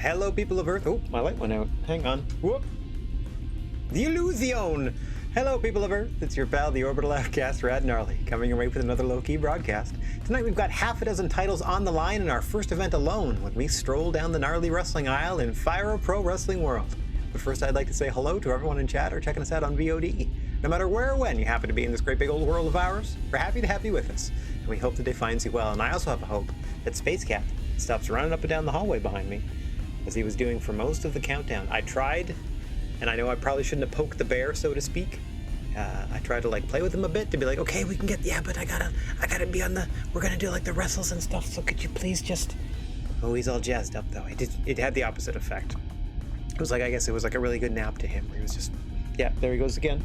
Hello, people of Earth. Oh, my light went out. Hang on. Whoop. The illusion. Hello, people of Earth. It's your pal, the Orbital Outcast, Rad Gnarly, coming your way with another low-key broadcast. Tonight we've got half a dozen titles on the line in our first event alone when we stroll down the gnarly wrestling aisle in Fire Pro Wrestling World. But first, I'd like to say hello to everyone in chat or checking us out on VOD. No matter where or when you happen to be in this great big old world of ours, we're happy to have you with us. And we hope the day finds you well. And I also have a hope that Space Cat stops running up and down the hallway behind me, as he was doing for most of the countdown. I tried, and I know I probably shouldn't have poked the bear, so to speak. I tried to like play with him a bit to be like, okay, we can get, yeah, but I gotta be on the, we're gonna do like the wrestles and stuff, so could you please just, oh, he's all jazzed up though. It had the opposite effect. It was like, I guess it was like a really good nap to him, where he was just, yeah, there he goes again.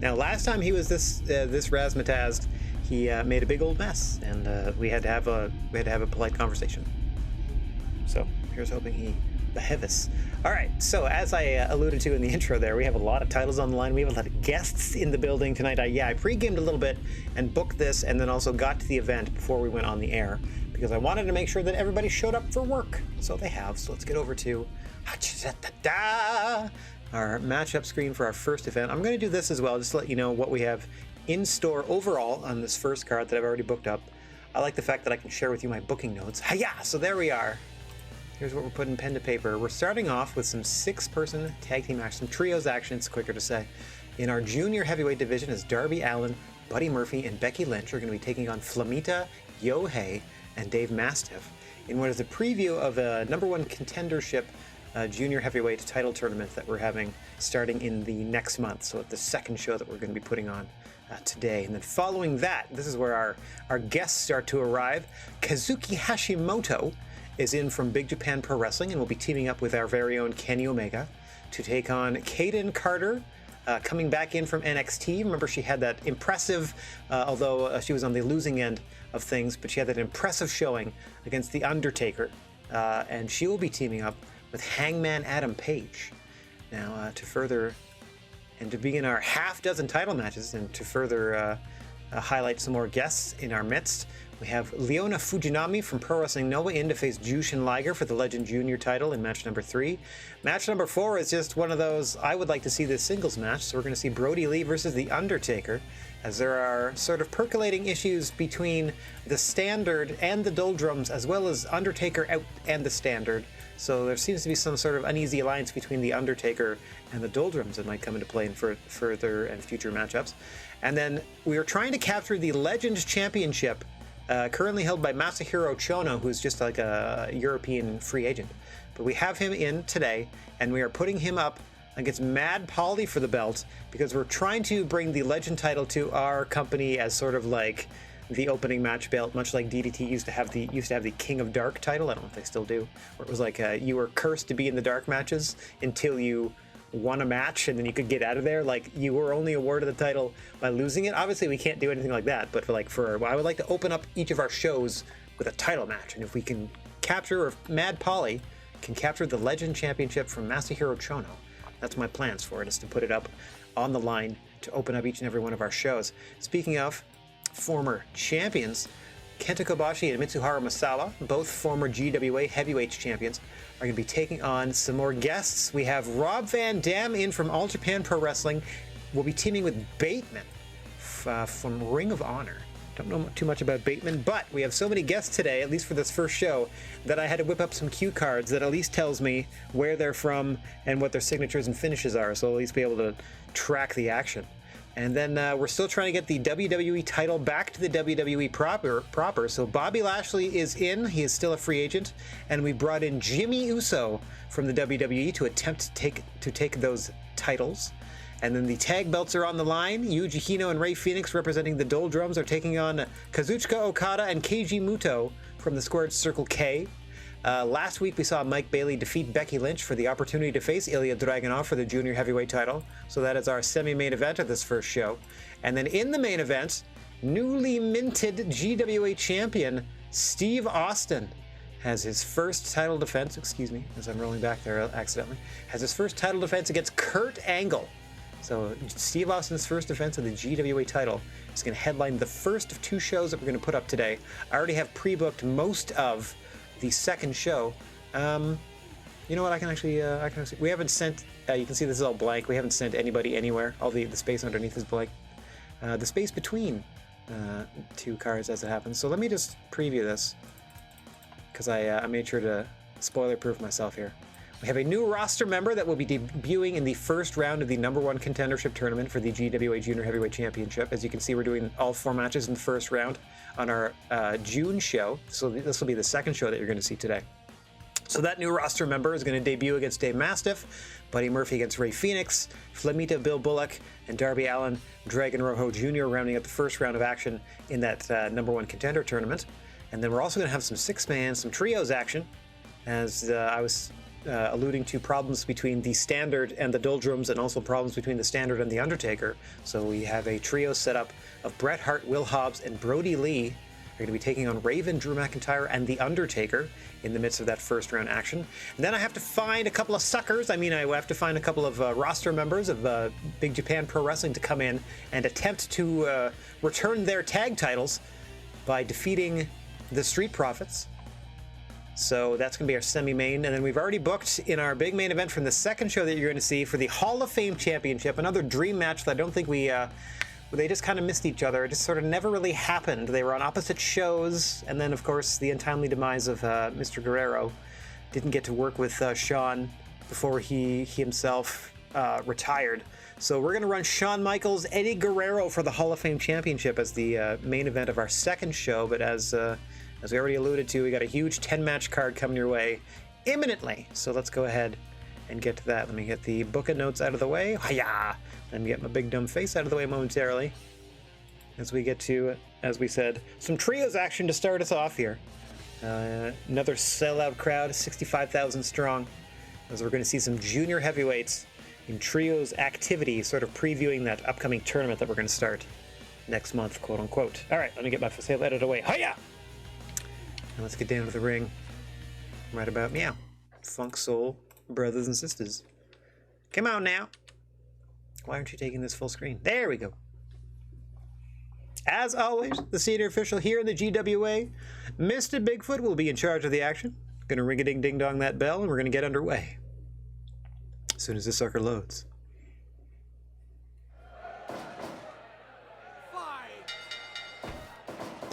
Now, last time he was this razzmatazz, he made a big old mess, and we had to have a polite conversation. So here's hoping he behaves. All right, so as I alluded to in the intro there, we have a lot of titles on the line. We have a lot of guests in the building tonight. I pre-gamed a little bit and booked this, and then also got to the event before we went on the air, because I wanted to make sure that everybody showed up for work. So they have. So let's get over to our matchup screen for our first event. I'm going to do this as well, just to let you know what we have in store overall on this first card that I've already booked up. I like the fact that I can share with you my booking notes. Hiya! So there we are. Here's what we're putting pen to paper. We're starting off with some 6-person tag team action, some trios action, it's quicker to say. In our junior heavyweight division is Darby Allin, Buddy Murphy, and Becky Lynch are going to be taking on Flamita, Yohei, and Dave Mastiff in what is a preview of a #1 contendership junior heavyweight title tournament that we're having starting in the next month. So the second show that we're going to be putting on today. And then following that, this is where our guests start to arrive. Kazuki Hashimoto is in from Big Japan Pro Wrestling and will be teaming up with our very own Kenny Omega to take on Kaden Carter, coming back in from NXT. Remember, she had that impressive, although she was on the losing end of things, but she had that impressive showing against The Undertaker, and she will be teaming up with Hangman Adam Page. Now, to begin our half-dozen title matches and to further highlight some more guests in our midst, we have Leona Fujinami from Pro Wrestling Noah in to face Jushin Liger for the Legend Junior title in match number 3. Match number 4 is just one of those, I would like to see this singles match, so we're going to see Brody Lee versus The Undertaker, as there are sort of percolating issues between the Standard and the Doldrums, as well as Undertaker out and the Standard. So there seems to be some sort of uneasy alliance between The Undertaker and the Doldrums that might come into play in further and future matchups. And then we are trying to capture the Legend Championship, currently held by Masahiro Chono, who's just like a European free agent. But we have him in today, and we are putting him up against Mad Polly for the belt, because we're trying to bring the Legend title to our company as sort of like the opening match belt, much like DDT used to have the King of Dark title. I don't know if they still do, where it was like you were cursed to be in the dark matches until you won a match and then you could get out of there. Like, you were only awarded the title by losing it. Obviously we can't do anything like that, but I would like to open up each of our shows with a title match, and if we can capture, or if Mad Polly can capture the Legend Championship from Masahiro Chono, that's my plans for it, is to put it up on the line to open up each and every one of our shows. Speaking of former champions, Kenta Kobashi and Mitsuharu Masala, both former GWA heavyweight champions, are going to be taking on some more guests. We have Rob Van Dam in from All Japan Pro Wrestling. We'll be teaming with Bateman from Ring of Honor. Don't know too much about Bateman, but we have so many guests today, at least for this first show, that I had to whip up some cue cards that at least tells me where they're from and what their signatures and finishes are, so I'll at least be able to track the action. And then we're still trying to get the WWE title back to the WWE proper. So Bobby Lashley is in. He is still a free agent. And we brought in Jimmy Uso from the WWE to attempt to take those titles. And then the tag belts are on the line. Yuji Hino and Rey Fenix, representing the Doldrums, are taking on Kazuchika Okada and Keiji Muto from the Squared Circle K. Last week we saw Mike Bailey defeat Becky Lynch for the opportunity to face Ilya Dragunov for the junior heavyweight title. So that is our semi-main event of this first show. And then in the main event, newly minted GWA champion Steve Austin has his first title defense, excuse me, as I'm rolling back there accidentally, has his first title defense against Kurt Angle. So Steve Austin's first defense of the GWA title is going to headline the first of 2 shows that we're going to put up today. I already have pre-booked most of the second show. You know what? I can actually we haven't sent. You can see this is all blank. We haven't sent anybody anywhere. All the space underneath is blank. The space between two cards as it happens. So let me just preview this because I made sure to spoiler-proof myself here. We have a new roster member that will be debuting in the first round of the #1 contendership tournament for the GWA Junior Heavyweight Championship. As you can see, we're doing all 4 matches in the first round on our June show. So this will be the second show that you're going to see today. So that new roster member is going to debut against Dave Mastiff, Buddy Murphy against Ray Phoenix, Flamita Bill Bullock, and Darby Allin Dragon Rojo Jr. rounding out the first round of action in that #1 contender tournament. And then we're also going to have some 6-man, some trios action, as I was alluding to problems between the Standard and the Doldrums, and also problems between the Standard and the Undertaker. So we have a trio set up of Bret Hart, Will Hobbs, and Brody Lee. They're going to be taking on Raven, Drew McIntyre, and the Undertaker in the midst of that first round action. And then I have to find a couple of suckers. I have to find a couple of roster members of Big Japan Pro Wrestling to come in and attempt to return their tag titles by defeating the Street Profits. So that's going to be our semi-main. And then we've already booked in our big main event from the second show that you're going to see for the Hall of Fame Championship, another dream match that I don't think they just kind of missed each other. It just sort of never really happened. They were on opposite shows. And then, of course, the untimely demise of Mr. Guerrero didn't get to work with Shawn before he himself retired. So we're going to run Shawn Michaels, Eddie Guerrero for the Hall of Fame Championship as the main event of our second show. But as we already alluded to, we got a huge 10-match card coming your way imminently. So let's go ahead and get to that. Let me get the book of notes out of the way. Hiya! Let me get my big dumb face out of the way momentarily as we get to, as we said, some trios action to start us off here. Another sellout crowd, 65,000 strong, as we're going to see some junior heavyweights in trios activity, sort of previewing that upcoming tournament that we're going to start next month, quote unquote. All right, let me get my face out of the way. Hiya! And let's get down to the ring right about meow. Funk Soul brothers and sisters. Come on now. Why aren't you taking this full screen? There we go. As always, the senior official here in the GWA, Mr. Bigfoot, will be in charge of the action. Gonna ring-a-ding-ding-dong that bell, and we're gonna get underway as soon as this sucker loads.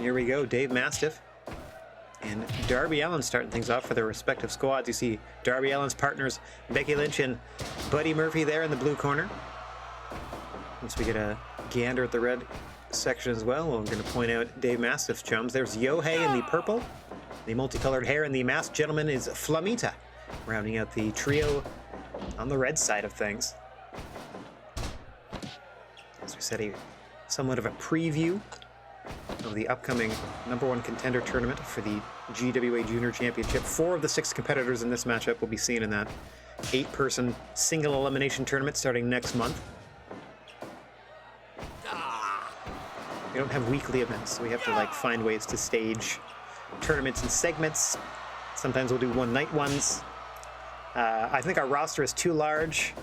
Here we go, Dave Mastiff and Darby Allin starting things off for their respective squads. You see Darby Allin's partners, Becky Lynch and Buddy Murphy there in the blue corner. Once we get a gander at the red section as well, we're going to point out Dave Mastiff's chums. There's Yohei in the purple. The multicolored hair and the masked gentleman is Flamita, rounding out the trio on the red side of things. As we said, somewhat of a preview of the upcoming #1 contender tournament for the GWA Junior Championship. 4 of the 6 competitors in this matchup will be seen in that 8-person single elimination tournament starting next month. We don't have weekly events, so we have to find ways to stage tournaments and segments. Sometimes we'll do one-night ones. I think our roster is too large,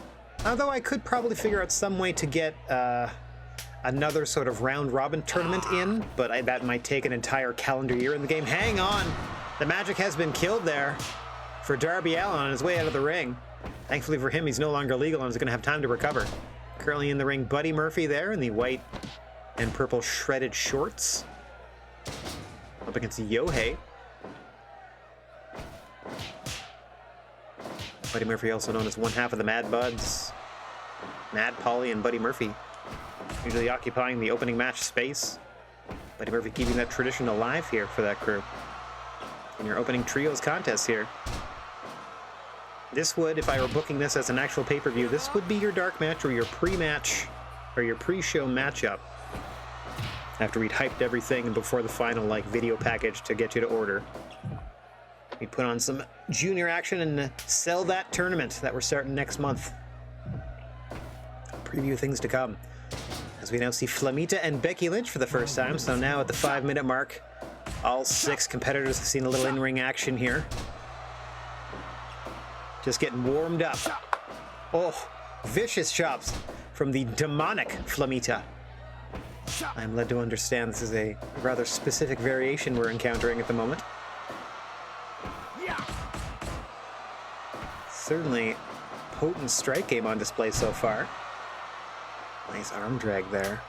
although I could probably figure out some way to get another sort of round-robin tournament in, but that might take an entire calendar year in the game. Hang on! The magic has been killed there for Darby Allin on his way out of the ring. Thankfully for him, he's no longer legal and is going to have time to recover. Currently in the ring, Buddy Murphy there in the white and purple shredded shorts. Up against Yohei. Buddy Murphy, also known as one half of the Mad Buds. Mad Polly and Buddy Murphy, usually occupying the opening match space. Buddy Murphy keeping that tradition alive here for that crew. In your opening trios contest here. This would, if I were booking this as an actual pay-per-view, this would be your dark match or your pre-match or your pre-show matchup. After we'd hyped everything and before the final video package to get you to order. We'd put on some junior action and sell that tournament that we're starting next month. Preview things to come. As we now see Flamita and Becky Lynch for the first time. So now at the 5-minute mark, all 6 competitors have seen a little in-ring action here. Just getting warmed up. Oh, vicious chops from the demonic Flamita. I'm led to understand this is a rather specific variation we're encountering at the moment. Certainly potent strike game on display so far. Nice arm drag there.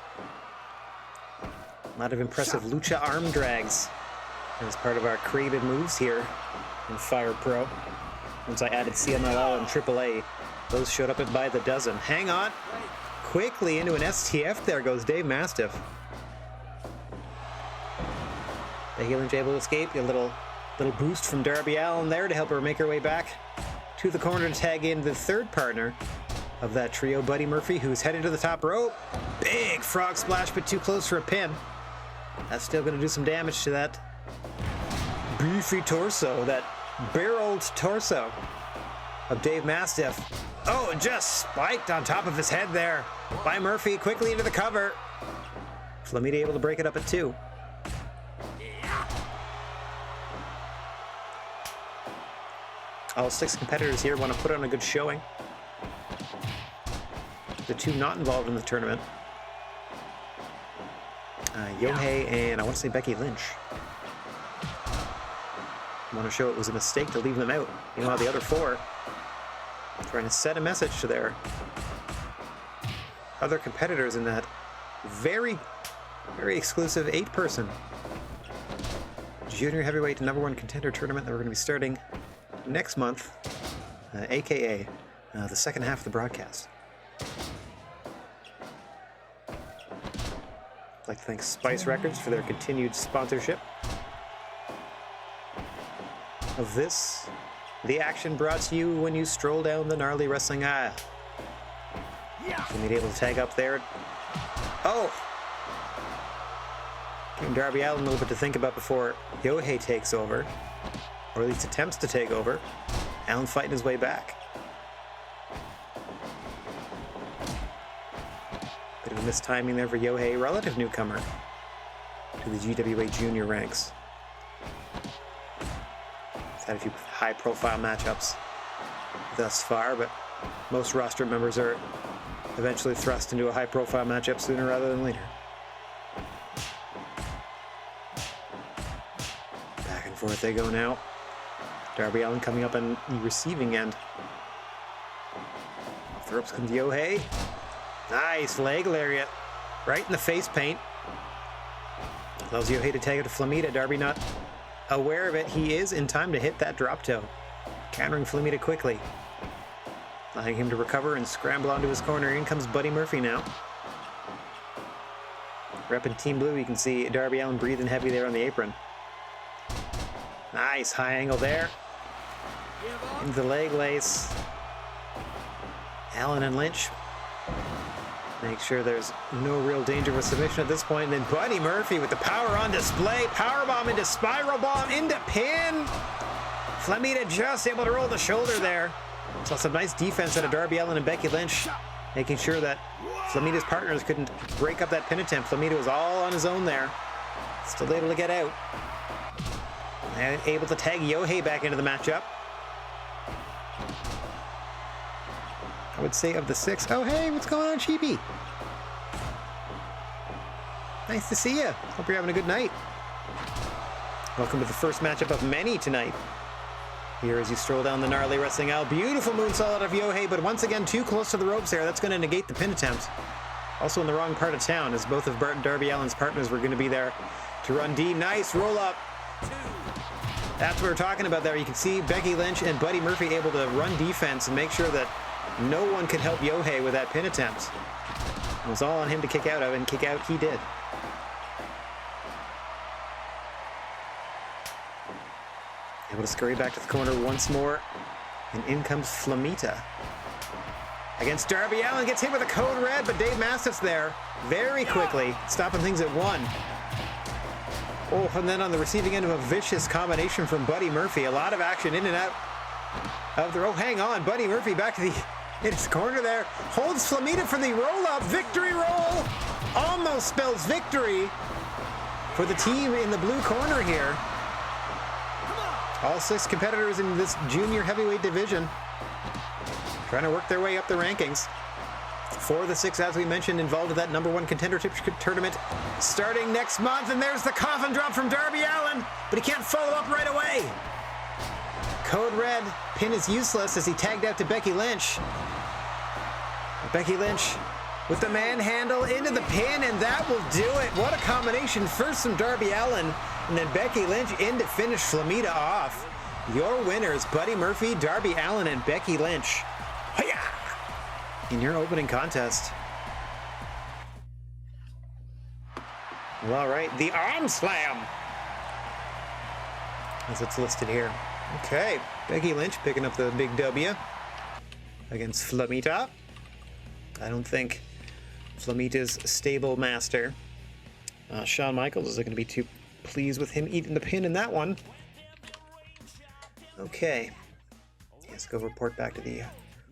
A lot of impressive lucha arm drags as part of our creative moves here in Fire Pro. Once I added CMLL and AAA, those showed up by the dozen. Hang on. Quickly into an STF there goes Dave Mastiff. Becky Lynch able to escape. A little boost from Darby Allin there to help her make her way back to the corner to tag in the third partner of that trio, Buddy Murphy, who's headed to the top rope. Big frog splash, but too close for a pin. That's still going to do some damage to that beefy torso, that barreled torso of Dave Mastiff. Oh, and just spiked on top of his head there by Murphy, quickly into the cover. Flamita able to break it up at 2. All 6 competitors here want to put on a good showing. The 2 not involved in the tournament, Yohei and I want to say Becky Lynch, want to show it was a mistake to leave them out. Meanwhile, the other 4 trying to set a message to their other competitors in that very, very exclusive 8-person junior heavyweight #1 contender tournament that we're going to be starting next month, aka the second half of the broadcast. I'd like to thank Spice Records for their continued sponsorship of this. The action brought to you when you stroll down the gnarly wrestling aisle. Can be able to tag up there. Oh! Giving Darby Allin a little bit to think about before Yohei takes over, or at least attempts to take over. Allin fighting his way back. Bit of a mistiming there for Yohei, relative newcomer to the GWA Junior ranks. He's had a few high-profile matchups thus far, but most roster members are eventually thrust into a high-profile matchup sooner rather than later. Back and forth they go now. Darby Allin coming up on the receiving end. Off the ropes comes Yohei. Nice leg lariat right in the face paint. Allows Yohei to tag it to Flamita. Darby not aware of it. He is in time to hit that drop toe, countering Flamita quickly, allowing him to recover and scramble onto his corner. In comes Buddy Murphy now. Repping Team Blue, you can see Darby Allin breathing heavy there on the apron. Nice high angle there. Into the leg lace. Allin and Lynch make sure there's no real danger of a submission at this point. And then Buddy Murphy with the power on display. Powerbomb into spiral bomb into pin. Flamita just able to roll the shoulder there. Saw some nice defense out of Darby Allin and Becky Lynch, making sure that Flamita's partners couldn't break up that pin attempt. Flamita was all on his own there. Still able to get out. And able to tag Yohei back into the matchup. I would say of the 6. Oh, hey, what's going on, Sheepy? Nice to see you. Hope you're having a good night. Welcome to the first matchup of many tonight. Here as you stroll down the gnarly wrestling aisle. Beautiful moonsault out of Yohei, but once again too close to the ropes there. That's going to negate the pin attempt. Also in the wrong part of town, as both of Bart and Darby Allin's partners were going to be there to run D. Nice roll up. That's what we're talking about there. You can see Becky Lynch and Buddy Murphy able to run defense and make sure that no one could help Yohei with that pin attempt. It was all on him to kick out of, and kick out he did. Able to scurry back to the corner once more, and in comes Flamita. Against Darby Allin, gets hit with a code red, but Dave Mastiff's there very quickly, stopping things at 1. Oh, and then on the receiving end of a vicious combination from Buddy Murphy. A lot of action in and out of the... Oh, hang on. Buddy Murphy back to the... in his corner there. Holds Flamita for the roll-up. Victory roll! Almost spells victory for the team in the blue corner here. All 6 competitors in this junior heavyweight division trying to work their way up the rankings. 4 of the 6, as we mentioned, involved in that #1 contender tournament starting next month. And there's the coffin drop from Darby Allin, but he can't follow up right away. Code Red pin is useless as he tagged out to Becky Lynch. Becky Lynch with the manhandle into the pin, and that will do it. What a combination. First some Darby Allin, and then Becky Lynch in to finish Flamita off. Your winners, Buddy Murphy, Darby Allin, and Becky Lynch. Hi-ya! In your opening contest. Well, all right, the arm slam, as it's listed here. Okay, Becky Lynch picking up the big W against Flamita. I don't think Flamita's stable master, Shawn Michaels, isn't going to be too pleased with him eating the pin in that one. Okay, let's go report back to the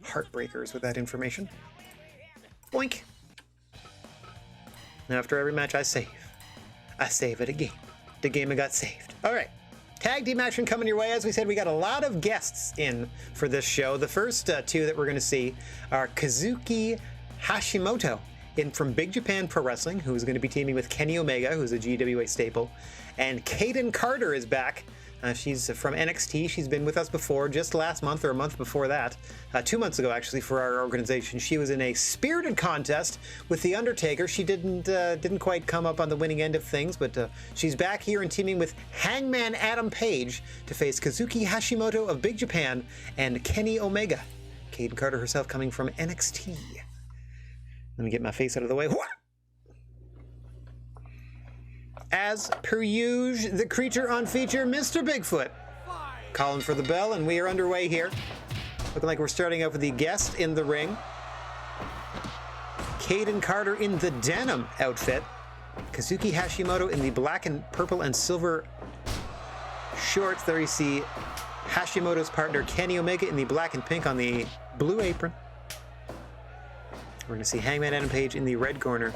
Heartbreakers with that information. Boink. Now after every match I save it again. The game I got saved. All right. Tag team action coming your way. As we said, we got a lot of guests in for this show. The first two that we're going to see are Kazuki Hashimoto in from Big Japan Pro Wrestling, who's going to be teaming with Kenny Omega, who's a GWA staple. And Kayden Carter is back. She's from NXT. She's been with us before, just last month or a month before that. 2 months ago, actually, for our organization. She was in a spirited contest with The Undertaker. She didn't quite come up on the winning end of things, but she's back here and teaming with Hangman Adam Page to face Kazuki Hashimoto of Big Japan and Kenny Omega. Kayden Carter herself coming from NXT. Let me get my face out of the way. As per usual, the creature on feature, Mr. Bigfoot, calling for the bell, and we are underway here. Looking like we're starting out with the guest in the ring. Kayden Carter in the denim outfit. Kazuki Hashimoto in the black and purple and silver shorts. There you see Hashimoto's partner, Kenny Omega, in the black and pink on the blue apron. We're going to see Hangman Adam Page in the red corner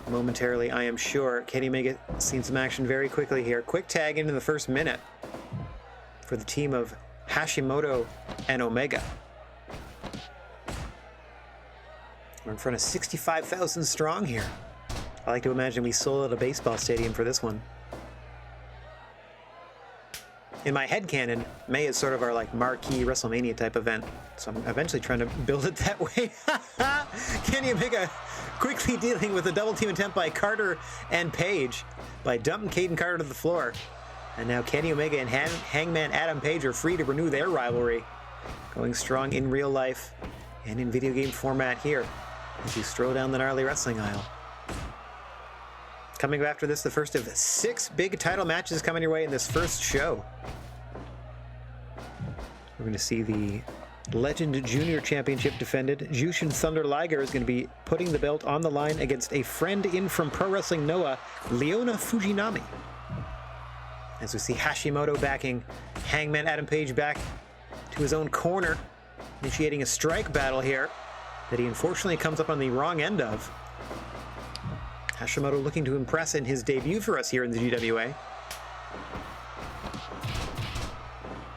momentarily, I am sure. Kenny Omega seen some action very quickly here. Quick tag into the first minute for the team of Hashimoto and Omega. We're in front of 65,000 strong here. I like to imagine we sold out a baseball stadium for this one. In my headcanon, May is sort of our like marquee WrestleMania type event, so I'm eventually trying to build it that way. Kenny Omega quickly dealing with a double team attempt by Carter and Page by dumping Kayden Carter to the floor. And now Kenny Omega and Hangman Adam Page are free to renew their rivalry, going strong in real life and in video game format here as you stroll down the gnarly wrestling aisle. Coming after this, the first of 6 big title matches coming your way in this first show. We're going to see the Legend Junior Championship defended. Jushin Thunder Liger is going to be putting the belt on the line against a friend in from Pro Wrestling Noah, Leona Fujinami. As we see Hashimoto backing Hangman Adam Page back to his own corner, initiating a strike battle here that he unfortunately comes up on the wrong end of. Hashimoto looking to impress in his debut for us here in the GWA.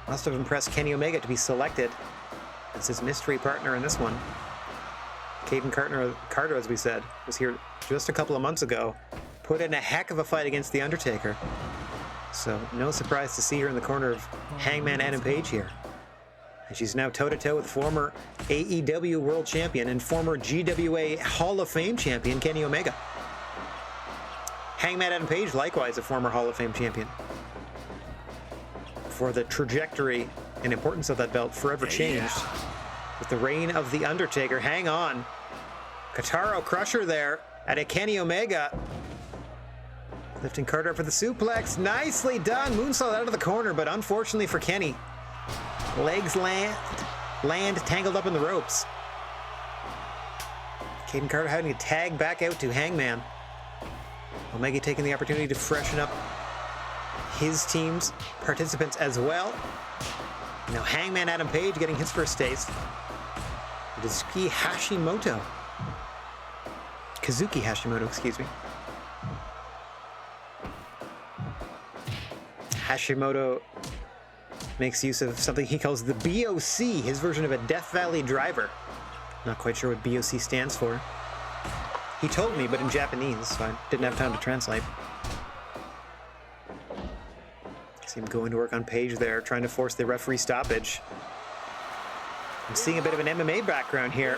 Must have impressed Kenny Omega to be selected as his mystery partner in this one. Kayden Carter, as we said, was here just a couple of months ago. Put in a heck of a fight against The Undertaker. So no surprise to see her in the corner of Hangman Adam Page here. And she's now toe-to-toe with former AEW World Champion and former GWA Hall of Fame Champion Kenny Omega. Hangman Adam Page, likewise a former Hall of Fame champion. For the trajectory and importance of that belt forever changed with the reign of The Undertaker. Hang on. Kataro Crusher there at a Kenny Omega. Lifting Carter up for the suplex. Nicely done. Moonsault out of the corner, but unfortunately for Kenny, legs land tangled up in the ropes. Kayden Carter having to tag back out to Hangman. Omega taking the opportunity to freshen up his team's participants as well. Now Hangman Adam Page getting his first taste. Kazuki Hashimoto, excuse me. Hashimoto makes use of something he calls the BOC, his version of a Death Valley driver. Not quite sure what BOC stands for. He told me, but in Japanese, so I didn't have time to translate. See him going to work on Page there, trying to force the referee stoppage. I'm seeing a bit of an MMA background here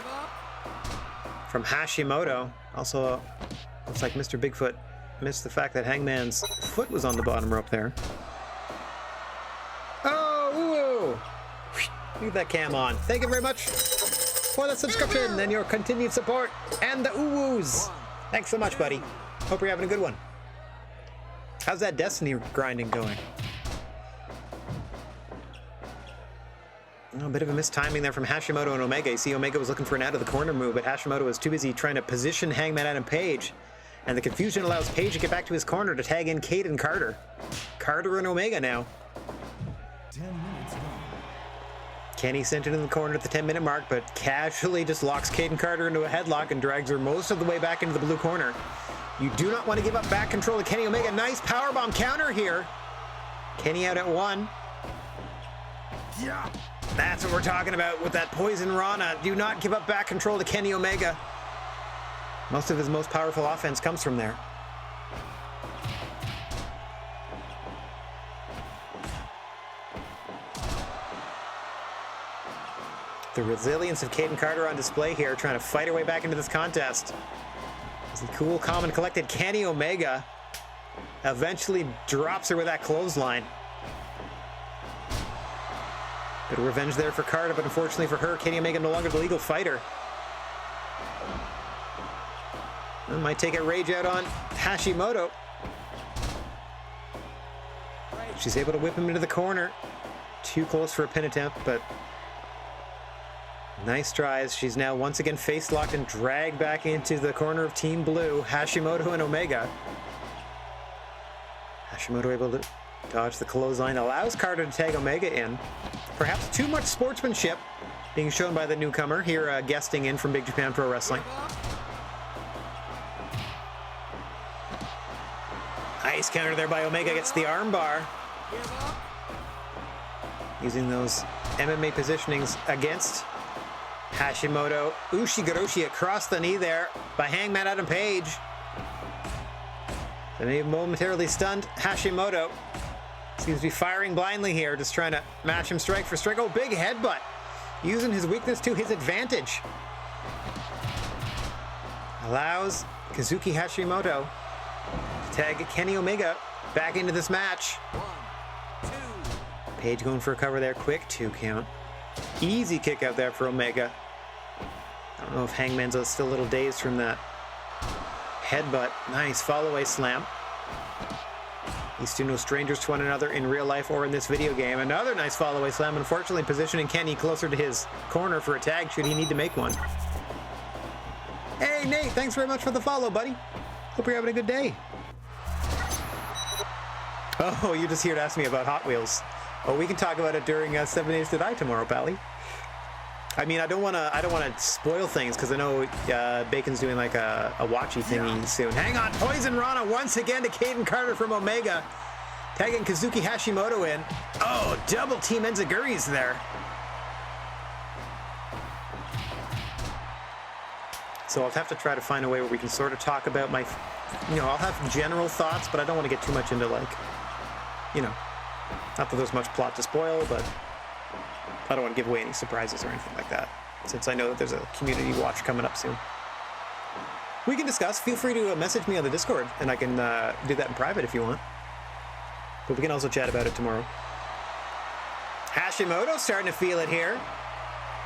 from Hashimoto. Also, looks like Mr. Bigfoot missed the fact that Hangman's foot was on the bottom rope there. Oh, ooh! Leave that cam on. Thank you very much for the subscription and your continued support and the ooh-woos. Thanks so much, buddy. Hope you're having a good one. How's that Destiny grinding going? Oh, a bit of a mistiming there from Hashimoto and Omega. You see Omega was looking for an out of the corner move, but Hashimoto was too busy trying to position Hangman Adam Page. And the confusion allows Page to get back to his corner to tag in Caden Carter. Carter and Omega now. 10 minutes gone. Kenny sent it in the corner at the 10-minute mark, but casually just locks Caden Carter into a headlock and drags her most of the way back into the blue corner. You do not want to give up back control to Kenny Omega. Nice powerbomb counter here. Kenny out at 1. Yeah. That's what we're talking about with that Poison Rana. Do not give up back control to Kenny Omega. Most of his most powerful offense comes from there. The resilience of Caden Carter on display here, trying to fight her way back into this contest. As the cool, calm, and collected Kenny Omega eventually drops her with that clothesline. Bit of revenge there for Carter, but unfortunately for her, Kenny Omega no longer the legal fighter. That might take a rage out on Hashimoto. She's able to whip him into the corner. Too close for a pin attempt, but nice tries. She's now once again face locked and dragged back into the corner of Team Blue, Hashimoto and Omega. Hashimoto able to dodge the clothesline, allows Carter to tag Omega in. Perhaps too much sportsmanship being shown by the newcomer here, guesting in from Big Japan Pro Wrestling. Nice counter there by Omega, gets the armbar. Using those MMA positionings against Hashimoto. Ushigoroshi across the knee there by Hangman Adam Page. They may have momentarily stunned Hashimoto. Seems to be firing blindly here, just trying to match him strike for strike. Oh, big headbutt. Using his weakness to his advantage. Allows Kazuki Hashimoto to tag Kenny Omega back into this match. 1, 2. Page going for a cover there. Quick 2 count. Easy kick out there for Omega. I don't know if Hangman's still a little dazed from that headbutt. Nice follow-away slam. These two no strangers to one another in real life or in this video game. Another nice follow-away slam, unfortunately positioning Kenny closer to his corner for a tag should he need to make one. Hey Nate, thanks very much for the follow, buddy. Hope you're having a good day. Oh, you're just here to ask me about Hot Wheels. Oh, we can talk about it during 7 Days to Die tomorrow, Pally. I mean, I don't want to spoil things because I know Bacon's doing like a watchy thingy soon. Hang on, Poison Rana once again to Caden Carter from Omega, tagging Kazuki Hashimoto in. Oh, double team Enzuiguris there. So I'll have to try to find a way where we can sort of talk about my, I'll have general thoughts, but I don't want to get too much into like, not that there's much plot to spoil, but I don't want to give away any surprises or anything like that, since I know that there's a community watch coming up soon. We can discuss. Feel free to message me on the Discord, and I can do that in private if you want. But we can also chat about it tomorrow. Hashimoto starting to feel it here.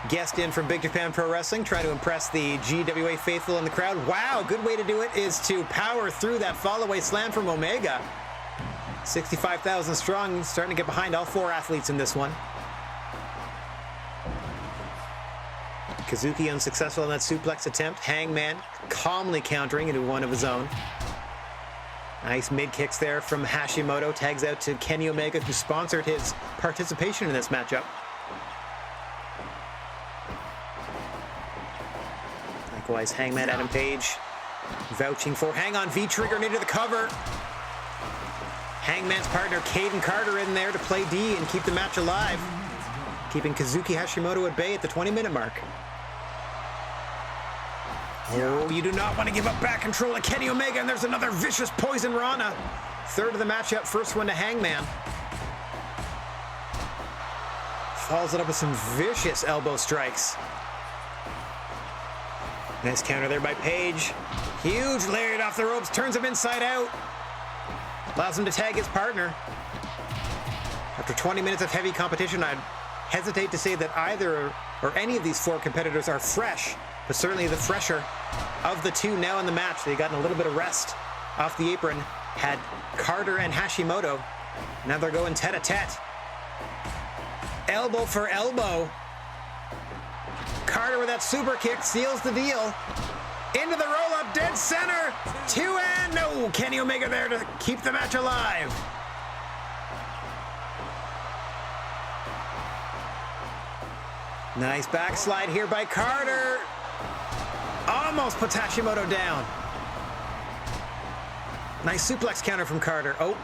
Guest in from Big Japan Pro Wrestling, trying to impress the GWA faithful in the crowd. Wow, good way to do it is to power through that follow-away slam from Omega. 65,000 strong, starting to get behind all 4 athletes in this one. Kazuki unsuccessful in that suplex attempt. Hangman calmly countering into one of his own. Nice mid kicks there from Hashimoto. Tags out to Kenny Omega, who sponsored his participation in this matchup. Likewise, Hangman Adam Page vouching for. Hang on, V-trigger into the cover. Hangman's partner Caden Carter in there to play D and keep the match alive, keeping Kazuki Hashimoto at bay at the 20-minute mark. Oh, you do not want to give up back control to Kenny Omega, and there's another vicious Poison Rana. Third of the matchup, first one to Hangman. Follows it up with some vicious elbow strikes. Nice counter there by Page. Huge lariat off the ropes, turns him inside out. Allows him to tag his partner. After 20 minutes of heavy competition, I'd hesitate to say that either or any of these four competitors are fresh, but certainly the fresher of the two now in the match. They've gotten a little bit of rest off the apron. Had Carter and Hashimoto. Now they're going tete-a-tete. Elbow for elbow. Carter with that super kick seals the deal. Into the roll-up, dead center. 2 and no. Kenny Omega there to keep the match alive. Nice backslide here by Carter. Almost puts Hashimoto down. Nice suplex counter from Carter. Oh.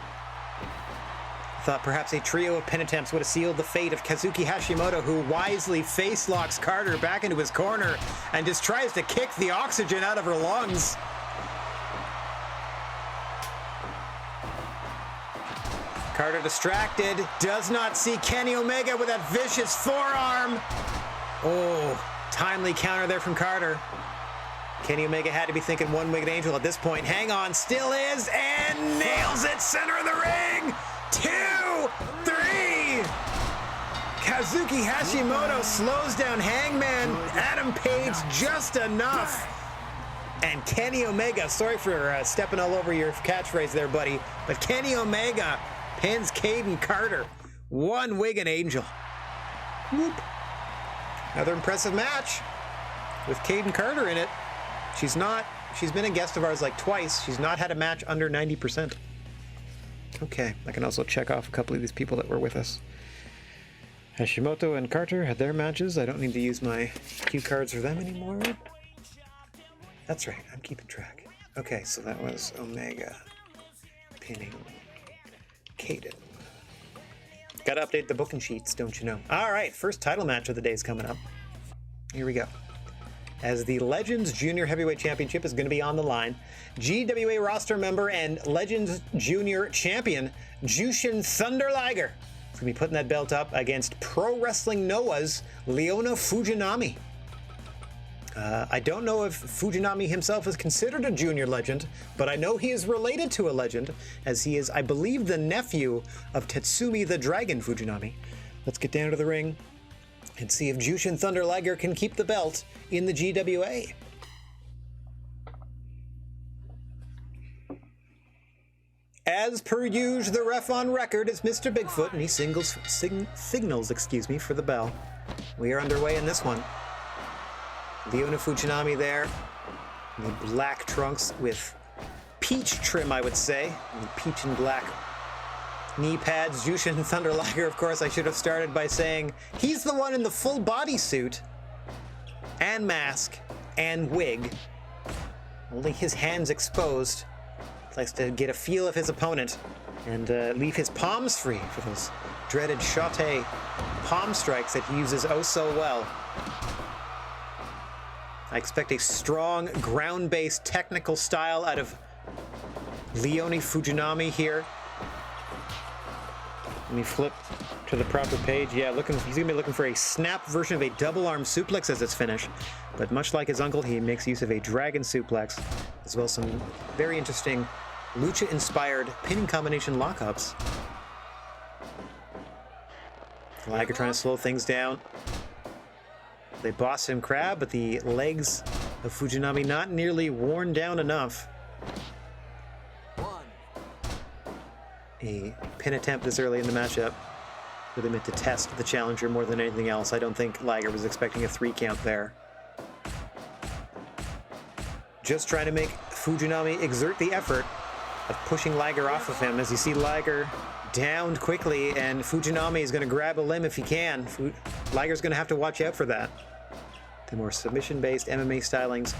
Thought perhaps a trio of pin attempts would have sealed the fate of Kazuki Hashimoto, who wisely face locks Carter back into his corner and just tries to kick the oxygen out of her lungs. Carter distracted, does not see Kenny Omega with that vicious forearm. Oh, timely counter there from Carter. Kenny Omega had to be thinking one-winged angel at this point. Hang on, still is, and nails it center of the ring. 2, 3. Kazuki Hashimoto slows down Hangman Adam Page just enough. And Kenny Omega, sorry for stepping all over your catchphrase there, buddy, but Kenny Omega pins Caden Carter. One-winged angel. Whoop. Another impressive match with Caden Carter in it. She's been a guest of ours like twice. She's not had a match under 90%. Okay, I can also check off a couple of these people that were with us. Hashimoto and Carter had their matches. I don't need to use my cue cards for them anymore. That's right, I'm keeping track. Okay, so that was Omega pinning Caden. Gotta update the booking sheets, don't you know? All right, first title match of the day is coming up. Here we go. As the Legends Junior Heavyweight Championship is going to be on the line, GWA roster member and Legends Junior Champion Jushin Thunder Liger is going to be putting that belt up against Pro Wrestling Noah's Leona Fujinami. I don't know if Fujinami himself is considered a junior legend, but I know he is related to a legend, as he is, I believe, the nephew of Tetsumi the Dragon Fujinami. Let's get down to the ring and see if Jushin Thunder Liger can keep the belt in the GWA. As per usual, the ref on record is Mr. Bigfoot, and he signals for the bell. We are underway in this one. Leona Fujinami there, in the black trunks with peach trim, I would say, and peach and black knee pads. Jushin Thunder Liger, of course, I should have started by saying he's the one in the full bodysuit and mask and wig. Only his hands exposed. Likes to get a feel of his opponent and leave his palms free for those dreaded shotei palm strikes that he uses oh so well. I expect a strong ground-based technical style out of Leona Fujinami here. Let me flip to the proper page. Yeah, he's gonna be looking for a snap version of a double arm suplex as its finish. But much like his uncle, he makes use of a dragon suplex, as well as some very interesting lucha-inspired pinning combination lockups. Liger trying to slow things down. They Boston Crab, but the legs of Fujinami not nearly worn down enough. A pin attempt this early in the matchup, really meant to test the challenger more than anything else. I don't think Liger was expecting a 3 count there. Just trying to make Fujinami exert the effort of pushing Liger off of him. As you see Liger downed quickly, and Fujinami is going to grab a limb if he can. Liger's going to have to watch out for that. The more submission-based MMA stylings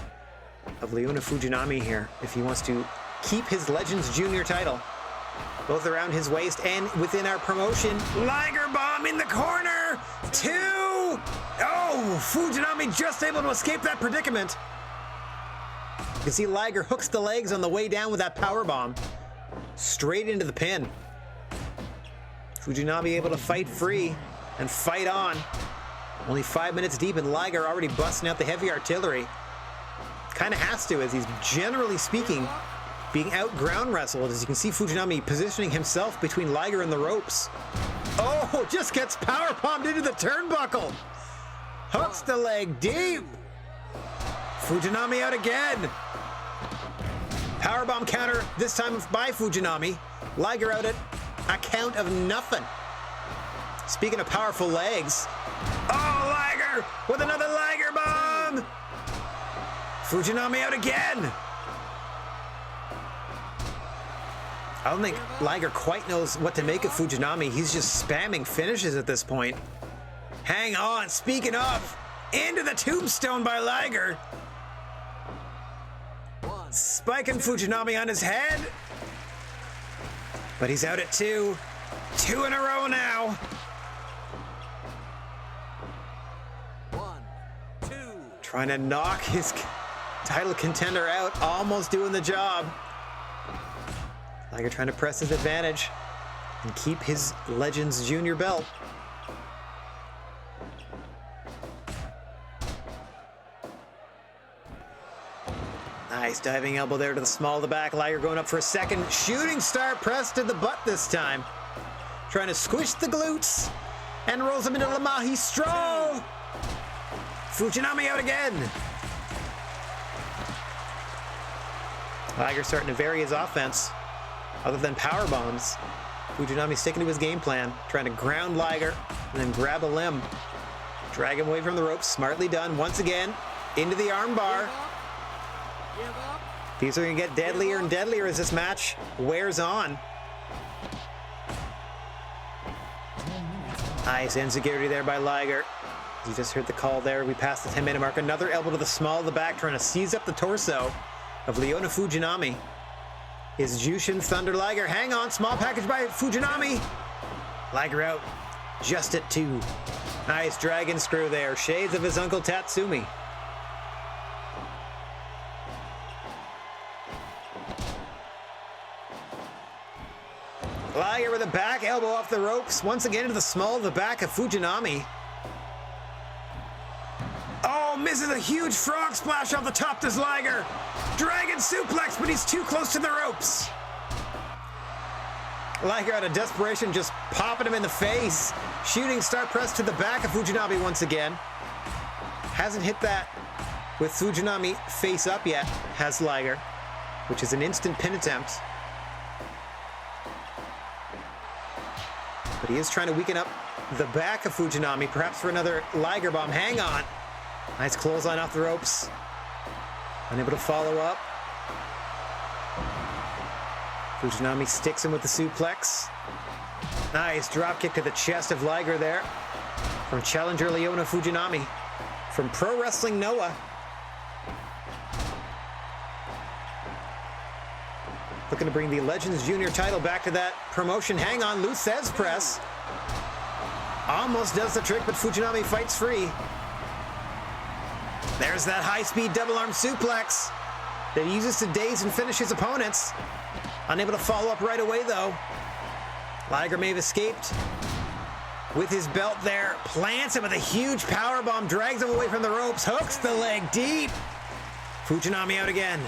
of Leona Fujinami here, if he wants to keep his Legends Junior title. Both around his waist and within our promotion. Liger bomb in the corner. 2. Oh, Fujinami just able to escape that predicament. You can see Liger hooks the legs on the way down with that power bomb. Straight into the pin. Fujinami able to fight free. and fight on. Only 5 minutes deep, and Liger already busting out the heavy artillery. Kind of has to, as he's generally speaking being out ground wrestled. As you can see, Fujinami positioning himself between Liger and the ropes. Oh, just gets power bombed into the turnbuckle. Hooks the leg deep. Fujinami out again. Powerbomb counter, this time by Fujinami. Liger out at a count of nothing. Speaking of powerful legs. Oh, Liger with another Liger bomb. Fujinami out again. I don't think Liger quite knows what to make of Fujinami. He's just spamming finishes at this point. Hang on, speaking of, into the tombstone by Liger. Spiking Fujinami on his head. But he's out at 2. 2 in a row now. 1, 2. Trying to knock his title contender out, almost doing the job. Liger trying to press his advantage and keep his Legends Junior belt. Nice diving elbow there to the small of the back. Liger going up for a second. Shooting star press to the butt this time. Trying to squish the glutes and rolls him into the Magistral. Fujinami out again. Liger starting to vary his offense. Other than power bombs, Fujinami sticking to his game plan, trying to ground Liger and then grab a limb. Drag him away from the ropes. Smartly done. Once again, into the armbar. These are going to get deadlier and deadlier as this match wears on. Nice insecurity there by Liger. You just heard the call there. We passed the 10-minute mark. Another elbow to the small of the back, trying to seize up the torso of Leona Fujinami. Is Jushin Thunder Liger. Hang on, small package by Fujinami. Liger out, just at 2. Nice dragon screw there. Shades of his uncle Tatsumi. Liger with a back elbow off the ropes. Once again into the small of the back of Fujinami. Oh, misses a huge frog splash off the top to Liger. Dragon suplex, but he's too close to the ropes. Liger out of desperation just popping him in the face. Shooting star press to the back of Fujinami once again. Hasn't hit that with Fujinami face up yet, has Liger, which is an instant pin attempt. But he is trying to weaken up the back of Fujinami, perhaps for another Liger bomb. Hang on. Nice clothesline off the ropes. Unable to follow up. Fujinami sticks him with the suplex. Nice drop kick to the chest of Liger there from challenger Leona Fujinami from Pro Wrestling Noah. Looking to bring the Legends Junior title back to that promotion. Hang on, Luthez press. Almost does the trick, but Fujinami fights free. There's that high-speed double-arm suplex that he uses to daze and finish his opponents. Unable to follow up right away, though. Liger may have escaped with his belt there. Plants him with a huge powerbomb, drags him away from the ropes, hooks the leg deep. Fujinami out again.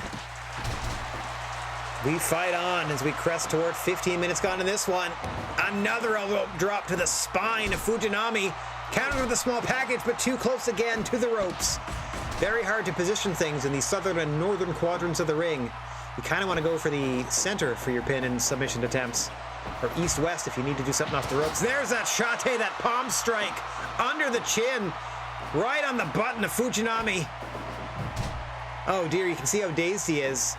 We fight on as we crest toward 15 minutes gone in this one. Another elbow drop to the spine of Fujinami. Countered with a small package, but too close again to the ropes. Very hard to position things in the southern and northern quadrants of the ring. You kind of want to go for the center for your pin and submission attempts. Or east-west if you need to do something off the ropes. There's that shate, that palm strike under the chin. Right on the button of Fujinami. Oh dear, you can see how dazed he is.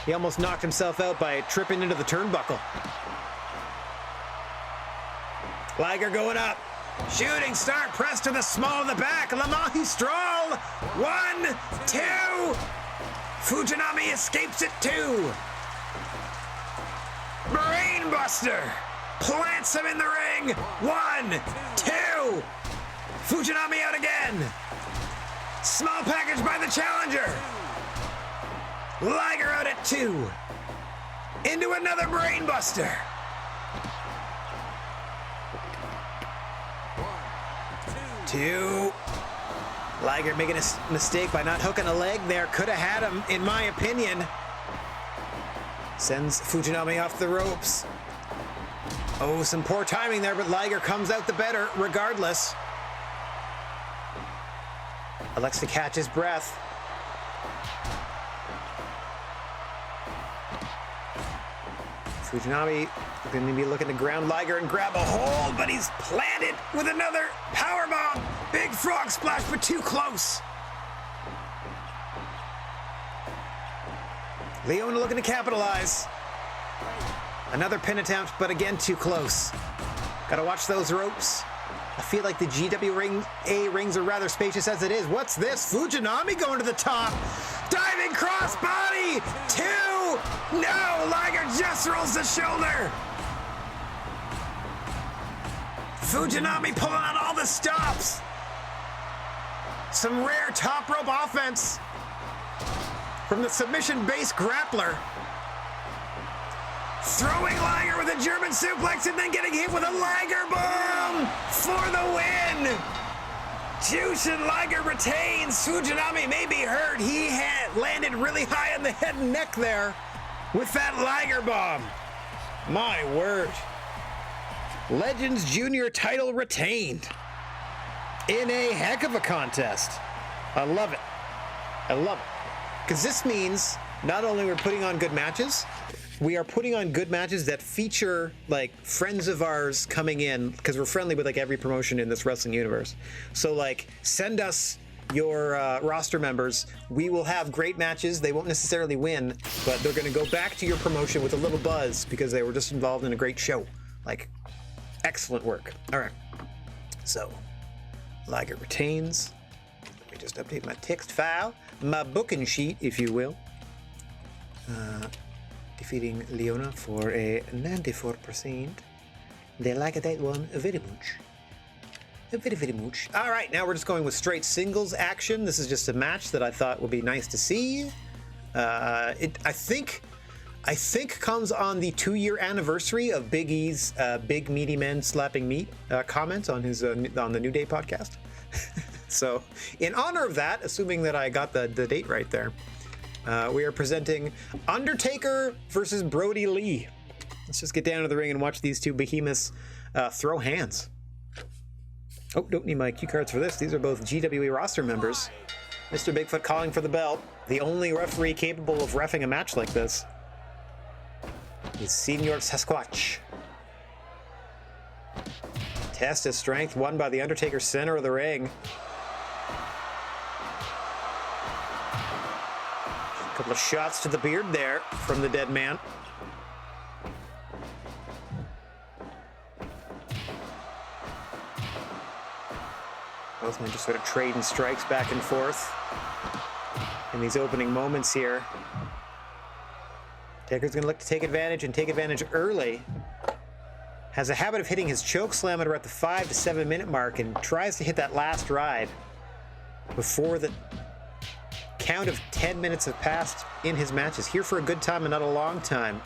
He almost knocked himself out by tripping into the turnbuckle. Liger going up. Shooting star press to the small of the back. La Magistral. 1, 2. Fujinami escapes it 2. Brainbuster. Plants him in the ring. 1, 2. Fujinami out again. Small package by the challenger. Liger out at 2. Into another brainbuster. 2. Liger making a mistake by not hooking a leg there. Could have had him, in my opinion. Sends Fujinami off the ropes. Oh, some poor timing there, but Liger comes out the better regardless. Elects to catch his breath. Fujinami going to be looking to ground Liger and grab a hold, but he's planted with another powerbomb. Big frog splash, but too close. Leona looking to capitalize. Another pin attempt, but again too close. Gotta watch those ropes. I feel like the GWA rings are rather spacious as it is. What's this? Fujinami going to the top. Diving crossbody. 2. No, Liger just rolls the shoulder. Fujinami pulling on all the stops. Some rare top rope offense from the submission-based grappler. Throwing Liger with a German suplex and then getting hit with a Liger bomb for the win. Jushin Liger retains. Fujinami may be hurt. He had landed really high on the head and neck there with that Liger bomb. My word. Legends Junior title retained in a heck of a contest. I love it. I love it. Because this means not only we're putting on good matches, we are putting on good matches that feature like friends of ours coming in, because we're friendly with like every promotion in this wrestling universe. So like send us your roster members. We will have great matches. They won't necessarily win, but they're going to go back to your promotion with a little buzz because they were just involved in a great show. Like, excellent work. All right. So Liger retains. Let me just update my text file, my booking sheet, if you will. Defeating Leona for a 94%. They like that one very much. Very, very much. All right, now we're just going with straight singles action. This is just a match that I thought would be nice to see. I think comes on the 2-year anniversary of Big E's "Big Meaty Men Slapping Meat" comment on his on the New Day podcast. So, in honor of that, assuming that I got the date right there. We are presenting Undertaker versus Brody Lee. Let's just get down to the ring and watch these two behemoths throw hands. Oh, don't need my cue cards for this. These are both GWA roster members. Mr. Bigfoot calling for the belt. The only referee capable of reffing a match like this is Senior Sasquatch. Test his strength, won by the Undertaker, center of the ring. A couple of shots to the beard there from the dead man. Both men just sort of trading strikes back and forth in these opening moments here. Taker's going to look to take advantage and take advantage early. Has a habit of hitting his choke slam at about the 5 to 7 minute mark and tries to hit that last ride before the count of 10 minutes have passed in his matches. Here for a good time and not a long time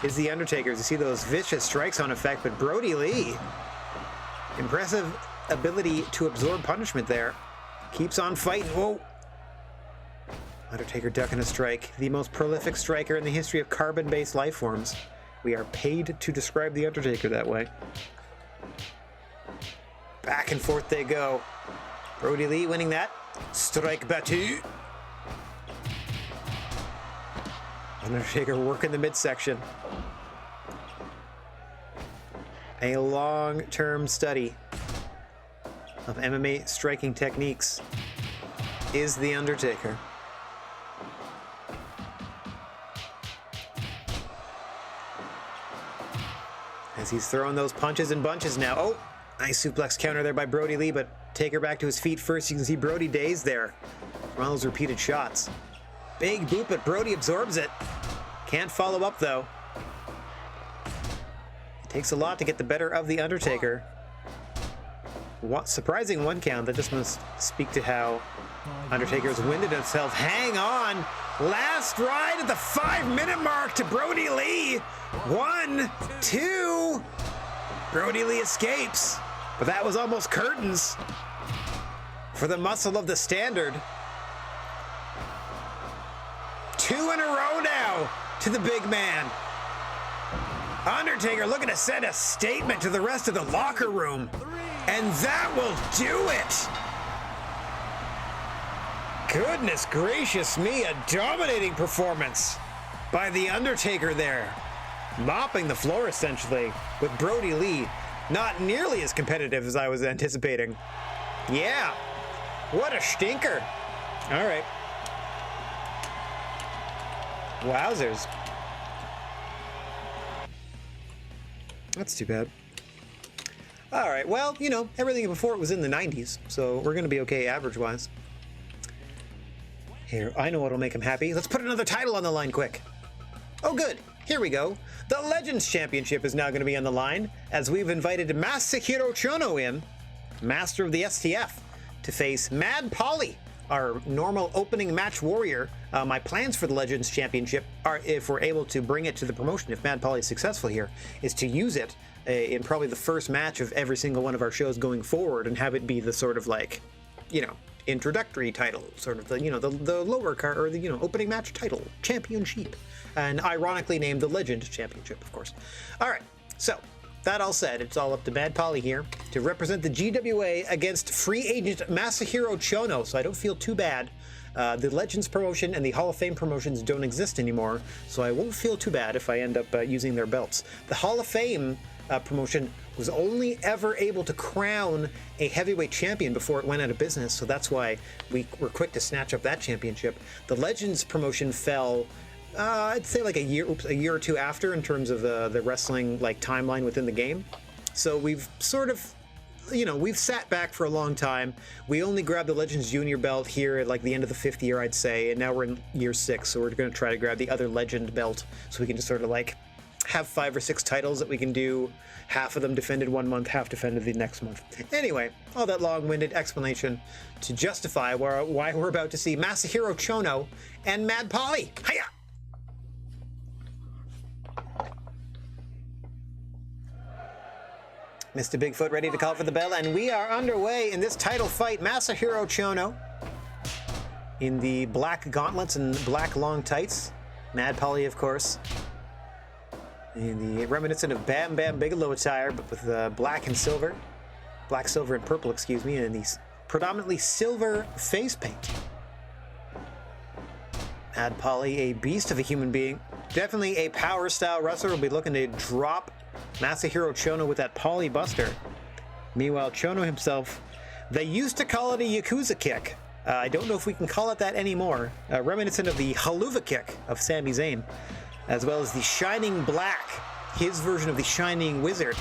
is the Undertaker. You see those vicious strikes on effect, but Brody Lee, impressive ability to absorb punishment there. Keeps on fighting. Whoa. Undertaker ducking a strike. The most prolific striker in the history of carbon-based life forms. We are paid to describe the Undertaker that way. Back and forth they go. Brody Lee winning that. Strike battu. Undertaker working the midsection. A long-term study of MMA striking techniques is the Undertaker. As he's throwing those punches and bunches now. Oh, nice suplex counter there by Brody Lee, but Taker back to his feet first. You can see Brody dazed there from all those repeated shots. Big boot, but Brody absorbs it. Can't follow up, though. It takes a lot to get the better of the Undertaker. Surprising 1 count. That just must speak to how Undertaker's winded himself. Hang on. Last ride at the 5-minute mark to Brody Lee. 1, 2. Brody Lee escapes, but that was almost curtains. for the muscle of the standard. 2 in a row now to the big man. Undertaker looking to send a statement to the rest of the locker room. And that will do it. Goodness gracious me, a dominating performance by the Undertaker there. Mopping the floor essentially with Brody Lee. Not nearly as competitive as I was anticipating. Yeah, what a stinker. All right. Wowzers. That's too bad. All right, well, you know, everything before it was in the 90s, so we're going to be okay average-wise. Here, I know what'll make him happy. Let's put another title on the line quick. Oh, good. Here we go. The Legends Championship is now going to be on the line, as we've invited Masahiro Chono in, master of the STF, to face Mad Polly, our normal opening match warrior. My plans for the Legends Championship are, if we're able to bring it to the promotion, if Mad Polly is successful here, is to use it in probably the first match of every single one of our shows going forward and have it be the sort of like, you know, introductory title, sort of the, you know, the lower card, or the, you know, opening match title, championship, and ironically named the Legend Championship, of course. All right, so that all said, it's all up to Mad Polly here to represent the GWA against free agent Masahiro Chono, so I don't feel too bad. The Legends promotion and the Hall of Fame promotions don't exist anymore, so I won't feel too bad if I end up using their belts. The Hall of Fame promotion was only ever able to crown a heavyweight champion before it went out of business, so that's why we were quick to snatch up that championship. The Legends promotion fell, I'd say like a year or two after in terms of the wrestling like timeline within the game. So we've sort of, you know, we've sat back for a long time. We only grabbed the Legends Junior belt here at like the end of the 5th year, I'd say, and now we're in year 6, so we're going to try to grab the other Legend belt so we can just sort of like have 5 or 6 titles that we can do, half of them defended one month, half defended the next month. Anyway, all that long-winded explanation to justify why we're about to see Masahiro Chono and Mad Polly. Hiya! Mr. Bigfoot ready to call for the bell, and we are underway in this title fight. Masahiro Chono in the black gauntlets and black long tights. Mad Polly, of course, in the reminiscent of Bam Bam Bigelow attire, but with black and silver. Black, silver, and purple, excuse me, and these predominantly silver face paint. Mad Polly, a beast of a human being. Definitely a power style wrestler. Will be looking to drop Masahiro Chono with that Polly Buster. Meanwhile, Chono himself, they used to call it a Yakuza kick. I don't know if we can call it that anymore. Reminiscent of the Haluva kick of Sami Zayn, as well as the Shining Black, his version of the Shining Wizard.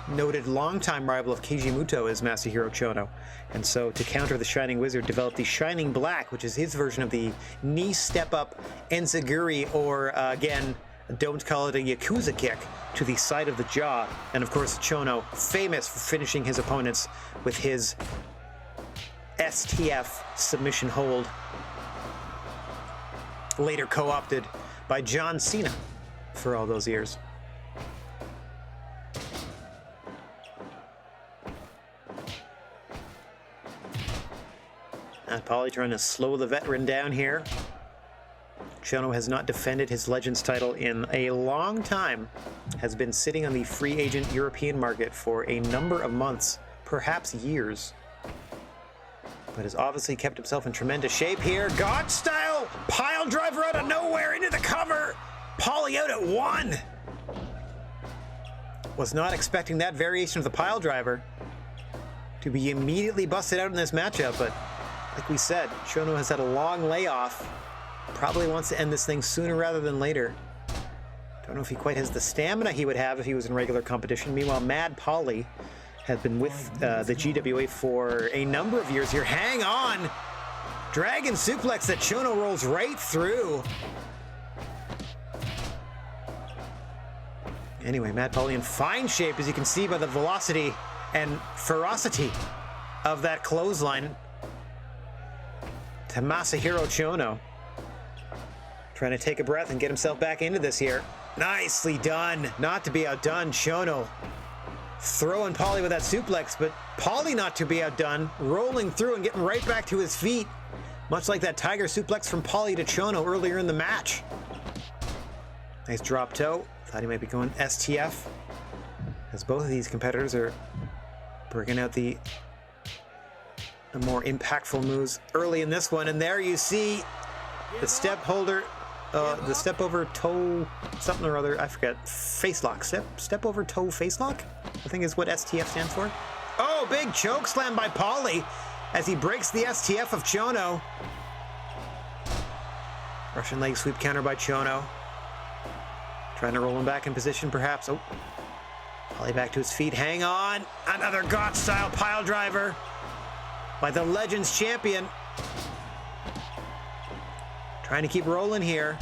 Noted longtime rival of Keiji Muto is Masahiro Chono. And so to counter the Shining Wizard, developed the Shining Black, which is his version of the knee step up enziguri, or again, don't call it a Yakuza kick, to the side of the jaw. And of course, Chono, famous for finishing his opponents with his STF submission hold, later co-opted by John Cena for all those years. Mad Polly trying to slow the veteran down here. Chono has not defended his Legends title in a long time, has been sitting on the free agent European market for a number of months, perhaps years, but has obviously kept himself in tremendous shape here. God style pile driver out of nowhere into the cover. Polly out at 1. Was not expecting that variation of the pile driver to be immediately busted out in this matchup, but like we said, Chono has had a long layoff. Probably wants to end this thing sooner rather than later. Don't know if he quite has the stamina he would have if he was in regular competition. Meanwhile, Mad Polly has been with the GWA for a number of years here. Hang on! Dragon suplex that Chono rolls right through. Anyway, Mad Polly in fine shape, as you can see by the velocity and ferocity of that clothesline to Masahiro Chono. Trying to take a breath and get himself back into this here. Nicely done. Not to be outdone, Chono throwing Paulie with that suplex, but Paulie not to be outdone, rolling through and getting right back to his feet, much like that tiger suplex from Paulie to Chono earlier in the match. Nice drop toe. Thought he might be going STF, as both of these competitors are bringing out the more impactful moves early in this one. And there you see the step holder, the step over toe something or other, I forget, face lock, step over toe face lock, I think is what STF stands for. Oh, big choke slam by Paulie as he breaks the STF of Chono. Russian leg sweep counter by Chono. Trying to roll him back in position perhaps. Oh, Paulie back to his feet, hang on. Another Gotch style pile driver by the Legends champion. Trying to keep rolling here.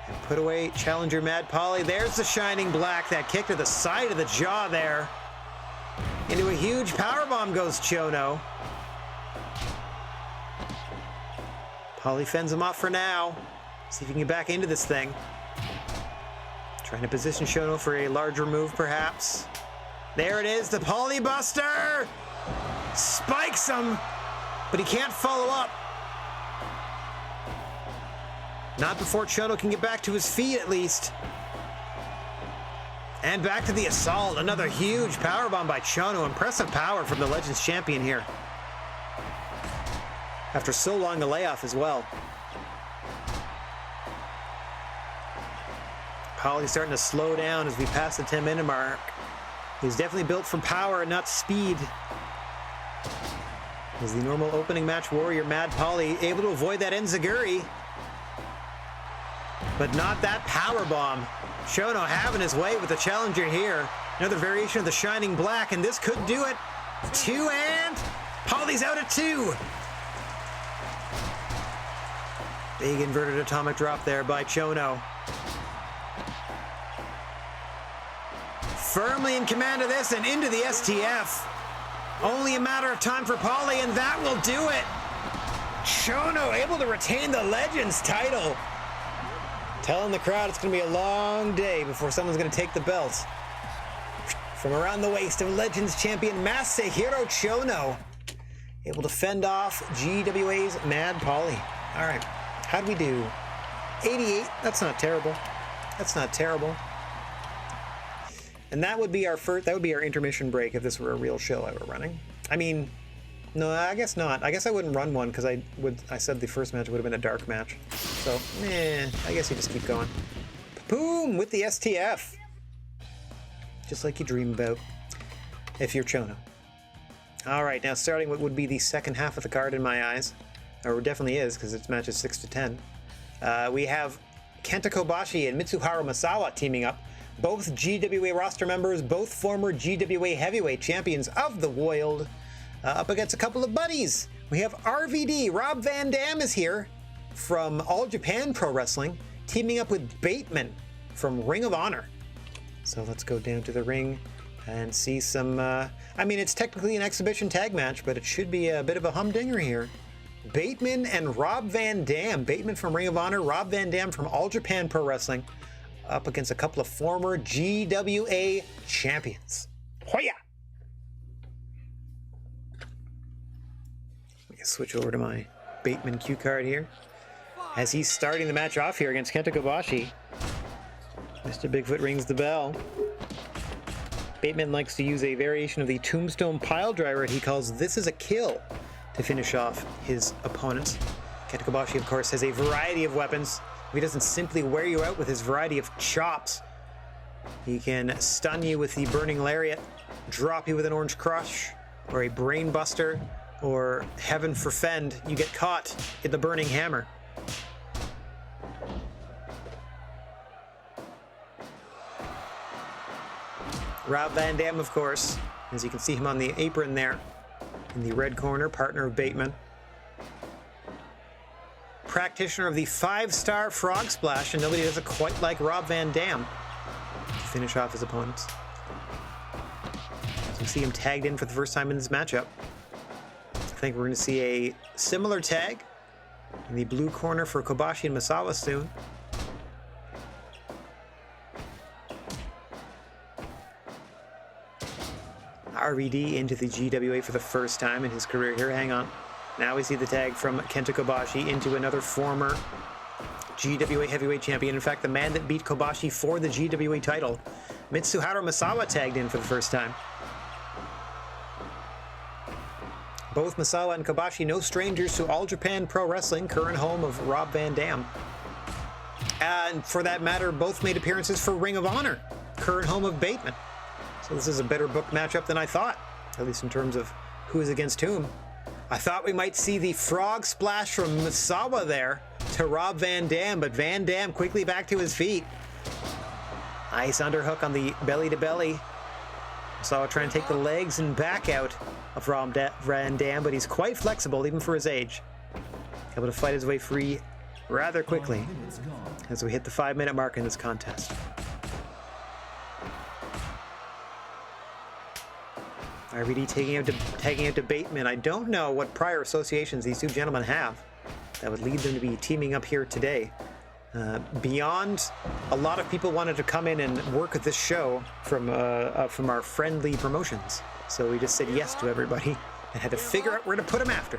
And put away challenger Mad Paulie. There's the shining black. That kick to the side of the jaw there. Into a huge powerbomb goes Chono. Paulie fends him off for now. See if he can get back into this thing. Trying to position Chono for a larger move perhaps. There it is, the Paulie Buster! Spikes him, but he can't follow up. Not before Chono can get back to his feet at least. And back to the assault. Another huge powerbomb by Chono. Impressive power from the Legends champion here. After so long a layoff as well. Paulie's starting to slow down as we pass the 10-minute mark. He's definitely built for power and not speed. Is the normal opening match warrior Mad Paulie able to avoid that enziguri? But not that powerbomb. Chono having his way with the challenger here. Another variation of the shining black, and this could do it. 2 and Paulie's out at 2. Big inverted atomic drop there by Chono. Firmly in command of this and into the STF. Only a matter of time for Paulie, and that will do it. Chono able to retain the Legends title. Telling the crowd it's going to be a long day before someone's going to take the belt. From around the waist of Legends champion Masahiro Chono. Able to fend off GWA's Mad Paulie. All right, how'd we do? 88, that's not terrible. That's not terrible. And that would be our first, that would be our intermission break if this were a real show I were running. I mean, no, I guess not. I guess I wouldn't run one because I said the first match would have been a dark match. So, I guess you just keep going. Boom, with the STF. Just like you dream about if you're Chono. All right, now starting what would be the second half of the card in my eyes, or definitely is because it's matches 6 to 10. We have Kenta Kobashi and Mitsuharu Misawa teaming up. Both GWA roster members, both former GWA heavyweight champions of the world, up against a couple of buddies. We have RVD, Rob Van Dam is here from All Japan Pro Wrestling, teaming up with Bateman from Ring of Honor. So let's go down to the ring and see some, I mean, it's technically an exhibition tag match, but it should be a bit of a humdinger here. Bateman and Rob Van Dam. Bateman from Ring of Honor, Rob Van Dam from All Japan Pro Wrestling, up against a couple of former GWA champions. Hoya! Let me switch over to my Bateman cue card here. As he's starting the match off here against Kenta Kobashi. Mr. Bigfoot rings the bell. Bateman likes to use a variation of the tombstone pile driver he calls "This is a Kill" to finish off his opponents. Kenta Kobashi, of course, has a variety of weapons. He doesn't simply wear you out with his variety of chops. He can stun you with the burning lariat, drop you with an orange crush, or a brain buster, or heaven forfend, you get caught in the burning hammer. Rob Van Dam, of course, as you can see him on the apron there, in the red corner, partner of Bateman. Practitioner of the 5-star frog splash, and nobody does it quite like Rob Van Dam to finish off his opponents. As we see him tagged in for the first time in this matchup. I think we're going to see a similar tag in the blue corner for Kobashi and Misawa soon. RVD into the GWA for the first time in his career here. Hang on. Now we see the tag from Kenta Kobashi into another former GWA heavyweight champion. In fact, the man that beat Kobashi for the GWA title. Mitsuharu Misawa tagged in for the first time. Both Misawa and Kobashi, no strangers to All Japan Pro Wrestling, current home of Rob Van Dam. And for that matter, both made appearances for Ring of Honor, current home of Bateman. So this is a better booked matchup than I thought, at least in terms of who is against whom. I thought we might see the frog splash from Misawa there to Rob Van Dam, but Van Dam quickly back to his feet. Nice underhook on the belly to belly. Misawa trying to take the legs and back out of Rob Van Dam, but he's quite flexible even for his age. Able to fight his way free rather quickly as we hit the 5-minute mark in this contest. RVD tagging out to Bateman. I don't know what prior associations these two gentlemen have that would lead them to be teaming up here today. Beyond, a lot of people wanted to come in and work at this show from our friendly promotions. So we just said yes to everybody and had to figure out where to put them after.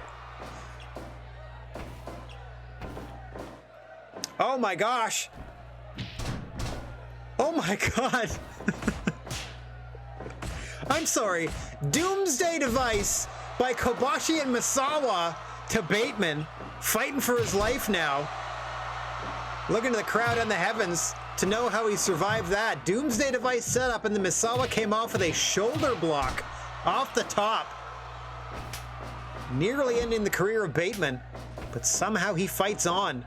Oh my gosh! Oh my god! I'm sorry. Doomsday Device by Kobashi and Misawa to Bateman. Fighting for his life now. Looking to the crowd in the heavens to know how he survived that. Doomsday Device setup, and the Misawa came off with a shoulder block off the top. Nearly ending the career of Bateman, but somehow he fights on.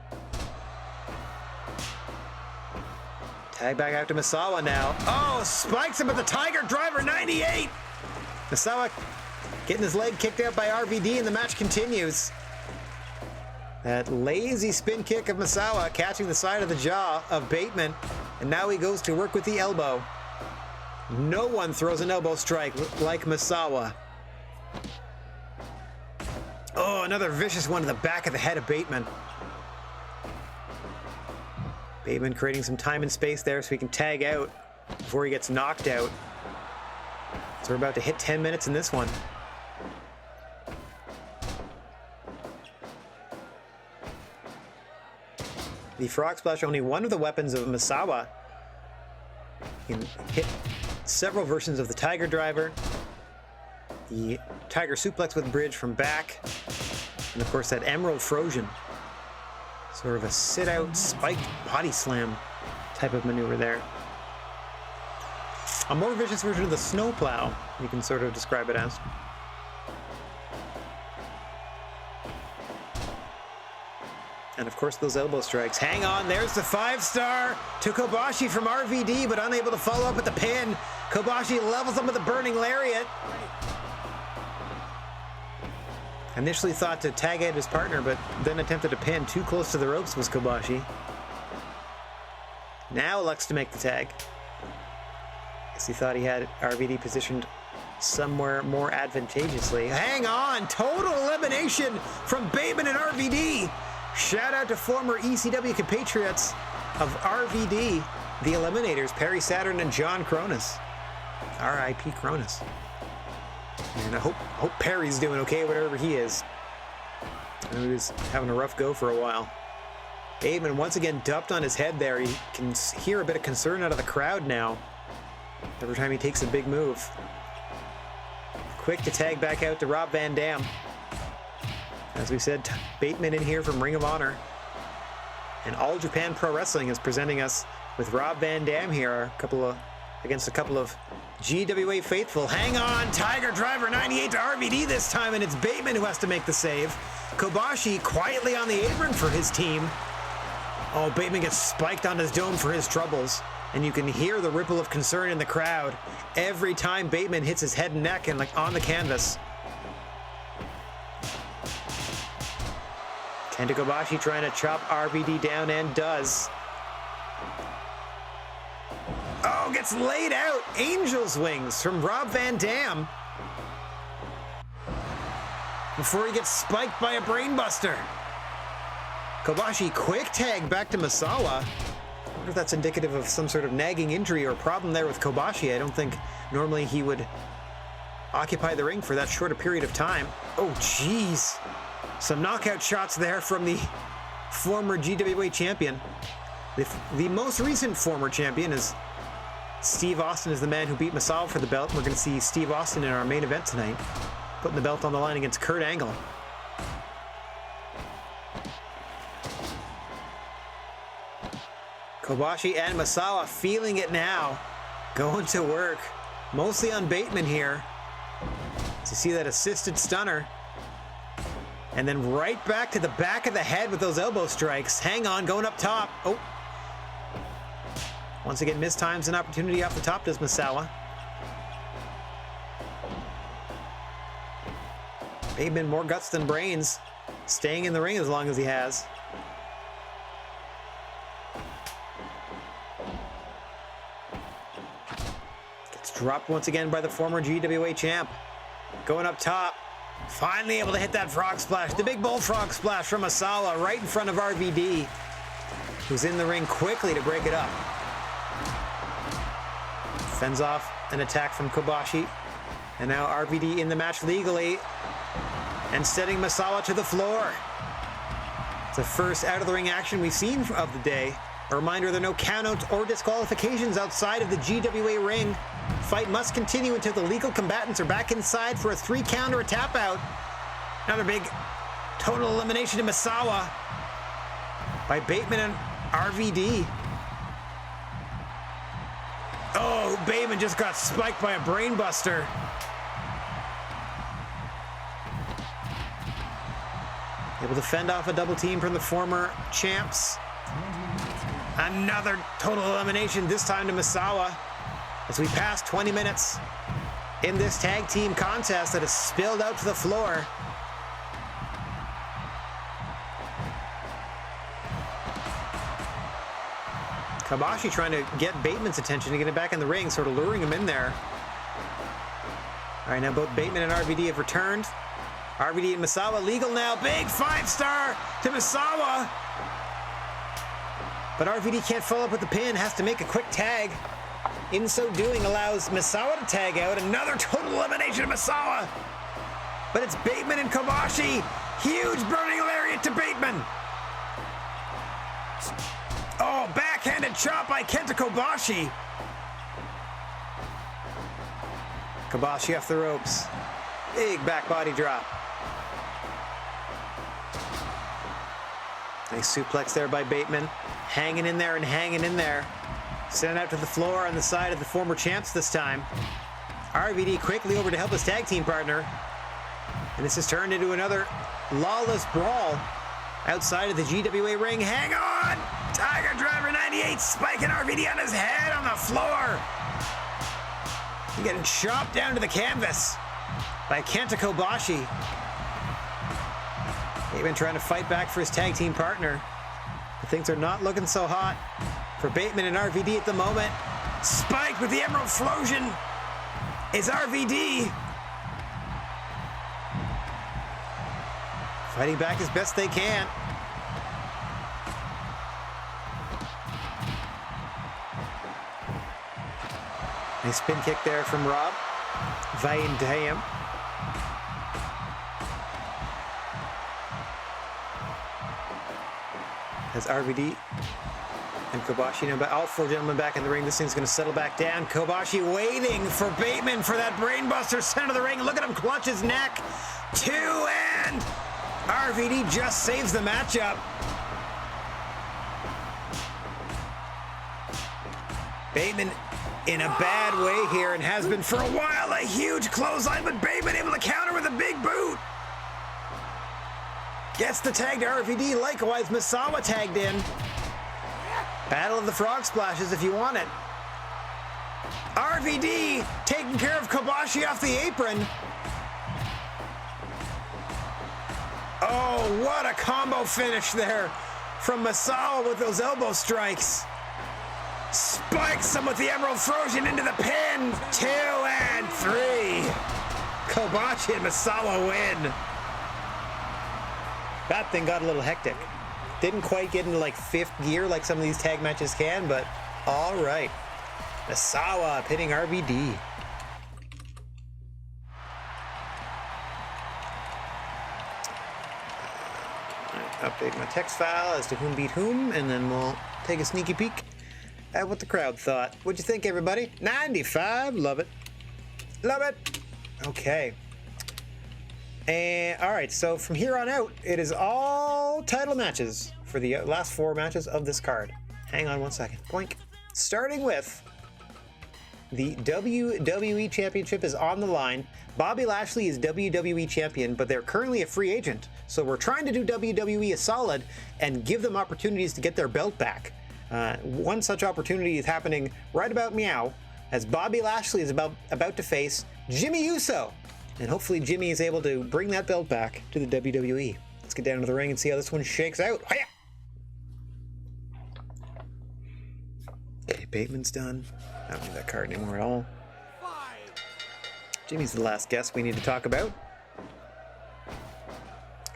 Tag back out to Misawa now. Oh, spikes him with the Tiger Driver 98! Misawa getting his leg kicked out by RVD, and the match continues. That lazy spin kick of Misawa catching the side of the jaw of Bateman, and now he goes to work with the elbow. No one throws an elbow strike like Misawa. Oh, another vicious one to the back of the head of Bateman. Bateman creating some time and space there so he can tag out before he gets knocked out. So we're about to hit 10 minutes in this one. The frog splash, only one of the weapons of Misawa. He can hit several versions of the Tiger Driver, the Tiger Suplex with bridge from back, and of course that Emerald Frozen. Sort of a sit-out spiked body slam type of maneuver there. A more vicious version of the snowplow, you can sort of describe it as. And of course those elbow strikes. Hang on, there's the 5-star to Kobashi from RVD, but unable to follow up with the pin. Kobashi levels him with a burning lariat. Initially thought to tag out his partner, but then attempted to pin. Too close to the ropes was Kobashi. Now elects to make the tag. Guess he thought he had RVD positioned somewhere more advantageously. Hang on! Total elimination from Bateman and RVD! Shout out to former ECW compatriots of RVD, the Eliminators, Perry Saturn and John Cronus. R.I.P. Cronus. And I hope Perry's doing okay, whatever he is. I know he was having a rough go for a while. Bateman once again dumped on his head there. He can hear a bit of concern out of the crowd now every time he takes a big move. Quick to tag back out to Rob Van Dam. As we said, Bateman in here from Ring of Honor. And All Japan Pro Wrestling is presenting us with Rob Van Dam here, against a couple of GWA faithful. Hang on, Tiger Driver 98 to RVD this time, and it's Bateman who has to make the save. Kobashi quietly on the apron for his team. Oh, Bateman gets spiked on his dome for his troubles, and you can hear the ripple of concern in the crowd every time Bateman hits his head and neck and on the canvas. Kenta Kobashi trying to chop RVD down, and does. Oh, gets laid out. Angel's wings from Rob Van Dam. Before he gets spiked by a brainbuster. Kobashi quick tag back to Misawa. I wonder if that's indicative of some sort of nagging injury or problem there with Kobashi. I don't think normally he would occupy the ring for that shorter period of time. Oh, jeez. Some knockout shots there from the former GWA champion. The most recent former champion is Steve Austin, is the man who beat Misawa for the belt. We're going to see Steve Austin in our main event tonight, putting the belt on the line against Kurt Angle. Kobashi and Misawa feeling it now, going to work, mostly on Bateman here. To see that assisted stunner, and then right back to the back of the head with those elbow strikes. Hang on, going up top. Oh, once again, mistimes an opportunity off the top, does Misawa. Bateman, more guts than brains, staying in the ring as long as he has. Gets dropped once again by the former GWA champ. Going up top, finally able to hit that frog splash, the big bullfrog splash from Misawa right in front of RVD, who's in the ring quickly to break it up. Fends off an attack from Kobashi, and now RVD in the match legally and setting Misawa to the floor. It's the first out of the ring action we've seen of the day. A reminder, there are no countouts or disqualifications outside of the GWA ring. Fight must continue until the legal combatants are back inside for a 3 count or a tap out. Another big total elimination to Misawa by Bateman and RVD. Oh, Bateman just got spiked by a brainbuster. Able to fend off a double team from the former champs. Another total elimination, this time to Misawa, as we pass 20 minutes in this tag team contest that has spilled out to the floor. Kobashi trying to get Bateman's attention to get him back in the ring, sort of luring him in there. All right, now both Bateman and RVD have returned. RVD and Misawa legal now. Big 5-star to Misawa. But RVD can't follow up with the pin, has to make a quick tag. In so doing, allows Misawa to tag out. Another total elimination of Misawa. But it's Bateman and Kobashi. Huge burning lariat to Bateman. Oh, backhanded chop by Kenta Kobashi. Kobashi off the ropes. Big back body drop. Nice suplex there by Bateman. Hanging in there and hanging in there. Sent out to the floor on the side of the former champs this time. RVD quickly over to help his tag team partner. And this has turned into another lawless brawl outside of the GWA ring. Hang on! Tiger Driver 98 spiking RVD on his head on the floor. He's getting chopped down to the canvas by Kenta Kobashi. Bateman trying to fight back for his tag team partner. But things are not looking so hot for Bateman and RVD at the moment. Spike with the Emerald Flosion is RVD. Fighting back as best they can. Nice spin kick there from Rob. Van Dam. As RVD and Kobashi now, all 4 gentlemen back in the ring. This thing's going to settle back down. Kobashi waiting for Bateman for that brainbuster, center of the ring. Look at him clutch his neck. 2, and RVD just saves the matchup. Bateman in a bad way here and has been for a while. A huge clothesline, but Bateman able to counter with a big boot. Gets the tag to RVD. Likewise, Misawa tagged in. Battle of the Frog Splashes if you want it. RVD taking care of Kobashi off the apron. Oh, what a combo finish there from Misawa with those elbow strikes. Spikes him with the Emerald Frozen into the pin. 2 and 3. Kobashi and Misawa win. That thing got a little hectic. Didn't quite get into like 5th gear like some of these tag matches can, but all right. Misawa pitting RVD. update my text file as to whom beat whom, and then we'll take a sneaky peek at what the crowd thought. What'd you think, everybody? 95, love it. Love it. Okay. And all right, so from here on out, it is all title matches for the last 4 matches of this card. Hang on one second. Boink. Starting with the WWE Championship is on the line. Bobby Lashley is WWE Champion, but they're currently a free agent. So we're trying to do WWE a solid and give them opportunities to get their belt back. One such opportunity is happening right about meow, as Bobby Lashley is about to face Jimmy Uso. And hopefully Jimmy is able to bring that belt back to the WWE. Let's get down to the ring and see how this one shakes out. Hiya! Okay, Bateman's done. I don't need that card anymore at all. Jimmy's the last guest we need to talk about.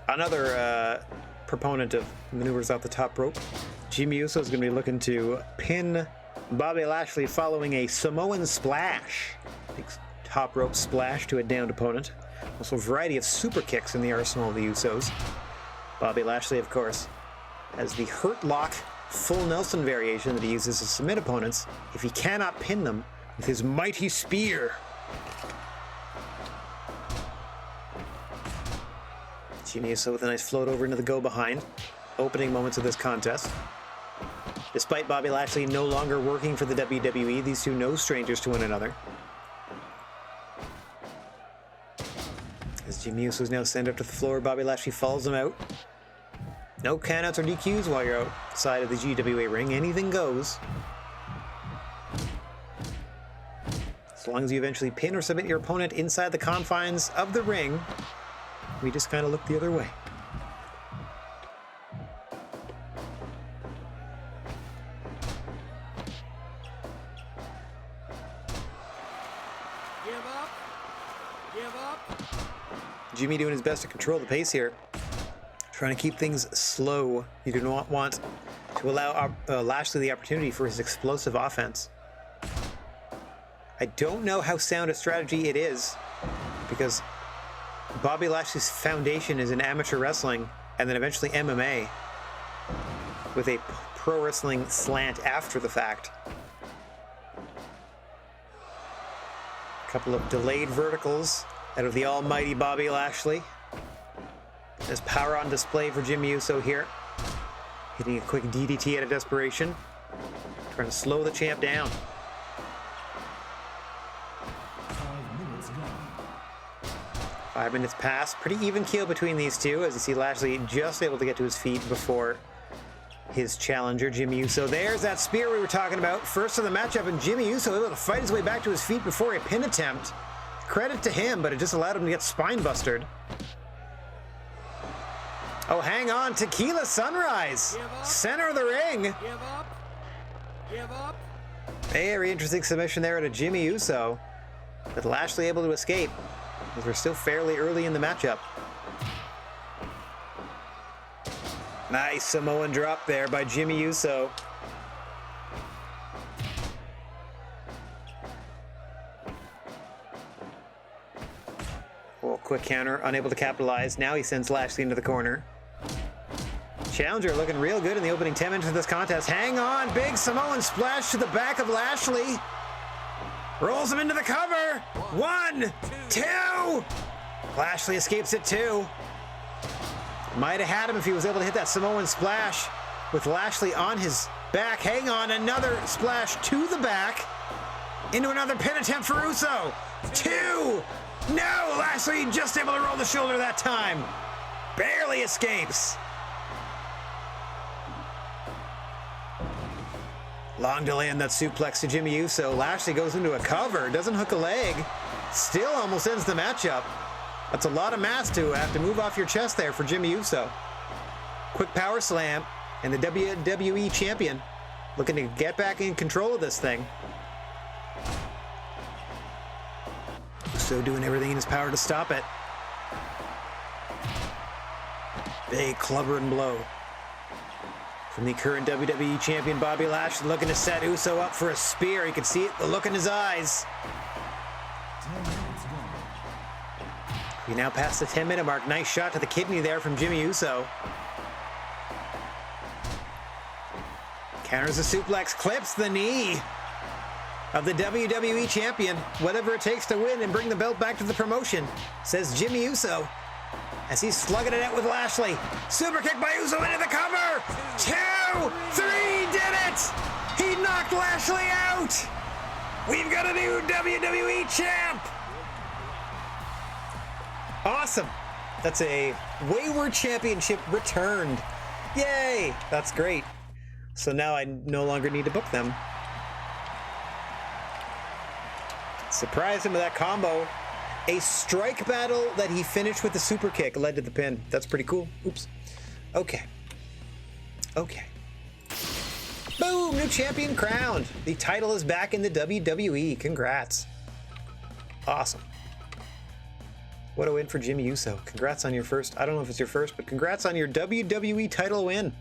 Another proponent of maneuvers off the top rope. Jimmy Uso is going to be looking to pin Bobby Lashley following a Samoan splash. Big top rope splash to a downed opponent. Also a variety of super kicks in the arsenal of the Usos. Bobby Lashley, of course, has the Hurt Lock full Nelson variation that he uses to submit opponents if he cannot pin them with his mighty spear. Jimmy Uso with a nice float over into the go behind. Opening moments of this contest. Despite Bobby Lashley no longer working for the WWE, these two no strangers to one another. As Jimmy Uso is now sent up to the floor, Bobby Lashley follows him out. No countouts or DQs while you're outside of the GWA ring. Anything goes. As long as you eventually pin or submit your opponent inside the confines of the ring, we just kind of look the other way. Give up. Give up. Jimmy doing his best to control the pace here. Trying to keep things slow. You do not want to allow Lashley the opportunity for his explosive offense. I don't know how sound a strategy it is, because Bobby Lashley's foundation is in amateur wrestling and then eventually MMA with a pro wrestling slant after the fact. A couple of delayed verticals out of the almighty Bobby Lashley. There's power on display for Jimmy Uso here. Hitting a quick DDT out of desperation. Trying to slow the champ down. 5 minutes pass. Pretty even keel between these two, as you see Lashley just able to get to his feet before his challenger, Jimmy Uso. There's that spear we were talking about. First of the matchup, and Jimmy Uso able to fight his way back to his feet before a pin attempt. Credit to him, but it just allowed him to get spine bustered. Oh, hang on. Tequila Sunrise. Center of the ring. Give up. Give up. Very interesting submission there to Jimmy Uso. But Lashley able to escape, as we're still fairly early in the matchup. Nice Samoan drop there by Jimmy Uso. Oh, quick counter, unable to capitalize. Now he sends Lashley into the corner. Challenger looking real good in the opening 10 minutes of this contest. Hang on, big Samoan splash to the back of Lashley. Rolls him into the cover. 1, 2. Lashley escapes it too. Might have had him if he was able to hit that Samoan splash with Lashley on his back. Hang on, another splash to the back. Into another pin attempt for Uso. 2. No, Lashley just able to roll the shoulder that time. Barely escapes. Long delay on that suplex to Jimmy Uso. Lashley goes into a cover, doesn't hook a leg. Still almost ends the matchup. That's a lot of mass to have to move off your chest there for Jimmy Uso. Quick power slam, and the WWE champion looking to get back in control of this thing. Uso doing everything in his power to stop it. Big clubber and blow from the current WWE champion Bobby Lashley, looking to set Uso up for a spear. You can see it, the look in his eyes. We now pass the 10-minute mark. Nice shot to the kidney there from Jimmy Uso. Counters the suplex, clips the knee of the WWE champion. Whatever it takes to win and bring the belt back to the promotion, says Jimmy Uso, as he's slugging it out with Lashley. Super kick by Uso into the cover. 2, 3, did it! He knocked Lashley out! We've got a new WWE champ! Awesome. That's a Wayward Championship returned. Yay! That's great. So now I no longer need to book them. Surprised him with that combo. A strike battle that he finished with the super kick led to the pin. That's pretty cool. Oops. Okay. Boom! New champion crowned. The title is back in the WWE. Congrats. Awesome. What a win for Jimmy Uso. Congrats on your first, I don't know if it's your first, but congrats on your WWE title win.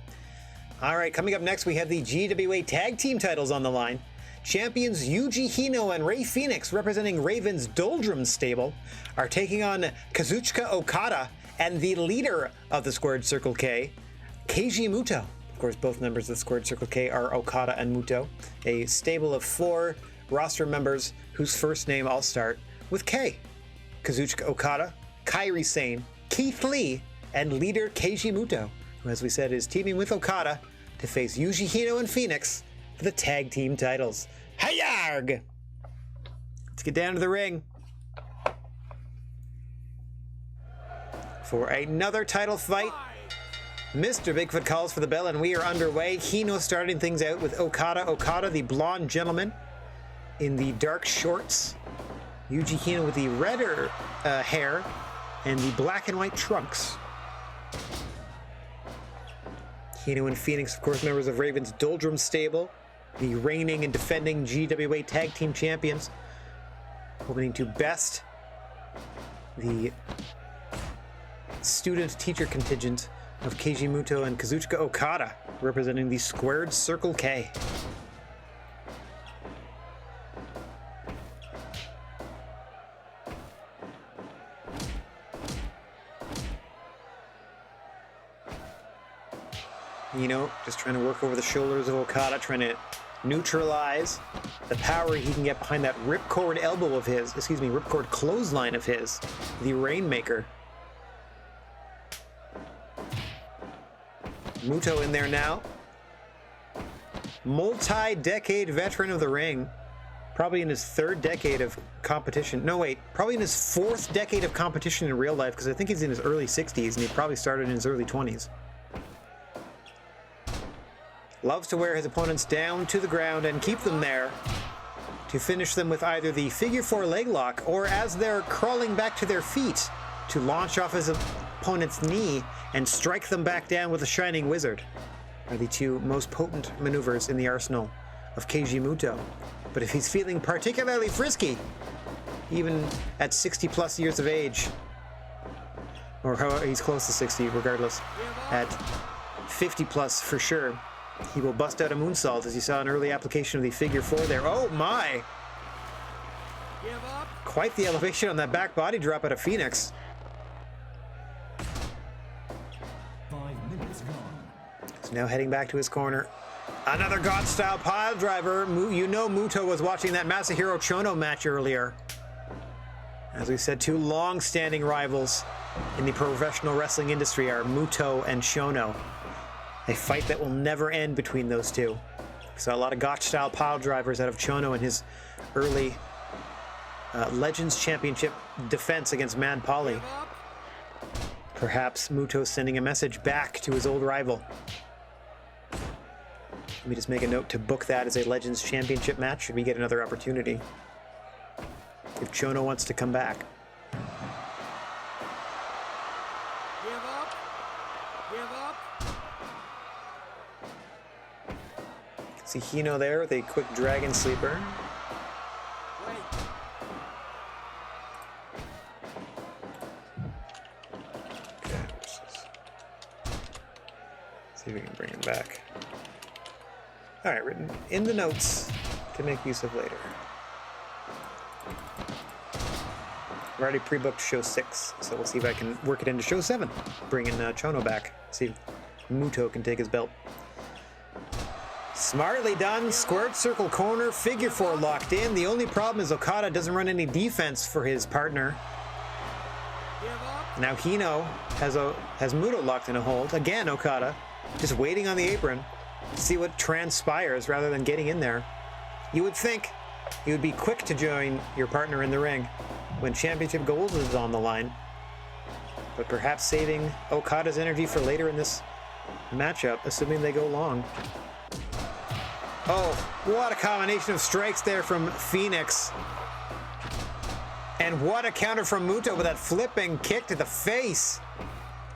All right, coming up next, we have the GWA Tag Team titles on the line. Champions Yuji Hino and Rey Fenix, representing Raven's Doldrums stable, are taking on Kazuchika Okada and the leader of the Squared Circle K, Keiji Muto. Of course, both members of the Squared Circle K are Okada and Muto, a stable of 4 roster members whose first name all start with K. Kazuchika Okada, Kairi Sane, Keith Lee, and leader Keiji Muto, who, as we said, is teaming with Okada to face Yuji Hino and Phoenix for the tag team titles. Hayarg! Let's get down to the ring for another title fight. Mr. Bigfoot calls for the bell, and we are underway. Hino starting things out with Okada. Okada, the blonde gentleman in the dark shorts. Yuji Hino with the redder hair and the black and white trunks. Hino and Phoenix, of course, members of Raven's Doldrums stable, the reigning and defending GWA Tag Team champions, hoping to best the student-teacher contingent of Keiji Muto and Kazuchika Okada, representing the Squared Circle K. Just trying to work over the shoulders of Okada, trying to neutralize the power he can get behind that ripcord elbow of his, ripcord clothesline of his, the Rainmaker. Muto in there now. Multi-decade veteran of the ring. Probably in his 3rd decade of competition. No, wait. Probably in his 4th decade of competition in real life, because I think he's in his early 60s, and he probably started in his early 20s. Loves to wear his opponents down to the ground and keep them there to finish them with either the figure 4 leg lock or, as they're crawling back to their feet, to launch off his opponent's knee and strike them back down with a Shining Wizard, are the 2 most potent maneuvers in the arsenal of Keiji Muto. But if he's feeling particularly frisky, even at 60 plus years of age, or he's close to 60 regardless, at 50 plus for sure, he will bust out a moonsault, as you saw an early application of the figure 4 there. Oh my! Quite the elevation on that back body drop out of Phoenix. 5 minutes gone. So now heading back to his corner. Another God-style pile driver. Muto was watching that Masahiro Chono match earlier. As we said, 2 long-standing rivals in the professional wrestling industry are Muto and Chono. A fight that will never end between those 2. We saw a lot of Gotch-style pile drivers out of Chono in his early Legends Championship defense against Mad Polly. Perhaps Muto sending a message back to his old rival. Let me just make a note to book that as a Legends Championship match should we get another opportunity. If Chono wants to come back. See Hino there with a quick dragon sleeper. Okay, see if we can bring him back. All right, written in the notes to make use of later. I've already pre-booked show 6, so we'll see if I can work it into show 7. Bring in Chono back. See if Muto can take his belt. Smartly done. Squared circle corner, figure four locked in. The only problem is Okada doesn't run any defense for his partner. Give up. Now Hino has Muto locked in a hold. Again, Okada just waiting on the apron to see what transpires rather than getting in there. You would think you would be quick to join your partner in the ring when championship gold is on the line, but perhaps saving Okada's energy for later in this matchup, assuming they go long. Oh, what a combination of strikes there from Phoenix. And what a counter from Muto with that flipping kick to the face.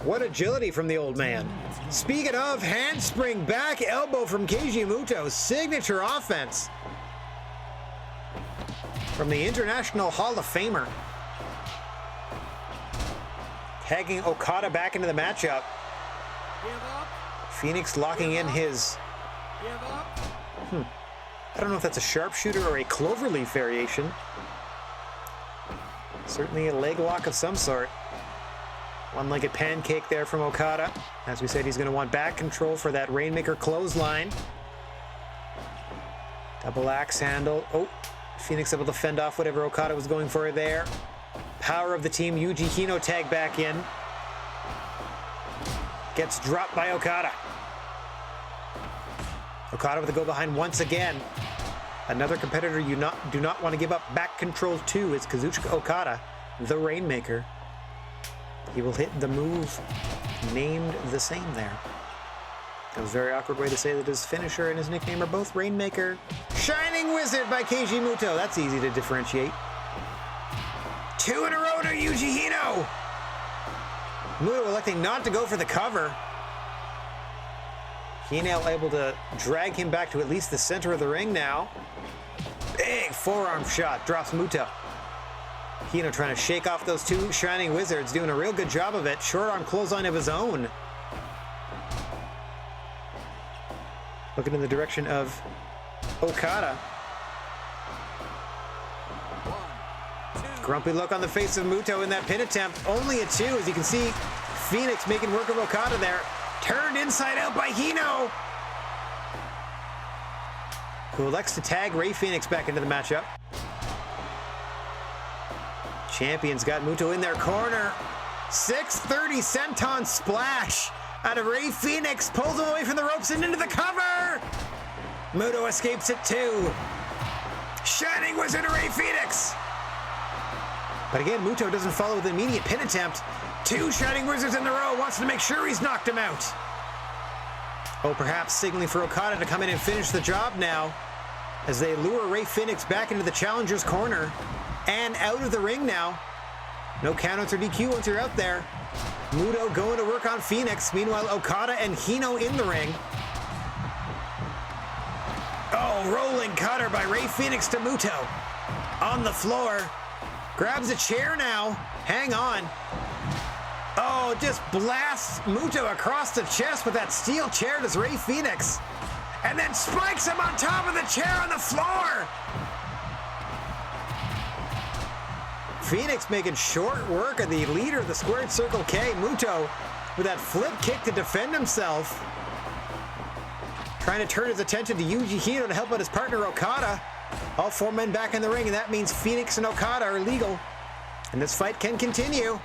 What agility from the old man. Speaking of, handspring back elbow from Keiji Muto. Signature offense from the International Hall of Famer. Tagging Okada back into the matchup. Give up. Phoenix locking in his... Give up. I don't know if that's a sharpshooter or a cloverleaf variation. Certainly a leg lock of some sort. One-legged pancake there from Okada. As we said, he's going to want back control for that Rainmaker clothesline. Double axe handle. Oh, Phoenix able to fend off whatever Okada was going for there. Power of the team. Yuji Hino tag back in. Gets dropped by Okada. Okada with the go behind once again. Another competitor you do not want to give up back control to is Kazuchika Okada, the Rainmaker. He will hit the move named the same there. That was a very awkward way to say that his finisher and his nickname are both Rainmaker. Shining Wizard by Keiji Muto. That's easy to differentiate. 2 in a row to Yuji Hino. Muto electing not to go for the cover. Hino able to drag him back to at least the center of the ring now. Big forearm shot, drops Muto. Hino trying to shake off those two Shining Wizards, doing a real good job of it. Short arm clothesline of his own. Looking in the direction of Okada. 1, 2. Grumpy look on the face of Muto in that pin attempt. Only a 2, as you can see. Phoenix making work of Okada there. Turned inside out by Hino, who elects to tag Rey Fenix back into the matchup. Champions got Muto in their corner. 630 senton splash out of Rey Fenix. Pulls him away from the ropes and into the cover. Muto escapes it too. Shining Wizard of Rey Fenix. But again, Muto doesn't follow with an immediate pin attempt. 2 Shining Wizards in a row. Wants to make sure he's knocked him out. Oh, perhaps signaling for Okada to come in and finish the job now, as they lure Rey Fenix back into the challenger's corner and out of the ring now. No countouts or DQ once you're out there. Muto going to work on Phoenix. Meanwhile, Okada and Hino in the ring. Oh, rolling cutter by Rey Fenix to Muto. On the floor. Grabs a chair now. Hang on. Oh, just blasts Muto across the chest with that steel chair to Rey Fenix. And then spikes him on top of the chair on the floor. Phoenix making short work of the leader of the Squared Circle K, Muto, with that flip kick to defend himself. Trying to turn his attention to Yuji Hino to help out his partner Okada. All 4 men back in the ring, and that means Phoenix and Okada are legal. And this fight can continue.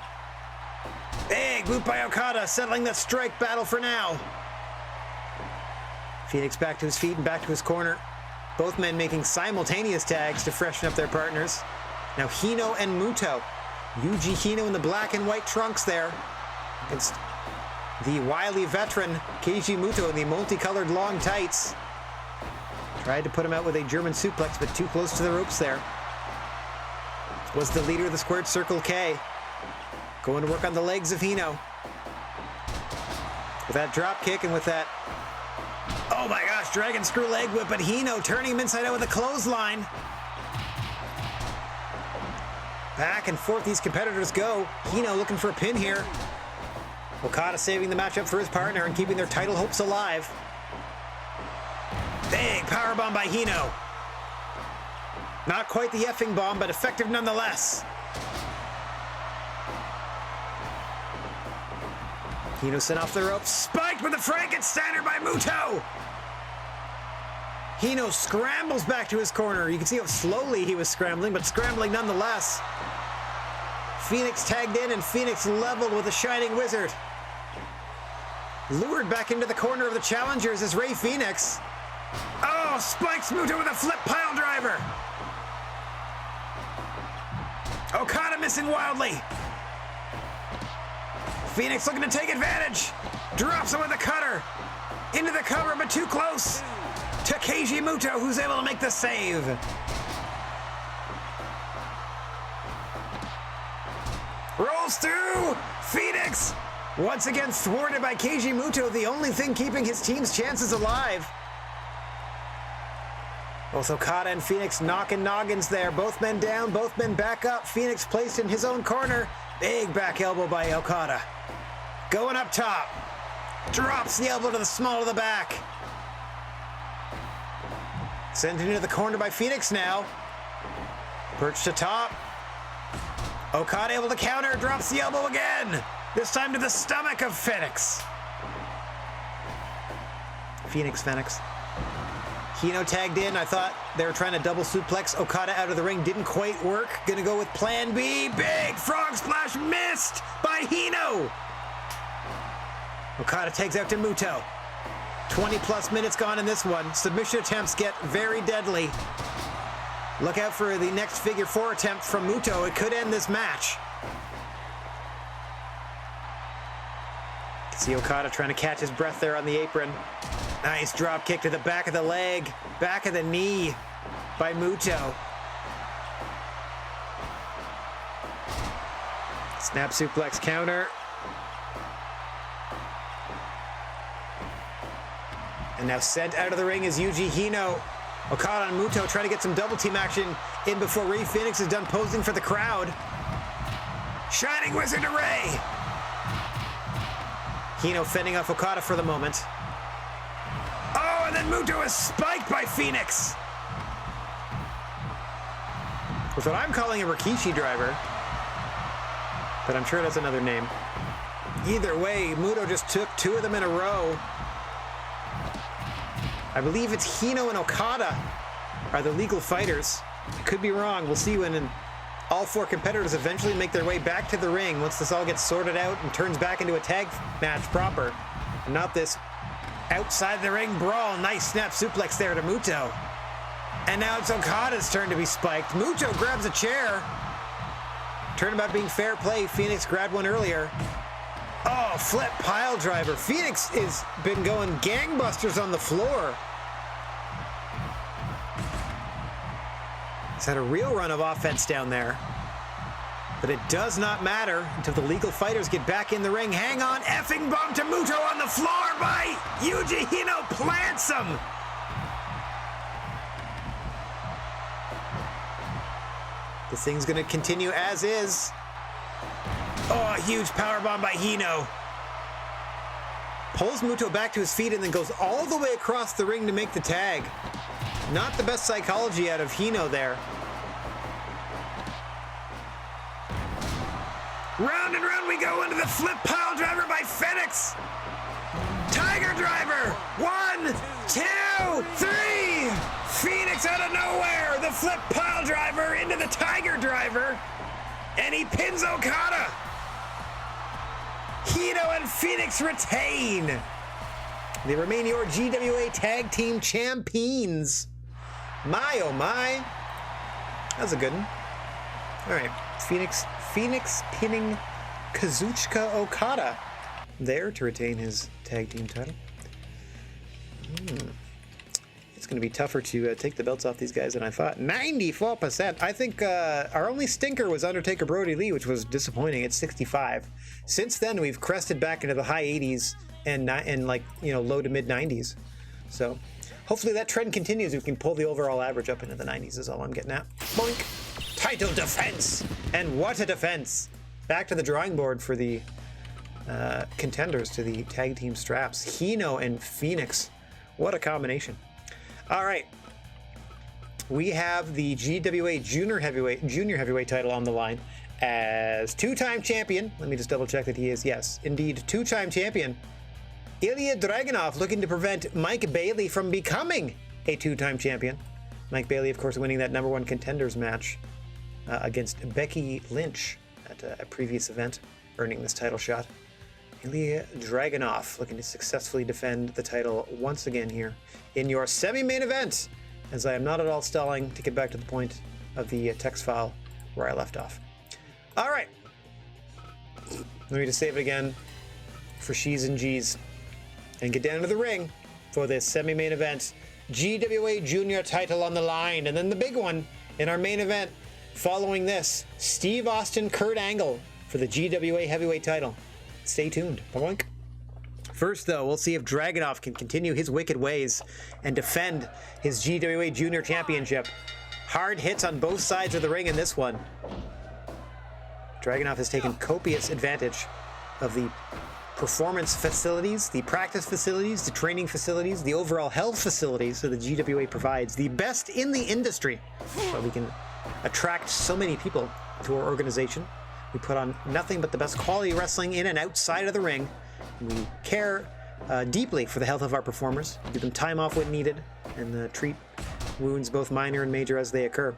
Big boot by Okada, settling that strike battle for now. Phoenix back to his feet and back to his corner. Both men making simultaneous tags to freshen up their partners. Now Hino and Muto. Yuji Hino in the black and white trunks there against the wily veteran Keiji Muto in the multicolored long tights. Tried to put him out with a German suplex, but too close to the ropes there. Was the leader of the Squared Circle K. Going to work on the legs of Hino. With that drop kick and with that, oh my gosh, dragon screw leg whip, but Hino turning him inside out with a clothesline. Back and forth these competitors go. Hino looking for a pin here. Okada saving the matchup for his partner and keeping their title hopes alive. Big powerbomb by Hino. Not quite the effing bomb, but effective nonetheless. Hino sent off the ropes. Spiked with a Frankensteiner by Muto. Hino scrambles back to his corner. You can see how slowly he was scrambling, but scrambling nonetheless. Phoenix tagged in, and Phoenix leveled with a Shining Wizard. Lured back into the corner of the challengers is Ray Phoenix. Oh, spikes Muto with a flip pile driver. Okada missing wildly. Phoenix looking to take advantage. Drops him with a cutter. Into the cover, but too close. To Keiji Muto, who's able to make the save. Rolls through. Phoenix once again thwarted by Keiji Muto, the only thing keeping his team's chances alive. Both Okada and Phoenix knocking noggins there. Both men down, both men back up. Phoenix placed in his own corner. Big back elbow by Okada. Going up top. Drops the elbow to the small of the back. Sent into the corner by Phoenix now. Perched atop. Okada able to counter. Drops the elbow again. This time to the stomach of Phoenix. Phoenix. Hino tagged in. I thought they were trying to double suplex Okada out of the ring. Didn't quite work. Gonna go with plan B. Big frog splash missed by Hino. Okada tags out to Muto. 20 plus minutes gone in this one. Submission attempts get very deadly. Look out for the next figure 4 attempt from Muto. It could end this match. See Okada trying to catch his breath there on the apron. Nice drop kick to the back of the leg, back of the knee by Muto. Snap suplex counter. And now sent out of the ring is Yuji Hino. Okada and Muto trying to get some double team action in before Ray Phoenix is done posing for the crowd. Shining Wizard to Ray. Hino fending off Okada for the moment. Oh, and then Muto is spiked by Phoenix. With what I'm calling a Rikishi driver. But I'm sure it has another name. Either way, Muto just took 2 of them in a row. I believe it's Hino and Okada are the legal fighters. I could be wrong. We'll see when all 4 competitors eventually make their way back to the ring once this all gets sorted out and turns back into a tag match proper. And not this outside the ring brawl. Nice snap suplex there to Muto. And now it's Okada's turn to be spiked. Muto grabs a chair. Turnabout being fair play. Phoenix grabbed one earlier. Oh, flip pile driver. Phoenix has been going gangbusters on the floor. He's had a real run of offense down there. But it does not matter until the legal fighters get back in the ring. Hang on, effing bomb to Muto on the floor by Yuji Hino. Plants him. This thing's going to continue as is. Oh, a huge powerbomb by Hino. Pulls Muto back to his feet and then goes all the way across the ring to make the tag. Not the best psychology out of Hino there. Round and round we go into the flip pile driver by Phoenix. Tiger driver. 1, 2, 3. Phoenix out of nowhere. The flip pile driver into the tiger driver. And he pins Okada. Hino and Phoenix retain. They remain your GWA Tag Team Champions. My, oh my. That was a good one. All right. Phoenix pinning Kazuchika Okada there to retain his tag team title. It's going to be tougher to take the belts off these guys than I thought. 94%. I think our only stinker was Undertaker Brody Lee, which was disappointing at 65. Since then, we've crested back into the high 80s and like, low to mid 90s. So hopefully that trend continues. We can pull the overall average up into the 90s is all I'm getting at. Boink. Title defense. And what a defense. Back to the drawing board for the contenders to the tag team straps. Hino and Phoenix. What a combination. All right. We have the GWA junior heavyweight title on the line as 2-time champion. Let me just double check that he is, yes, indeed, 2-time champion. Ilya Dragunov looking to prevent Mike Bailey from becoming a two-time champion. Mike Bailey, of course, winning that #1 contenders match against Becky Lynch at a previous event, earning this title shot. Ilya Dragunov looking to successfully defend the title once again here in your semi-main event, as I am not at all stalling to get back to the point of the text file where I left off. All right. Let me just save it again for she's and G's and get down to the ring for this semi-main event. GWA Junior title on the line, and then the big one in our main event following this, Steve Austin, Kurt Angle for the GWA heavyweight title. Stay tuned. Boink. First, though, we'll see if Dragunov can continue his wicked ways and defend his GWA Junior Championship. Hard hits on both sides of the ring in this one. Dragunov has taken copious advantage of the performance facilities, the practice facilities, the training facilities, the overall health facilities that the GWA provides, the best in the industry. So we can attract so many people to our organization. We put on nothing but the best quality wrestling in and outside of the ring. We care deeply for the health of our performers, give them time off when needed, and treat wounds both minor and major as they occur.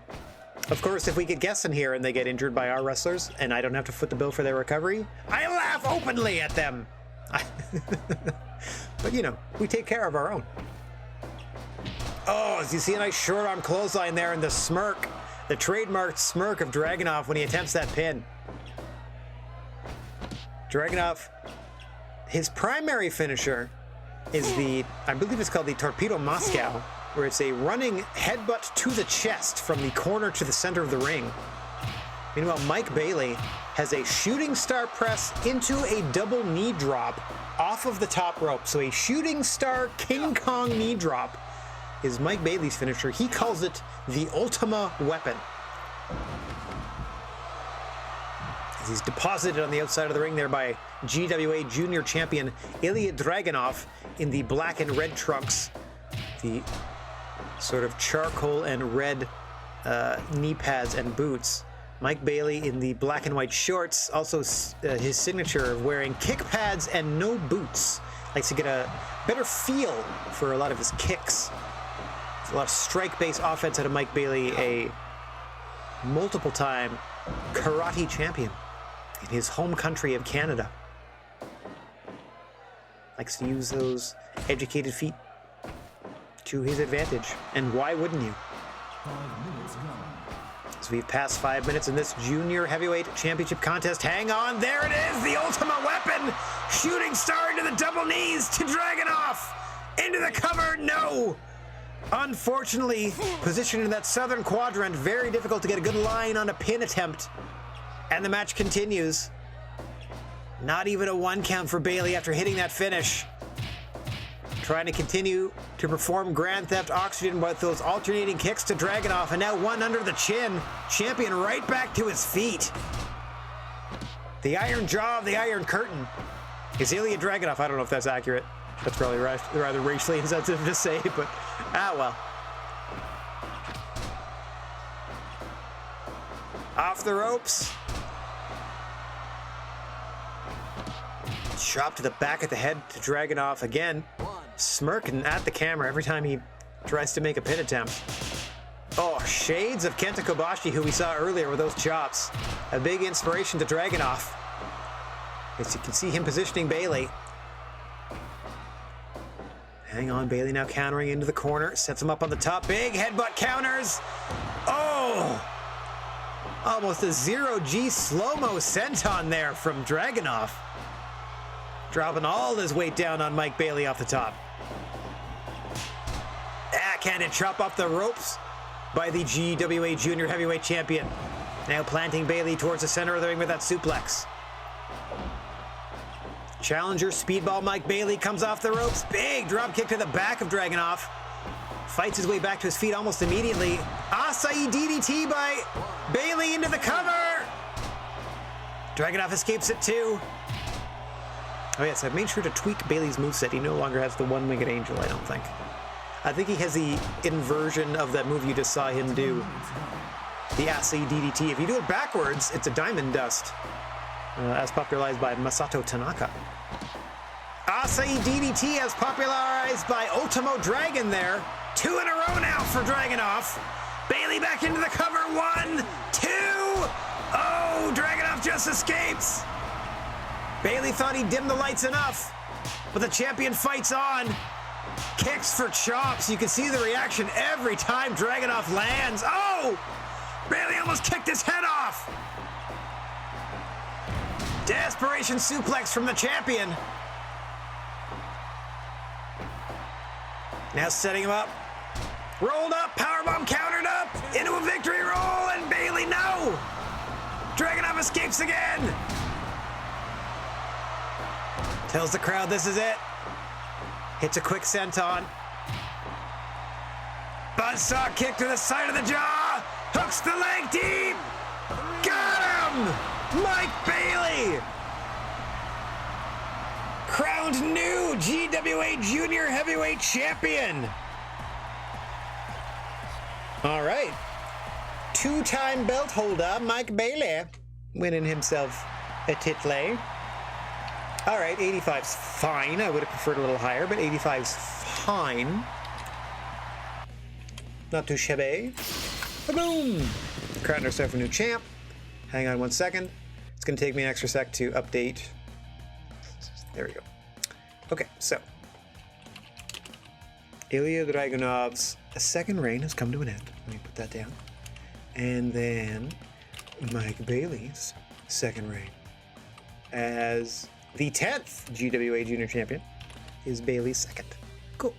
Of course, if we get guests in here and they get injured by our wrestlers and I don't have to foot the bill for their recovery, I laugh openly at them. But you know, we take care of our own. Oh, as you see a nice short arm clothesline there, and the smirk, the trademarked smirk of Dragunov when he attempts that pin. Dragunov, his primary finisher is I believe it's called the Torpedo Moscow, where it's a running headbutt to the chest from the corner to the center of the ring. Meanwhile, Mike Bailey has a shooting star press into a double knee drop off of the top rope. So a shooting star King Kong knee drop is Mike Bailey's finisher. He calls it the Ultima Weapon. As he's deposited on the outside of the ring there by GWA Junior Champion Ilya Dragunov in the black and red trunks. The sort of charcoal and red knee pads and boots. Mike Bailey in the black and white shorts, also his signature of wearing kick pads and no boots. Likes to get a better feel for a lot of his kicks. There's a lot of strike-based offense out of Mike Bailey, a multiple-time karate champion in his home country of Canada. Likes to use those educated feet to his advantage. And why wouldn't you? 5 minutes gone. So we've passed 5 minutes in this junior heavyweight championship contest. Hang on, there it is, the Ultimate Weapon! Shooting star into the double knees to Dragunov! Into the cover, no! Unfortunately, positioned in that southern quadrant, very difficult to get a good line on a pin attempt. And the match continues. Not even a 1 count for Bailey after hitting that finish. Trying to continue to perform Grand Theft Oxygen with those alternating kicks to Dragunov, and now one under the chin. Champion right back to his feet. The iron jaw of the Iron Curtain is Ilya Dragunov. I don't know if that's accurate. That's probably rather racially insensitive to say, but well. Off the ropes. Chop to the back of the head to Dragunov again. Smirking at the camera every time he tries to make a pin attempt. Oh, shades of Kenta Kobashi, who we saw earlier with those chops. A big inspiration to Dragunov. As you can see him positioning Bailey. Hang on, Bailey now countering into the corner. Sets him up on the top. Big headbutt counters. Oh! Almost a 0G slow-mo senton there from Dragunov. Dropping all his weight down on Mike Bailey off the top. Backhanded chop off the ropes by the GWA Junior Heavyweight Champion. Now planting Bailey towards the center of the ring with that suplex. Challenger speedball Mike Bailey comes off the ropes. Big drop kick to the back of Dragunov. Fights his way back to his feet almost immediately. Acai DDT by Bailey into the cover. Dragunov escapes it too. Oh yes, I've made sure to tweak Bailey's moveset. He no longer has the one-winged angel, I don't think. I think he has the inversion of that move you just saw him do. The Acai DDT. If you do it backwards, it's a diamond dust. As popularized by Masato Tanaka. Acai DDT as popularized by Ultimo Dragon there. 2 in a row now for Dragunov. Bailey back into the cover. 1, 2. Oh, Dragunov just escapes. Bailey thought he dimmed the lights enough, but the champion fights on. Kicks for chops. You can see the reaction every time Dragunov lands. Oh! Bailey almost kicked his head off. Desperation suplex from the champion. Now setting him up. Rolled up, powerbomb countered up, into a victory roll, and Bailey, no! Dragunov escapes again. Tells the crowd this is it. Hits a quick senton. Buzzsaw kick to the side of the jaw. Hooks the leg deep. Got him! Mike Bailey! Crowned new GWA Junior Heavyweight Champion. All right. 2-time belt holder Mike Bailey winning himself a title. All right, 85's fine. I would have preferred a little higher, but 85's fine. Not too shabby. Boom! Crowned ourselves a new champ. Hang on 1 second. It's going to take me an extra sec to update. There we go. Okay, so Ilya Dragunov's second reign has come to an end. Let me put that down. And then Mike Bailey's second reign as the 10th GWA Junior Champion is Bailey's second. Cool.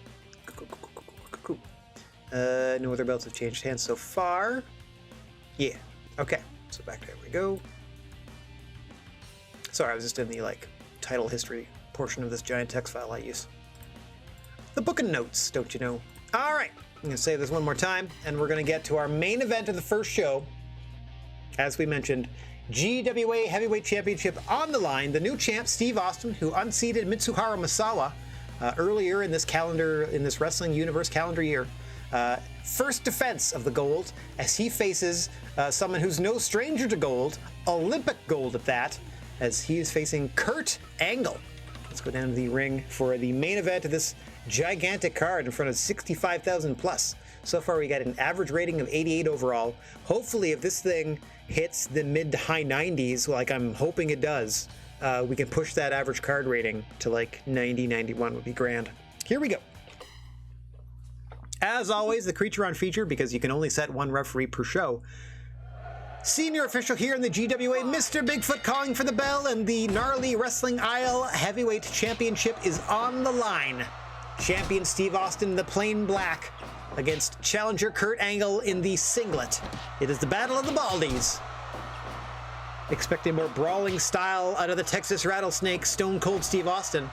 Cool. No other belts have changed hands so far. Yeah. Okay. So back there we go. Sorry, I was just in the title history portion of this giant text file I use. The book and notes, don't you know? All right. I'm going to say this one more time, and we're going to get to our main event of the first show. As we mentioned, GWA Heavyweight Championship on the line. The new champ, Steve Austin, who unseated Mitsuharu Misawa earlier in this wrestling universe calendar year. First defense of the gold as he faces someone who's no stranger to gold, Olympic gold at that, as he is facing Kurt Angle. Let's go down to the ring for the main event of this gigantic card in front of 65,000 plus. So far we got an average rating of 88 overall. Hopefully if this thing hits the mid to high 90s, like I'm hoping it does, we can push that average card rating to 90, 91 would be grand. Here we go. As always, the creature on feature, because you can only set one referee per show. Senior official here in the GWA, Mr. Bigfoot calling for the bell, and the Gnarly Wrestling Isle Heavyweight Championship is on the line. Champion Steve Austin in the plain black against challenger Kurt Angle in the singlet. It is the Battle of the Baldies. Expect a more brawling style out of the Texas Rattlesnake, Stone Cold Steve Austin.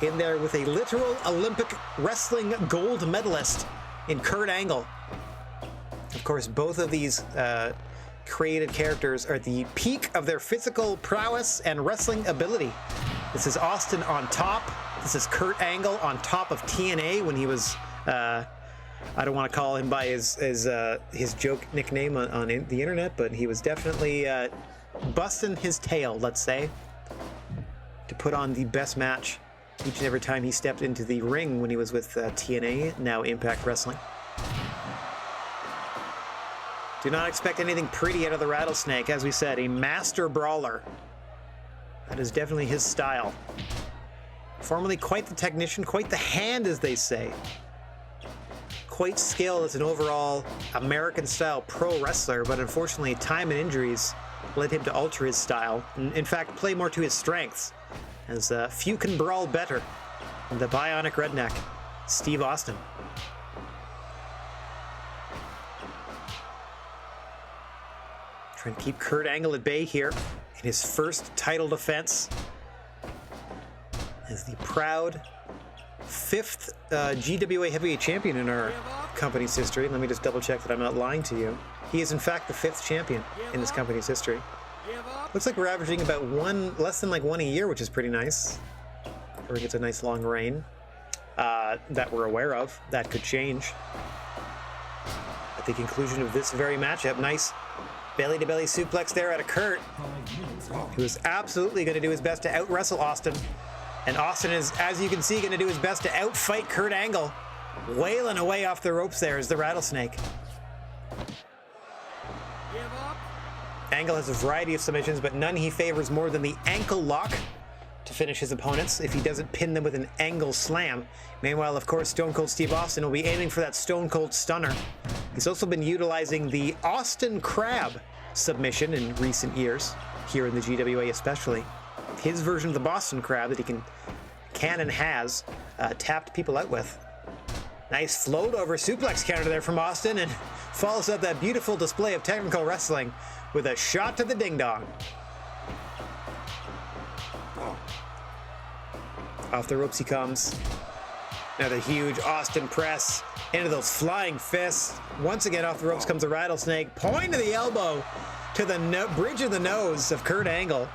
In there with a literal Olympic wrestling gold medalist in Kurt Angle. Of course, both of these created characters are at the peak of their physical prowess and wrestling ability. This is Austin on top. This is Kurt Angle on top of TNA when he was, I don't want to call him by his joke nickname on the internet, but he was definitely busting his tail, let's say, to put on the best match each and every time he stepped into the ring when he was with TNA, now Impact Wrestling. Do not expect anything pretty out of the Rattlesnake. As we said, a master brawler. That is definitely his style. Formerly quite the technician, quite the hand, as they say. Quite skilled as an overall American-style pro wrestler, but unfortunately time and injuries led him to alter his style. In fact, play more to his strengths, as few can brawl better than the bionic redneck, Steve Austin. Trying to keep Kurt Angle at bay here in his first title defense as the proud 5th GWA Heavyweight Champion in our company's history. Let me just double check that I'm not lying to you. He is in fact the 5th champion in this company's history. Looks like we're averaging about less than one a year, which is pretty nice. Or he gets a nice long reign that we're aware of. That could change at the conclusion of this very matchup. Nice belly-to-belly suplex there out of Kurt, who is absolutely going to do his best to out-wrestle Austin. And Austin is, as you can see, going to do his best to out-fight Kurt Angle. Wailing away off the ropes there is the Rattlesnake. Give up. Angle has a variety of submissions, but none he favors more than the ankle lock to finish his opponents if he doesn't pin them with an angle slam. Meanwhile, of course, Stone Cold Steve Austin will be aiming for that Stone Cold Stunner. He's also been utilizing the Austin Crab submission in recent years, here in the GWA especially. His version of the Boston Crab that he can and has tapped people out with. Nice float over suplex counter there from Austin, and follows up that beautiful display of technical wrestling with a shot to the ding-dong. Off the ropes he comes. Another huge Austin press into those flying fists. Once again off the ropes comes a Rattlesnake. Point to the elbow to the bridge of the nose of Kurt Angle.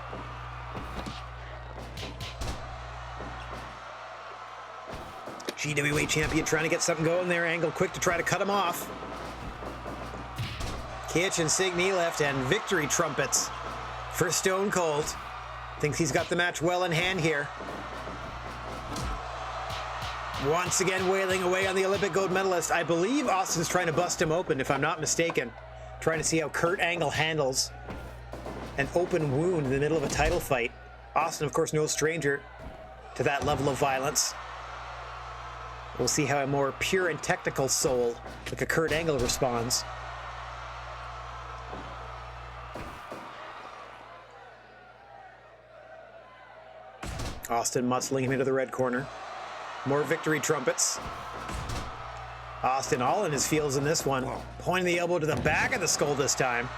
GWA champion trying to get something going there. Angle quick to try to cut him off. Kitchen sig knee lift and victory trumpets for Stone Cold. Thinks he's got the match well in hand here. Once again wailing away on the Olympic gold medalist. I believe Austin's trying to bust him open, if I'm not mistaken. Trying to see how Kurt Angle handles an open wound in the middle of a title fight. Austin, of course, no stranger to that level of violence. We'll see how a more pure and technical soul like a Kurt Angle responds. Austin muscling him into the red corner. More victory trumpets. Austin all in his feels in this one. Pointing the elbow to the back of the skull this time.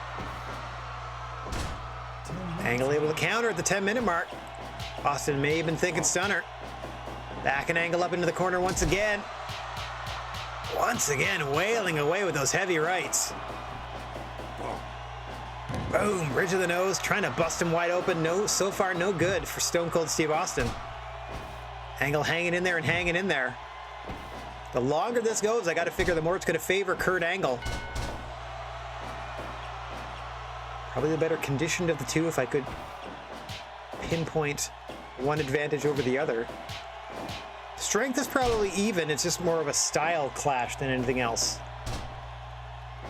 Angle able to counter at the 10-minute mark. Austin may have been thinking stunner. Back and Angle up into the corner once again. Once again wailing away with those heavy rights. Boom, bridge of the nose, trying to bust him wide open. No, so far no good for Stone Cold Steve Austin. Angle hanging in there and hanging in there. The longer this goes, I got to figure the more it's going to favor Kurt Angle. Probably the better conditioned of the two if I could pinpoint one advantage over the other. Strength is probably even, it's just more of a style clash than anything else.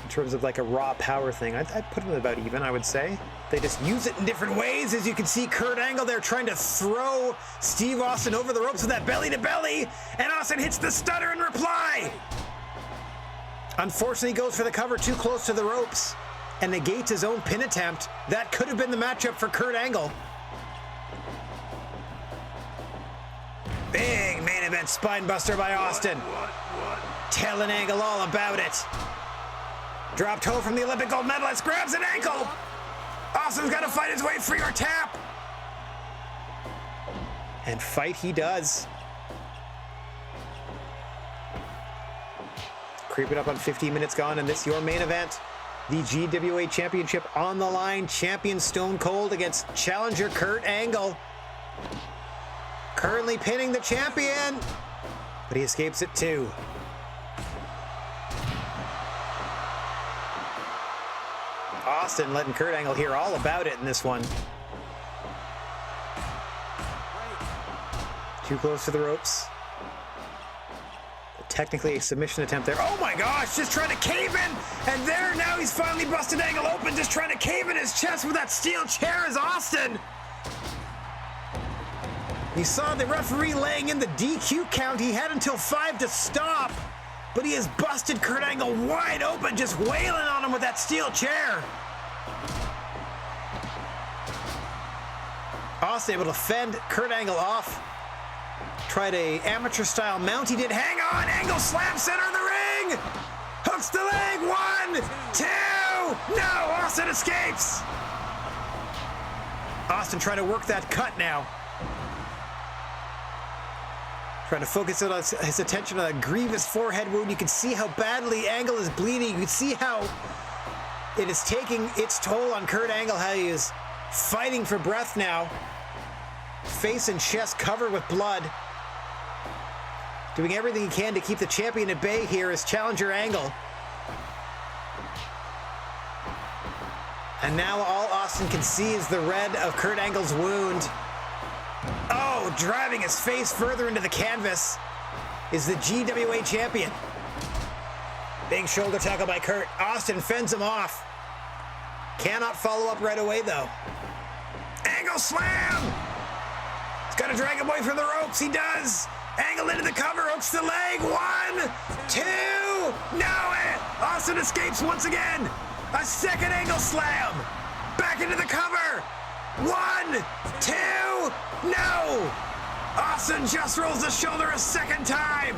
In terms of like a raw power thing, I'd put them about even, I would say. They just use it in different ways. As you can see, Kurt Angle there trying to throw Steve Austin over the ropes with that belly to belly, and Austin hits the stunner in reply. Unfortunately, he goes for the cover too close to the ropes and negates his own pin attempt. That could have been the matchup for Kurt Angle. Big main event spine buster by Austin. Telling Angle all about it. Drop toe from the Olympic gold medalist, grabs an ankle. Austin's got to fight his way free or tap. And fight he does. Creeping up on 15 minutes gone, and this your main event. The GWA Championship on the line. Champion Stone Cold against challenger Kurt Angle. Currently pinning the champion, but he escapes it too. Austin letting Kurt Angle hear all about it in this one. Too close to the ropes. Technically a submission attempt there. Oh my gosh, just trying to cave in. And there, now he's finally busted Angle open, just trying to cave in his chest with that steel chair as Austin. You saw the referee laying in the DQ count. He had until 5 to stop, but he has busted Kurt Angle wide open, just wailing on him with that steel chair. Austin able to fend Kurt Angle off. Tried a amateur style mount. He did. Hang on. Angle slam center in the ring. Hooks the leg. 1, 2. No. Austin escapes. Austin trying to work that cut now. Trying to focus his attention on a grievous forehead wound. You can see how badly Angle is bleeding. You can see how it is taking its toll on Kurt Angle, how he is fighting for breath now. Face and chest covered with blood. Doing everything he can to keep the champion at bay here is challenger Angle. And now all Austin can see is the red of Kurt Angle's wound. Oh, driving his face further into the canvas. is the GWA champion. Big shoulder tackle by Kurt. Austin fends him off. Cannot follow up right away, though. Angle slam! He's got to drag him away from the ropes. He does. Angle into the cover, hooks the leg. 1, 2, no! Austin escapes once again. A second angle slam. Back into the cover. 1, 2, no! Austin just rolls the shoulder a second time.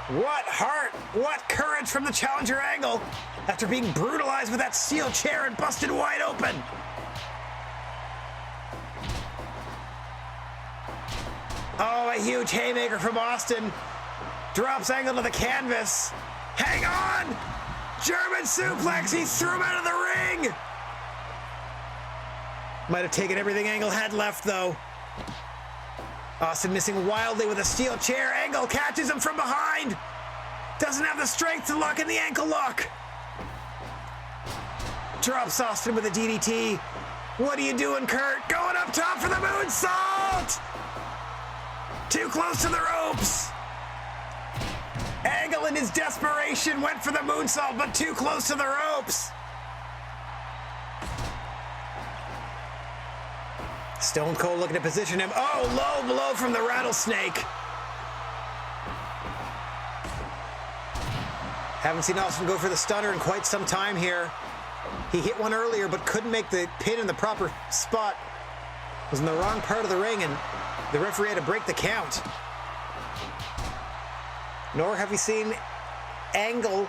What heart, what courage from the challenger Angle after being brutalized with that steel chair and busted wide open. Oh, a huge haymaker from Austin. Drops Angle to the canvas. Hang on! German suplex, he threw him out of the ring! Might have taken everything Angle had left, though. Austin missing wildly with a steel chair. Angle catches him from behind. Doesn't have the strength to lock in the ankle lock. Drops Austin with a DDT. What are you doing, Kurt? Going up top for the moonsault! Too close to the ropes. Angle in his desperation went for the moonsault, but too close to the ropes. Stone Cold looking to position him. Oh, low blow from the rattlesnake. Haven't seen Austin go for the stunner in quite some time here. He hit one earlier, but couldn't make the pin in the proper spot. Was in the wrong part of the ring, and the referee had to break the count. Nor have we seen Angle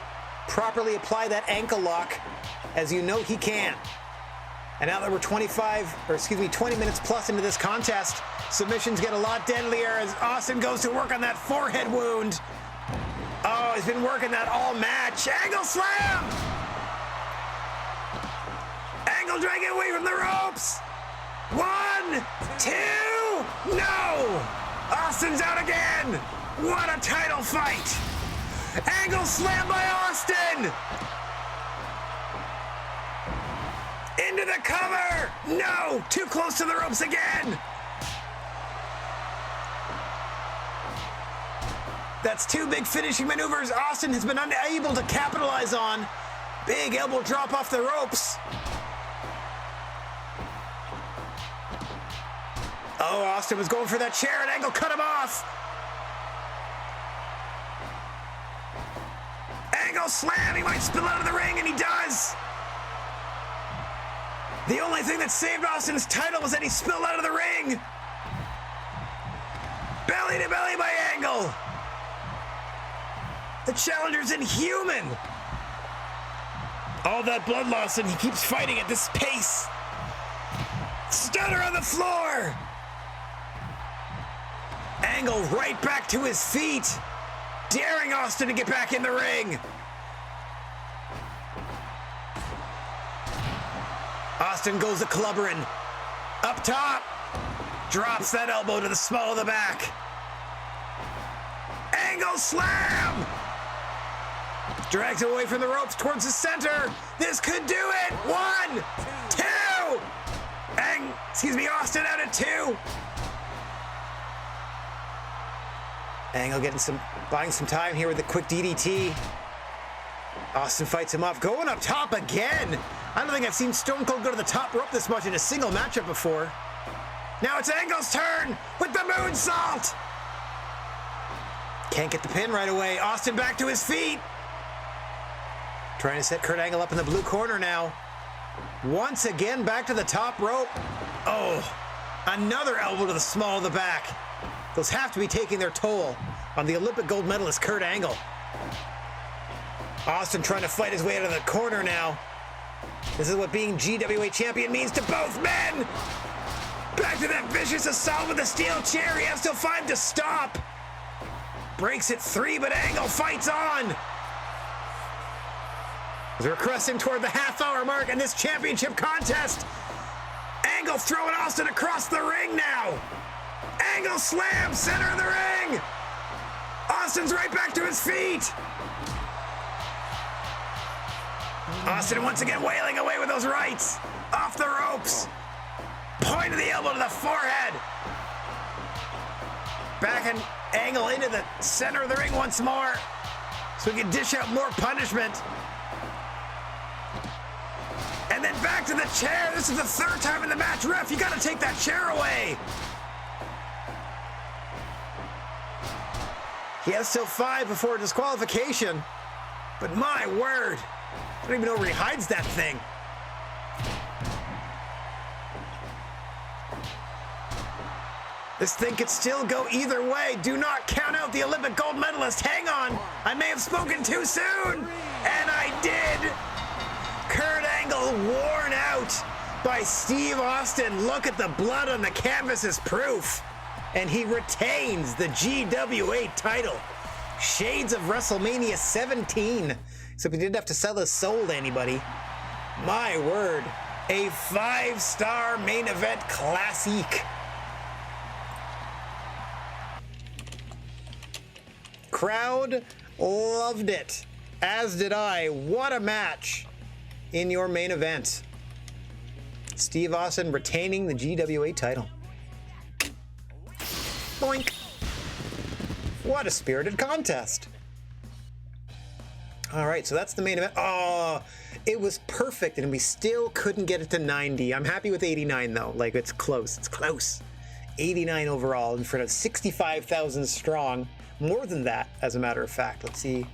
properly apply that ankle lock, as you know he can. And now that we're 20 minutes plus into this contest, submissions get a lot deadlier as Austin goes to work on that forehead wound. Oh, he's been working that all match. Angle slam! Angle dragging away from the ropes. 1, 2, no! Austin's out again. What a title fight! Angle slam by Austin! Into the cover! No! Too close to the ropes again! That's two big finishing maneuvers Austin has been unable to capitalize on. Big elbow drop off the ropes. Oh, Austin was going for that chair and Angle cut him off. Angle slam! He might spill out of the ring, and he does! The only thing that saved Austin's title was that he spilled out of the ring. Belly to belly by Angle. The challenger's inhuman. All that blood loss, and he keeps fighting at this pace. Stunner on the floor. Angle right back to his feet, daring Austin to get back in the ring. Austin goes to clubbering. Up top. Drops that elbow to the small of the back. Angle slam! Drags it away from the ropes towards the center. This could do it. 1, 2. Austin out at 2. Angle buying some time here with the quick DDT. Austin fights him off, going up top again. I don't think I've seen Stone Cold go to the top rope this much in a single matchup before. Now it's Angle's turn with the moonsault. Can't get the pin right away. Austin back to his feet. Trying to set Kurt Angle up in the blue corner now. Once again back to the top rope. Oh, another elbow to the small of the back. Those have to be taking their toll on the Olympic gold medalist Kurt Angle. Austin trying to fight his way out of the corner now. This is what being GWA champion means to both men. Back to that vicious assault with the steel chair. He has till 5 to stop. Breaks at 3, but Angle fights on. As we're cresting toward the half-hour mark in this championship contest. Angle throwing Austin across the ring now. Angle slam, center of the ring. Austin's right back to his feet. Austin once again wailing away with those rights. Off the ropes. point of the elbow to the forehead. Back and angle into the center of the ring once more, so we can dish out more punishment. And then back to the chair. This is the third time in the match. Ref, you gotta take that chair away. He has till 5 before disqualification. But my word, I don't even know where he hides that thing. This thing could still go either way. Do not count out the Olympic gold medalist. Hang on. I may have spoken too soon. And I did. Kurt Angle worn out by Steve Austin. Look at the blood on the canvas as proof. And he retains the GWA title. Shades of WrestleMania 17. Except he didn't have to sell his soul to anybody. My word. A 5-star main event classic. Crowd loved it, as did I. What a match in your main event. Steve Austin retaining the GWA title. Boink. What a spirited contest. All right, so that's the main event. Oh, it was perfect, and we still couldn't get it to 90. I'm happy with 89, though. Like, it's close. It's close. 89 overall in front of 65,000 strong. More than that, as a matter of fact. Let's see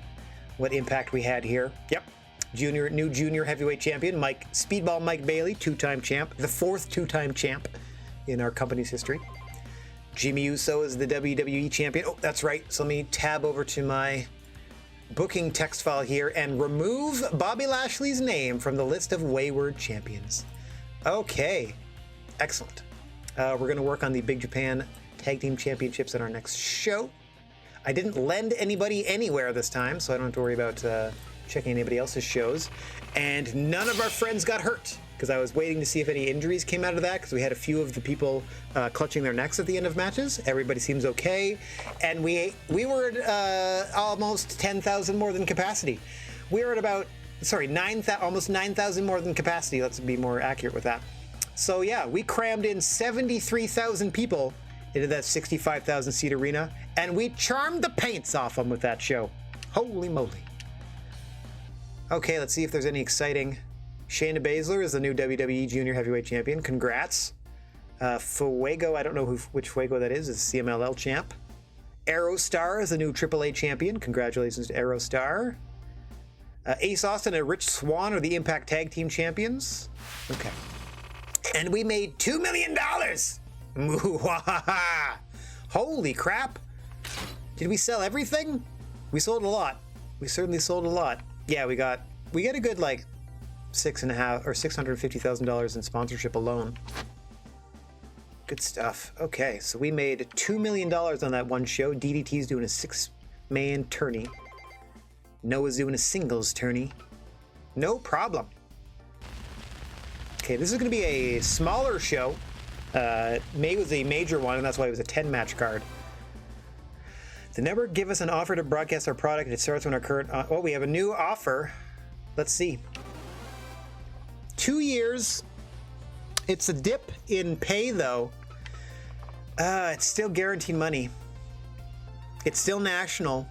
what impact we had here. Yep. New junior heavyweight champion, Speedball Mike Bailey, 2-time champ. The 4th 2-time champ in our company's history. Jimmy Uso is the WWE champion. Oh, that's right. So let me tab over to my booking text file here and remove Bobby Lashley's name from the list of wayward champions. Okay. Excellent. We're going to work on the Big Japan Tag Team Championships in our next show. I didn't lend anybody anywhere this time, so I don't have to worry about checking anybody else's shows. And none of our friends got hurt, because I was waiting to see if any injuries came out of that, because we had a few of the people clutching their necks at the end of matches. Everybody seems okay. And we were at almost 10,000 more than capacity. We were at about, almost 9,000 more than capacity. Let's be more accurate with that. So yeah, we crammed in 73,000 people into that 65,000 seat arena, and we charmed the paints off them with that show. Holy moly. Okay, let's see if there's any exciting. Shayna Basler is the new WWE Junior Heavyweight Champion. Congrats. Fuego, I don't know which Fuego that is CMLL champ. Aerostar is the new AAA champion. Congratulations to Aerostar. Ace Austin and Rich Swann are the Impact Tag Team champions. Okay. And we made $2 million. Holy crap. Did we sell everything? We sold a lot. We certainly sold a lot. Yeah, we got a good like $650,000 in sponsorship alone. Good stuff. Okay, so we made $2 million on that one show. DDT's doing a 6-man tourney. Noah's doing a singles tourney. No problem. Okay, this is going to be a smaller show. May was a major one, and that's why it was a 10-match card. The network give us an offer to broadcast our product. It starts when our current... we have a new offer. Let's see. 2 years. It's a dip in pay, though. It's still guaranteed money. It's still national.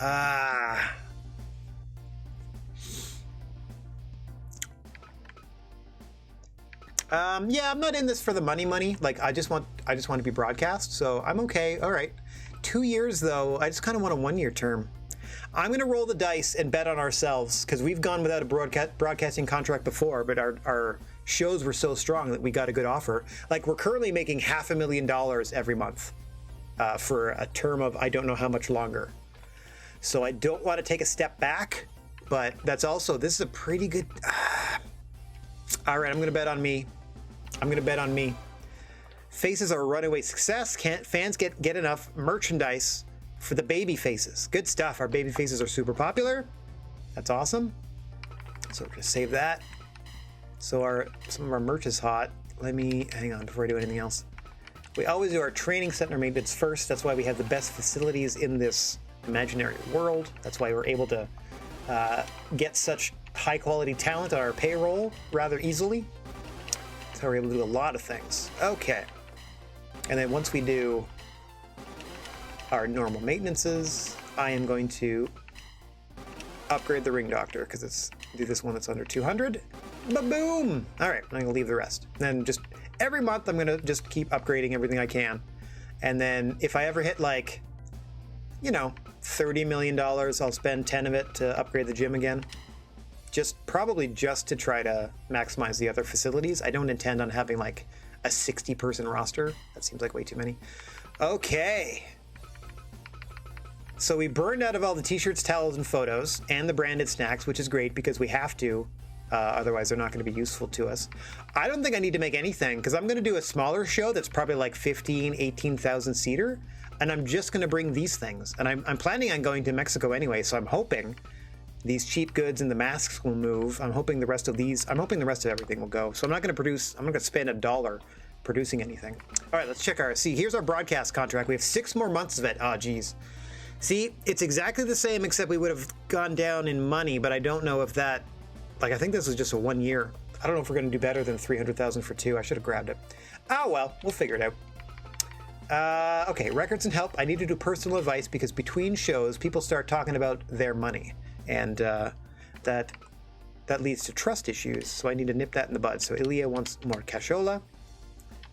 Yeah, I'm not in this for the money. Like, I just want to be broadcast, so I'm okay. All right. 2 years, though. I just kind of want a 1-year term. I'm going to roll the dice and bet on ourselves, because we've gone without a broadcasting contract before, but our shows were so strong that we got a good offer. Like, we're currently making $500,000 every month for a term of I don't know how much longer. So I don't want to take a step back, but this is a pretty good... All right, I'm going to bet on me. Faces are a runaway success. Can't fans get enough merchandise for the baby faces? Good stuff. Our baby faces are super popular. That's awesome. So we're going to save that. So some of our merch is hot. Let me hang on before I do anything else. We always do our training center maintenance first. That's why we have the best facilities in this imaginary world. That's why we're able to get such high quality talent on our payroll rather easily. So we're able to do a lot of things. Okay. And then once we do our normal maintenances, I am going to upgrade the ring doctor because it's do this one that's under 200. Ba-boom! All right, I'm going to leave the rest. Then just every month I'm going to just keep upgrading everything I can. And then if I ever hit like, you know, $30 million, I'll spend 10 of it to upgrade the gym again. Probably just to try to maximize the other facilities. I don't intend on having like a 60-person roster. That seems like way too many. Okay. So we burned out of all the t-shirts, towels, and photos, and the branded snacks, which is great because we have to. Otherwise, they're not going to be useful to us. I don't think I need to make anything because I'm going to do a smaller show that's probably like 15, 18,000 seater. And I'm just going to bring these things. And I'm planning on going to Mexico anyway, so I'm hoping these cheap goods and the masks will move. I'm hoping the rest of everything will go. So I'm not going to produce, I'm not going to spend $1 producing anything. All right, let's check here's our broadcast contract. We have 6 more months of it. Oh, geez. See, it's exactly the same, except we would have gone down in money, but I don't know if that, I think this is just a 1 year. I don't know if we're going to do better than 300,000 for 2. I should have grabbed it. Oh, well, we'll figure it out. Okay, records and help. I need to do personal advice because between shows, people start talking about their money. And that leads to trust issues, so I need to nip that in the bud. So Ilya wants more cashola.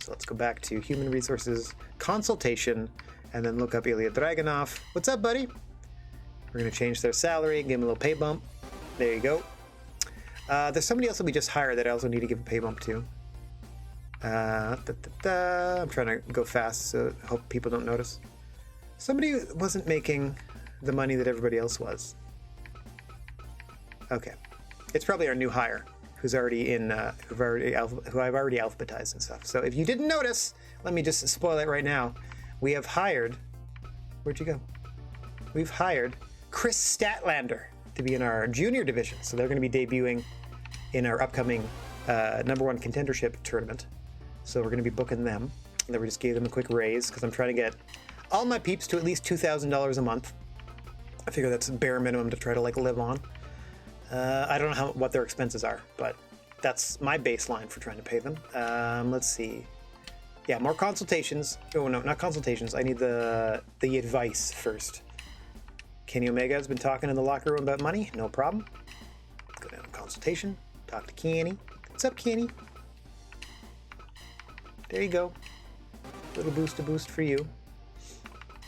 So let's go back to human resources consultation, and then look up Ilya Dragunov. What's up, buddy? We're going to change their salary, give him a little pay bump. There you go. There's somebody else that we just hired that I also need to give a pay bump to. I'm trying to go fast, so I hope people don't notice. Somebody wasn't making the money that everybody else was. Okay, it's probably our new hire, who's already in, who I've already alphabetized and stuff. So if you didn't notice, let me just spoil it right now. We have hired, where'd you go? We've hired Chris Statlander to be in our junior division. So they're going to be debuting in our upcoming #1 contendership tournament. So we're going to be booking them. And then we just gave them a quick raise because I'm trying to get all my peeps to at least $2,000 a month. I figure that's bare minimum to try to live on. I don't know what their expenses are, but that's my baseline for trying to pay them. Let's see. Yeah, more consultations. Oh no, not consultations. I need the advice first. Kenny Omega has been talking in the locker room about money. No problem. Go down to consultation. Talk to Kenny. What's up, Kenny? There you go. Little boost for you.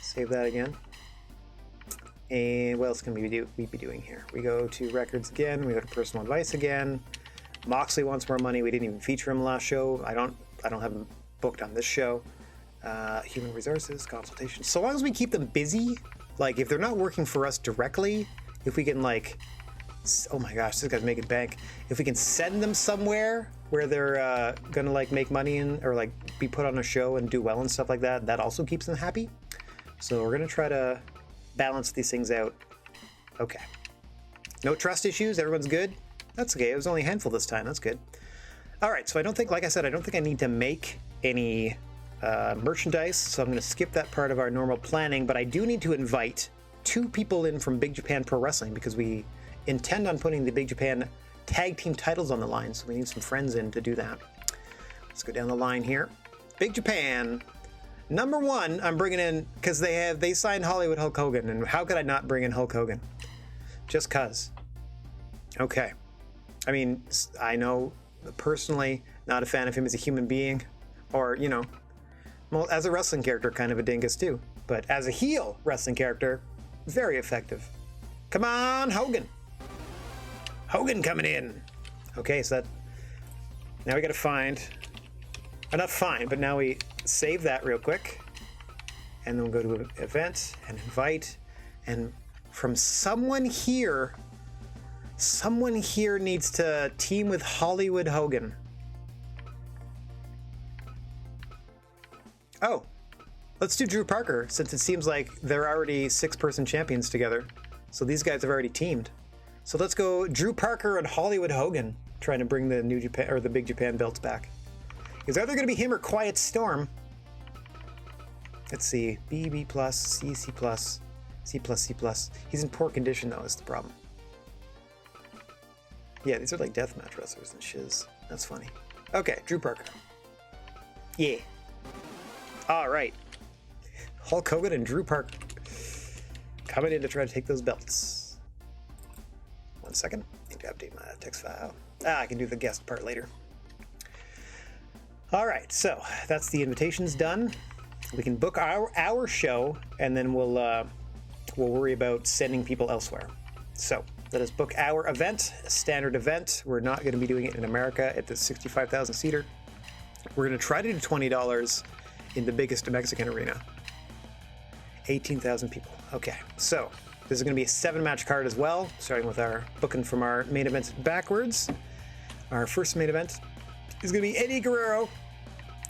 Save that again. And what else can we be doing here? We go to records again. We go to personal advice again. Moxley wants more money. We didn't even feature him last show. I don't have him booked on this show. Human resources, consultation. So long as we keep them busy, if they're not working for us directly, if we can oh my gosh, this guy's making bank. If we can send them somewhere where they're gonna make money or be put on a show and do well and stuff like that, that also keeps them happy. So we're gonna try to balance these things out. Okay. No trust issues. Everyone's good. That's okay. It was only a handful this time. That's good. All right. So I don't think I need to make any merchandise. So I'm going to skip that part of our normal planning, but I do need to invite 2 people in from Big Japan Pro Wrestling because we intend on putting the Big Japan tag team titles on the line. So we need some friends in to do that. Let's go down the line here. Big Japan. #1, I'm bringing in because they signed Hollywood Hulk Hogan, and how could I not bring in Hulk Hogan? Just cause. Okay. I mean, I know personally not a fan of him as a human being, or well, as a wrestling character, kind of a dingus too. But as a heel wrestling character, very effective. Come on, Hogan. Hogan coming in. Okay, so now we got to find. Not find, but now we save that real quick, and then we'll go to event and invite, and from someone here needs to team with Hollywood Hogan. Oh, let's do Drew Parker, since it seems like they're already 6-person champions together, so these guys have already teamed. So let's go Drew Parker and Hollywood Hogan, trying to bring the New Japan or the Big Japan belts back. It's either going to be him or Quiet Storm. Let's see. B, B+, C, C+, C+, C+. He's in poor condition, though, is the problem. Yeah, these are like deathmatch wrestlers and shiz. That's funny. Okay, Drew Parker. Yeah. All right. Hulk Hogan and Drew Parker coming in to try to take those belts. 1 second. I need to update my text file. I can do the guest part later. All right, so that's the invitations done. We can book our show, and then we'll worry about sending people elsewhere. So let us book our event, a standard event. We're not going to be doing it in America at the 65,000 seater. We're going to try to do $20 in the biggest Mexican arena. 18,000 people. Okay, so this is going to be a 7-match card as well, starting with our booking from our main events backwards. Our first main event is going to be Eddie Guerrero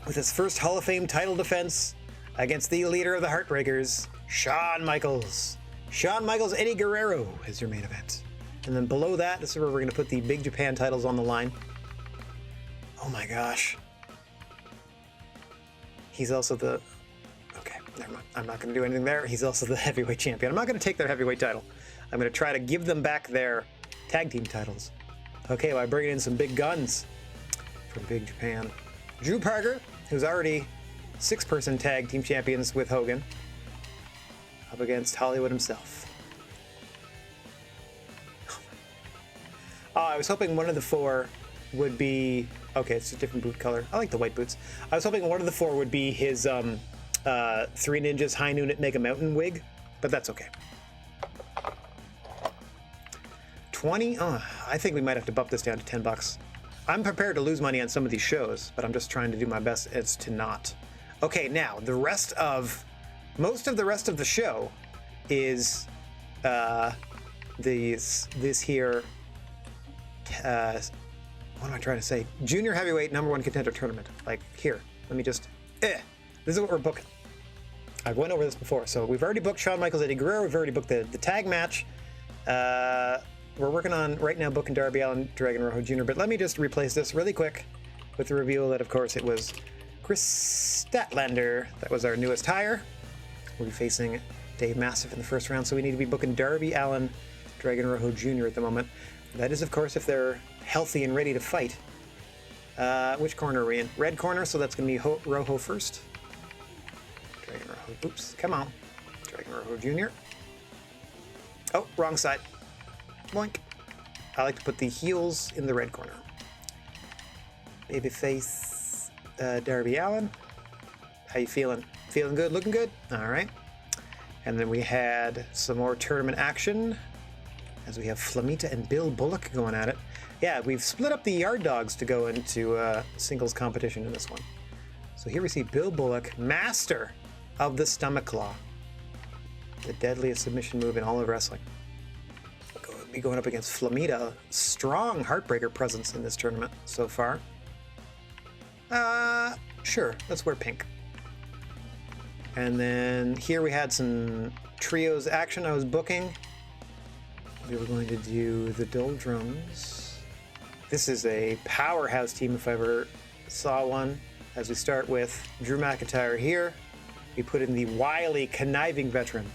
with his first Hall of Fame title defense against the leader of the Heartbreakers, Shawn Michaels. Shawn Michaels, Eddie Guerrero is your main event. And then below that, this is where we're going to put the Big Japan titles on the line. Oh my gosh. He's also the... Okay, never mind. I'm not going to do anything there. He's also the heavyweight champion. I'm not going to take their heavyweight title. I'm going to try to give them back their tag team titles. Okay, well, I bring in some big guns from Big Japan. Drew Parker, who's already 6-person tag team champions with Hogan, up against Hollywood himself. Oh, I was hoping one of the 4 would be... Okay, it's a different boot color. I like the white boots. I was hoping one of the 4 would be his 3 Ninjas High Noon at Mega Mountain wig, but that's okay. 20? Oh, I think we might have to bump this down to $10. I'm prepared to lose money on some of these shows, but I'm just trying to do my best as to not. Okay, now most of the rest of the show is this here. What am I trying to say? Junior heavyweight #1 contender tournament. Like here, let me just. This is what we're booking. I've went over this before, so we've already booked Shawn Michaels, Eddie Guerrero. We've already booked the tag match. We're working on right now booking Darby Allin, Dragon Rojo Jr. But let me just replace this really quick with the reveal that, of course, it was Chris Statlander. That was our newest hire. We'll be facing Dave Mastiff in the first round, so we need to be booking Darby Allin, Dragon Rojo Jr. at the moment. That is, of course, if they're healthy and ready to fight. Which corner are we in? Red corner, so that's going to be Rojo first. Dragon Rojo. Oops, come on. Dragon Rojo Jr. Oh, wrong side. Boink. I like to put the heels in the red corner. Babyface Darby Allin. How you feeling? Feeling good? Looking good? All right. And then we had some more tournament action as we have Flamita and Bill Bullock going at it. Yeah, we've split up the Yard Dogs to go into singles competition in this one. So here we see Bill Bullock, master of the stomach claw. The deadliest submission move in all of wrestling. Be going up against Flamita. Strong Heartbreaker presence in this tournament so far. Sure, let's wear pink. And then here we had some trios action I was booking. We were going to do the Doldrums. This is a powerhouse team if I ever saw one. As we start with Drew McIntyre here, we put in the wily, conniving veteran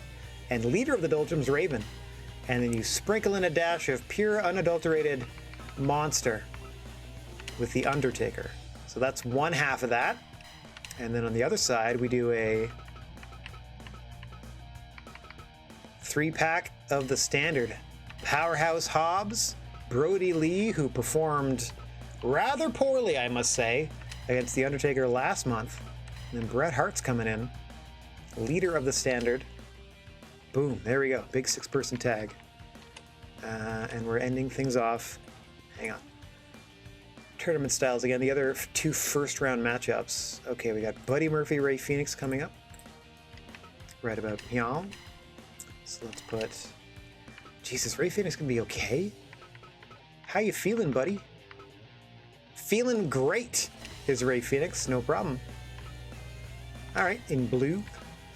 and leader of the Doldrums, Raven. And then you sprinkle in a dash of pure, unadulterated monster with the Undertaker. So that's one half of that. And then on the other side, we do a 3-pack of the standard. Powerhouse Hobbs, Brody Lee, who performed rather poorly, I must say, against the Undertaker last month. And then Bret Hart's coming in, leader of the standard. Boom, there we go, big 6-person tag. And we're ending things off, hang on. Tournament styles again, the other 2 first-round matchups. Okay, we got Buddy Murphy, Ray Phoenix coming up. Right about here. So let's put, Jesus, Ray Phoenix gonna be okay? How you feeling, buddy? Feeling great is Ray Phoenix, no problem. All right, in blue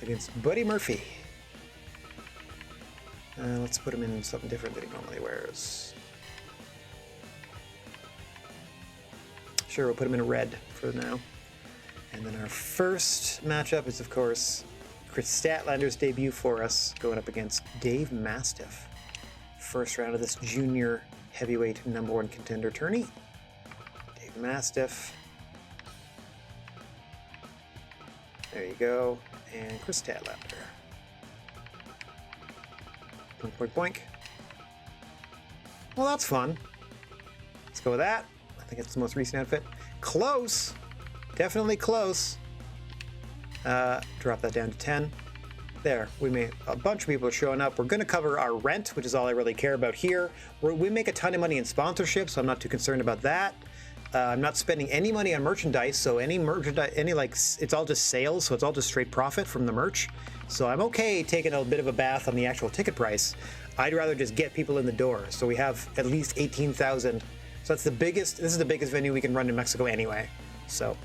against Buddy Murphy. Let's put him in something different than he normally wears. Sure, we'll put him in red for now. And then our first matchup is, of course, Chris Statlander's debut for us, going up against Dave Mastiff. First round of this junior heavyweight #1 contender tourney. Dave Mastiff There you go. And Chris Tadlander. Boink, boink, boink. Well, that's fun. Let's go with that. I think it's the most recent outfit. Close. Definitely close. Drop that down to 10. There, we made a bunch of people are showing up. We're going to cover our rent, which is all I really care about here. We make a ton of money in sponsorship, so I'm not too concerned about that. I'm not spending any money on merchandise, so any merchandise, it's all just sales, so it's all just straight profit from the merch. So I'm okay taking a bit of a bath on the actual ticket price. I'd rather just get people in the door. So we have at least 18,000. So that's the biggest. This is the biggest venue we can run in Mexico anyway. So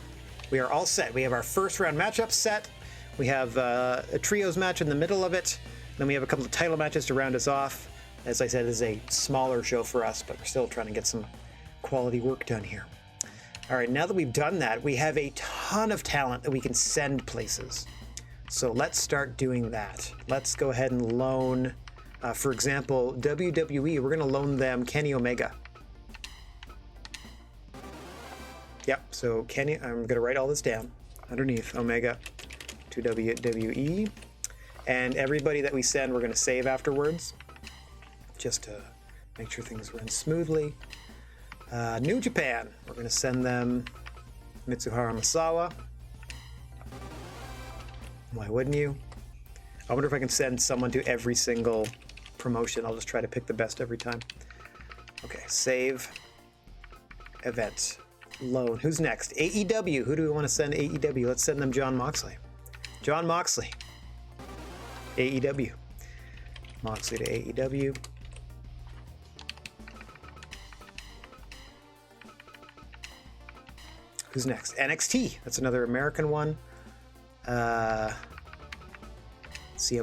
we are all set. We have our first round matchup set. We have a trios match in the middle of it. Then we have a couple of title matches to round us off. As I said, this is a smaller show for us, but we're still trying to get some quality work done here. All right, now that we've done that, we have a ton of talent that we can send places. So let's start doing that. Let's go ahead and loan, for example, WWE. We're going to loan them Kenny Omega. Yep, so Kenny, I'm going to write all this down underneath Omega to WWE. And everybody that we send, we're going to save afterwards, just to make sure things run smoothly. New Japan, we're going to send them Mitsuharu Misawa. Why wouldn't you? I wonder if I can send someone to every single promotion. I'll just try to pick the best every time. Okay, save. Event. Loan. Who's next? AEW. Who do we want to send AEW? Let's send them Jon Moxley. Jon Moxley. AEW. Moxley to AEW. Who's next? NXT. That's another American one. CM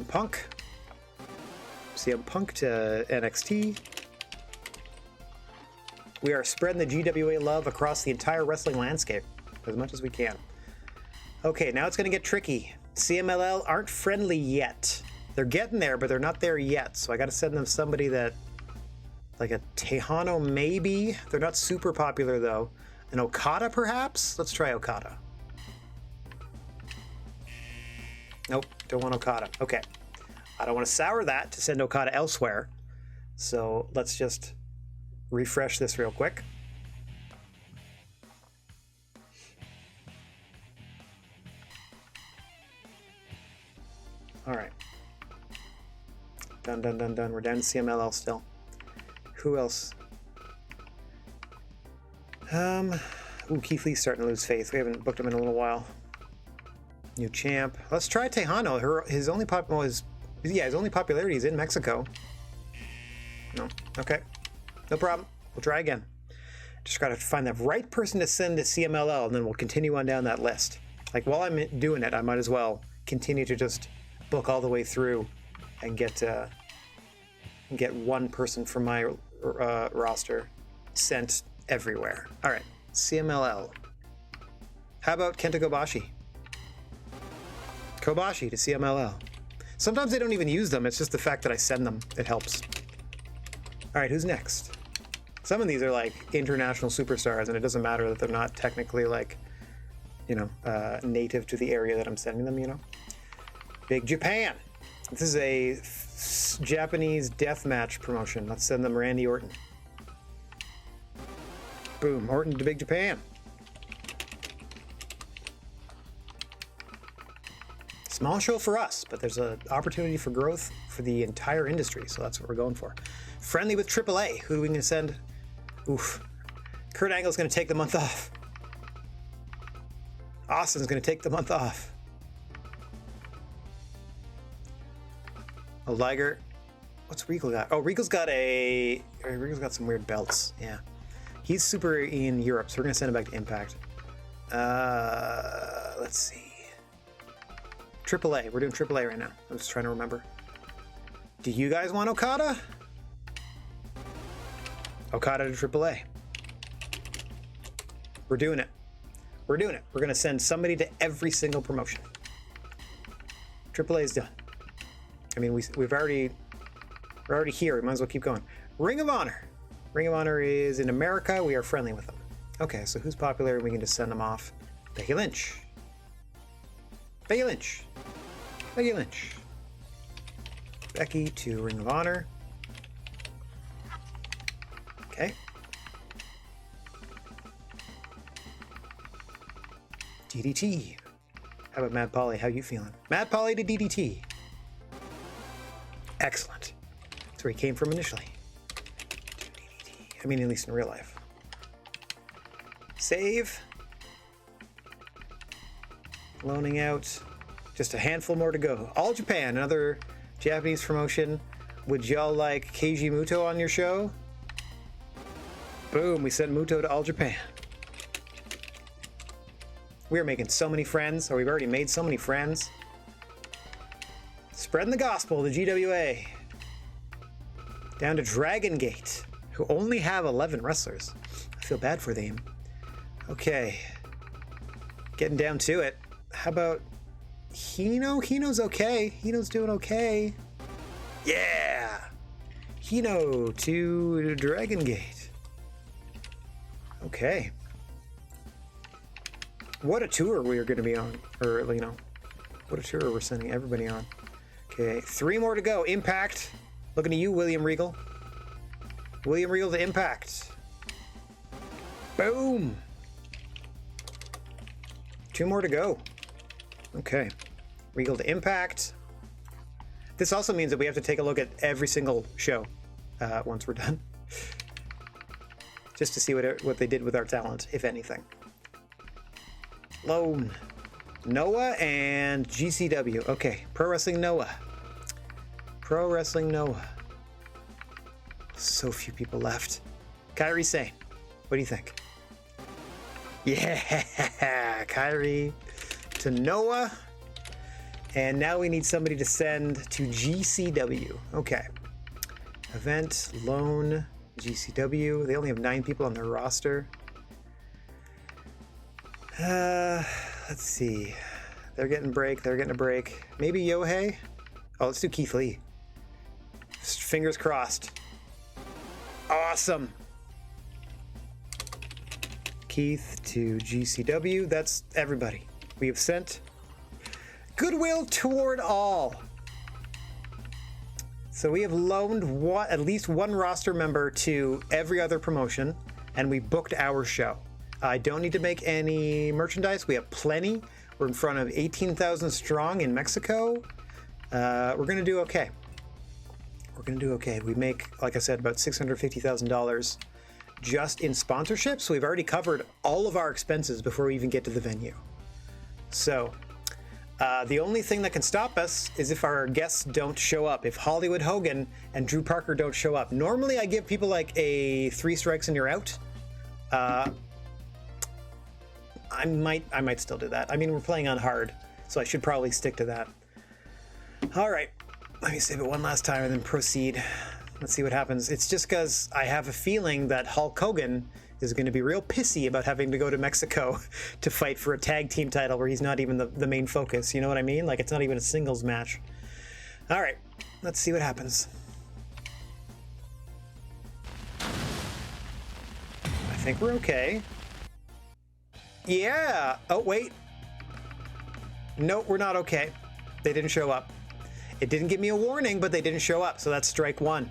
Punk. CM Punk to NXT. We are spreading the GWA love across the entire wrestling landscape as much as we can. Okay, now it's going to get tricky. CMLL aren't friendly yet. They're getting there, but they're not there yet. So I got to send them somebody that, like a Tejano maybe. They're not super popular though. An Okada perhaps? Let's try Okada. Nope, don't want Okada. Okay. I don't want to sour that to send Okada elsewhere. So let's just refresh this real quick. All right. Done, done, done, done. We're down to CMLL still. Who else? Ooh, Keith Lee's starting to lose faith. We haven't booked him in a little while. New champ. Let's try Tejano. His only popularity is in Mexico. No. Okay. No problem. We'll try again. Just gotta find the right person to send to CMLL, and then we'll continue on down that list. Like, while I'm doing it, I might as well continue to just book all the way through and get one person from my roster sent everywhere. All right, CMLL. How about Kenta Kobashi? Kobashi to CMLL. Sometimes they don't even use them. It's just the fact that I send them. It helps. All right, who's next? Some of these are like international superstars, and it doesn't matter that they're not technically like, native to the area that I'm sending them, Big Japan. This is a Japanese deathmatch promotion. Let's send them Randy Orton. Boom, Orton to Big Japan. Small show for us, but there's an opportunity for growth for the entire industry, so that's what we're going for. Friendly with AAA. Who do we going to send? Oof. Kurt Angle's going to take the month off. Austin's going to take the month off. Oh, Liger. What's Regal got? Oh, Regal's got some weird belts. Yeah. He's super in Europe, so we're going to send him back to Impact. Let's see. AAA. We're doing AAA right now. I'm just trying to remember. Do you guys want Okada? Okada to AAA. We're doing it. We're doing it. We're going to send somebody to every single promotion. AAA is done. I mean, we're already here. We might as well keep going. Ring of Honor. Ring of Honor is in America. We are friendly with them. Okay, so who's popular? We can just send them off. Becky Lynch. Becky Lynch. Becky Lynch. Becky to Ring of Honor. Okay. DDT. How about Mad Polly? How you feeling? Mad Polly to DDT. Excellent. That's where he came from initially. DDT. I mean, at least in real life. Save. Loaning out. Just a handful more to go. All Japan, another Japanese promotion. Would y'all like Keiji Muto on your show? Boom, we sent Muto to All Japan. We are making so many friends, or we've already made so many friends. Spreading the gospel, the GWA. Down to Dragon Gate, who only have 11 wrestlers. I feel bad for them. Okay. Getting down to it. How about Hino? Hino's okay. Hino's doing okay. Yeah! Hino to Dragon Gate. Okay. What a tour we are going to be on. Or, you know, what a tour we're sending everybody on. Okay, 3 more to go. Impact. Looking to you, William Regal. William Regal to Impact. Boom! 2 more to go. Okay. Regal to Impact. This also means that we have to take a look at every single show once we're done. Just to see what they did with our talent, if anything. Loan. Noah and GCW. Okay. Pro Wrestling Noah. Pro Wrestling Noah. So few people left. Kairi Sane. What do you think? Yeah, Kairi to Noah. And now we need somebody to send to GCW. Okay. Event, loan, GCW. They only have 9 people on their roster. Let's see. They're getting a break. Maybe Yohei? Oh, let's do Keith Lee. Fingers crossed. Awesome. Keith to GCW. That's everybody. We have sent goodwill toward all. So we have loaned at least one roster member to every other promotion, and we booked our show. I don't need to make any merchandise. We have plenty. We're in front of 18,000 strong in Mexico. We're going to do okay. We make, like I said, about $650,000 just in sponsorships. We've already covered all of our expenses before we even get to the venue. So the only thing that can stop us is if our guests don't show up. If Hollywood Hogan and Drew Parker don't show up. Normally I give people like a 3 strikes and you're out. I might still do that. I mean, we're playing on hard, so I should probably stick to that. All right, let me save it one last time and then proceed. Let's see what happens. It's just because I have a feeling that Hulk Hogan is going to be real pissy about having to go to Mexico to fight for a tag team title where he's not even the main focus. You know what I mean? Like, it's not even a singles match. All right, let's see what happens. I think we're okay. Yeah. Oh, wait. No, we're not okay. They didn't show up. It didn't give me a warning, but they didn't show up. So that's strike 1.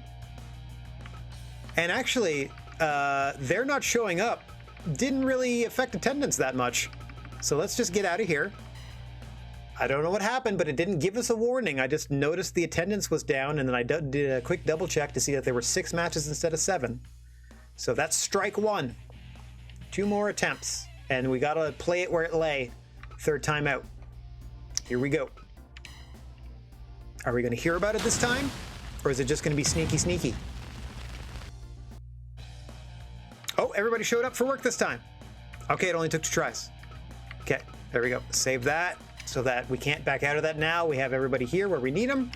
And actually, they're not showing up didn't really affect attendance that much. So let's just get out of here. I don't know what happened, but it didn't give us a warning. I just noticed the attendance was down, and then I did a quick double check to see that there were 6 matches instead of 7. So that's strike 1. 2 more attempts. And we gotta play it where it lay. 3rd time out. Here we go. Are we gonna hear about it this time? Or is it just gonna be sneaky? Oh, everybody showed up for work this time. Okay, it only took 2 tries. Okay, there we go. Save that so that we can't back out of that now. We have everybody here where we need them,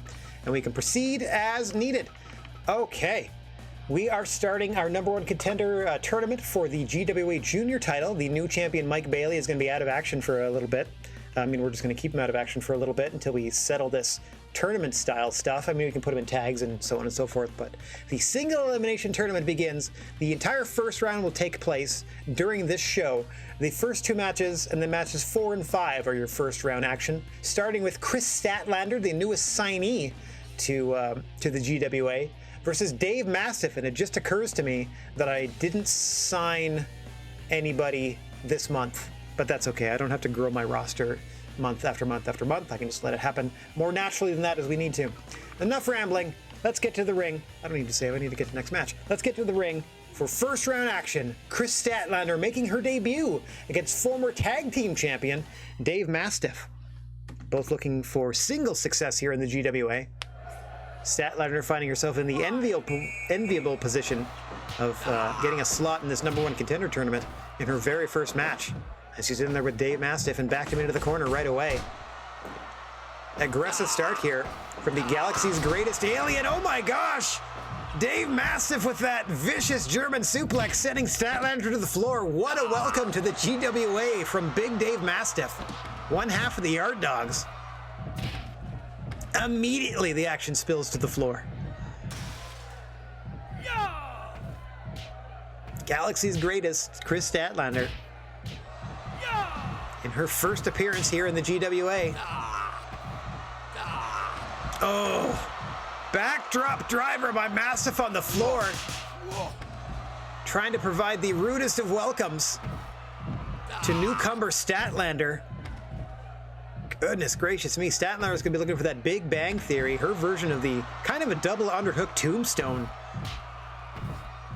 and we can proceed as needed. Okay. We are starting our #1 contender tournament for the GWA Junior title. The new champion, Mike Bailey, is going to be out of action for a little bit. I mean, we're just going to keep him out of action for a little bit until we settle this tournament style stuff. I mean, we can put them in tags and so on and so forth, but the single elimination tournament begins. The entire first round will take place during this show. The first 2 matches and then matches 4 and 5 are your first round action, starting with Chris Statlander, the newest signee to the GWA, versus Dave Mastiff. And it just occurs to me that I didn't sign anybody this month, but that's okay. I don't have to grow my roster month after month after month. I can just let it happen more naturally than that as we need to. Enough rambling. Let's get to the ring. I don't need to save. I need to get to the next match. Let's get to the ring for first round action. Chris Statlander making her debut against former tag team champion Dave Mastiff. Both looking for single success here in the GWA. Statlander finding herself in the enviable position of getting a slot in this #1 contender tournament in her very first match. As she's in there with Dave Mastiff and backed him into the corner right away. Aggressive start here from the Galaxy's greatest alien. Oh my gosh! Dave Mastiff with that vicious German suplex sending Statlander to the floor. What a welcome to the GWA from Big Dave Mastiff. One half of the Yard Dogs. Immediately the action spills to the floor. Galaxy's greatest, Chris Statlander. In her first appearance here in the GWA. Oh, backdrop driver by Mastiff on the floor. Trying to provide the rudest of welcomes to newcomer Statlander. Goodness gracious me, Statlander's gonna be looking for that Big Bang Theory, her version of the kind of a double underhook tombstone.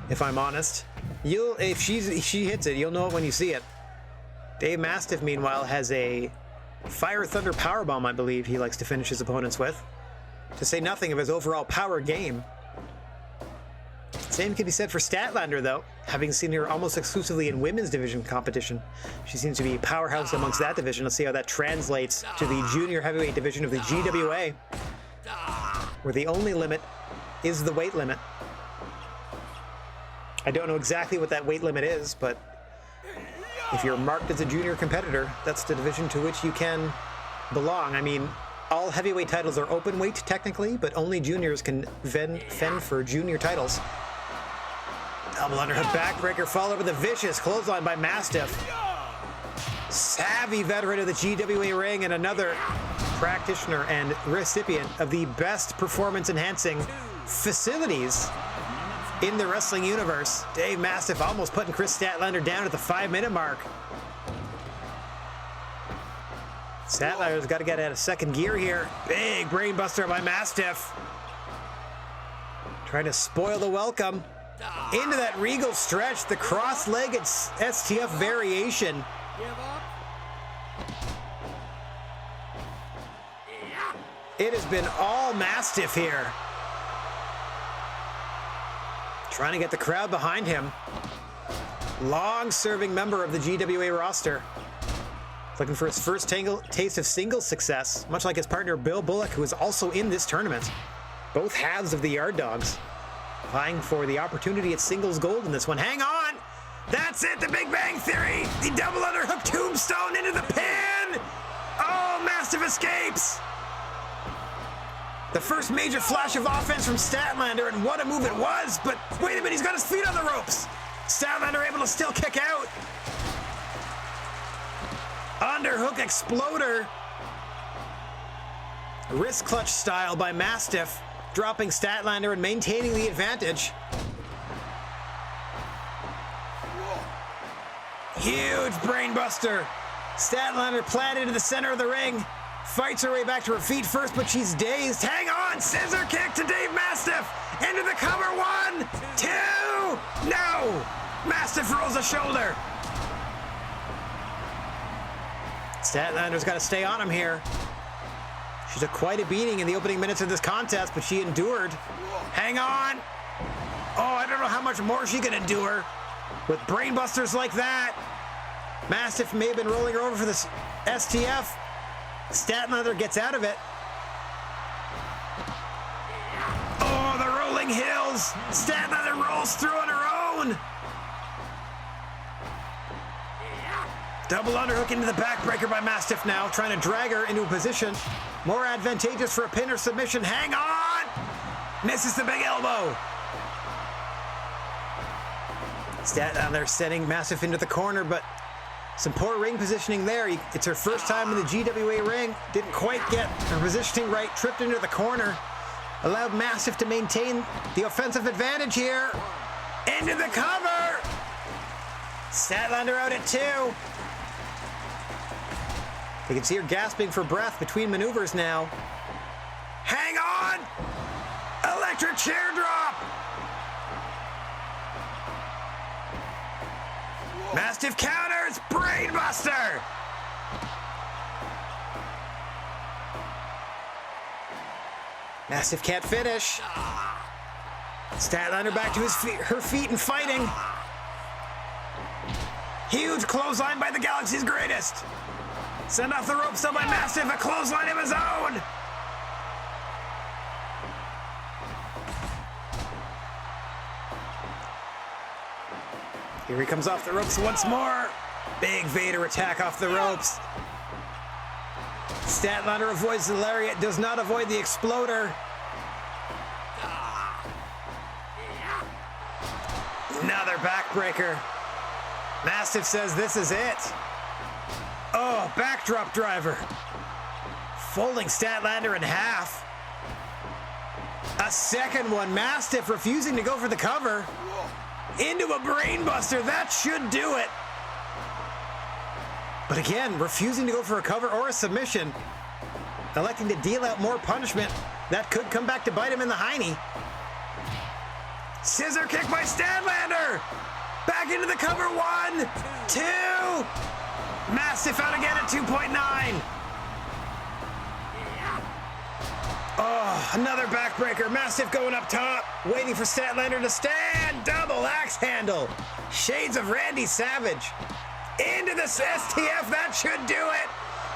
If I'm honest. If she hits it, you'll know it when you see it. Dave Mastiff, meanwhile, has a Fire Thunder Powerbomb, I believe he likes to finish his opponents with. To say nothing of his overall power game. Same can be said for Statlander, though. Having seen her almost exclusively in women's division competition, she seems to be a powerhouse amongst that division. Let's see how that translates to the junior heavyweight division of the GWA, where the only limit is the weight limit. I don't know exactly what that weight limit is, but if you're marked as a junior competitor, that's the division to which you can belong. I mean, all heavyweight titles are open weight technically, but only juniors can fend for junior titles. Double underhook backbreaker followed with a vicious clothesline by Mastiff. Savvy veteran of the GWA ring and another practitioner and recipient of the best performance enhancing facilities in the wrestling universe. Dave Mastiff almost putting Chris Statlander down at the 5-minute mark. Statlander's got to get out of second gear here. Big brainbuster by Mastiff. Trying to spoil the welcome. Into that regal stretch, the cross-legged STF variation. It has been all Mastiff here. Trying to get the crowd behind him. Long-serving member of the GWA roster. Looking for his first taste of singles success, much like his partner Bill Bullock, who is also in this tournament. Both halves of the Yard Dogs vying for the opportunity at singles gold in this one. Hang on! That's it, the Big Bang Theory! The double underhook tombstone into the pin! Oh, Mastiff escapes! The first major flash of offense from Statlander, and what a move it was, but wait a minute, he's got his feet on the ropes! Statlander able to still kick out. Underhook exploder. Wrist clutch style by Mastiff, dropping Statlander and maintaining the advantage. Huge brainbuster. Statlander planted into the center of the ring. Fights her way back to her feet first, but she's dazed. Hang on! Scissor kick to Dave Mastiff! Into the cover! 1, 2! No! Mastiff rolls a shoulder. Statlander's got to stay on him here. She took quite a beating in the opening minutes of this contest, but she endured. Hang on! Oh, I don't know how much more she can endure with brainbusters like that. Mastiff may have been rolling her over for this STF. Statlander gets out of it. Oh, the rolling hills. Statlander rolls through on her own. Double underhook into the backbreaker by Mastiff now, trying to drag her into a position more advantageous for a pin or submission. Hang on! Misses the big elbow. Statlander sending Mastiff into the corner, but some poor ring positioning there. It's her first time in the GWA ring. Didn't quite get her positioning right. Tripped into the corner. Allowed Mastiff to maintain the offensive advantage here. Into the cover! Statlander out at 2. You can see her gasping for breath between maneuvers now. Hang on! Electric chair drop! Mastiff counters! Brainbuster! Mastiff can't finish. Statlander back to her feet and fighting. Huge clothesline by the Galaxy's greatest. Send off the ropes though by Mastiff, a clothesline of his own. Here he comes off the ropes once more. Big Vader attack off the ropes. Statlander avoids the lariat, does not avoid the exploder. Another backbreaker. Mastiff says this is it. Oh, backdrop driver. Folding Statlander in half. A second one. Mastiff refusing to go for the cover. Into a brainbuster. That should do it. But again, refusing to go for a cover or a submission. Electing to deal out more punishment. That could come back to bite him in the hiney. Scissor kick by Statlander. Back into the cover. 1, 2. Mastiff out again at 2.9. Oh, another backbreaker. Mastiff going up top, waiting for Statlander to stand. Double axe handle. Shades of Randy Savage. Into the STF. That should do it.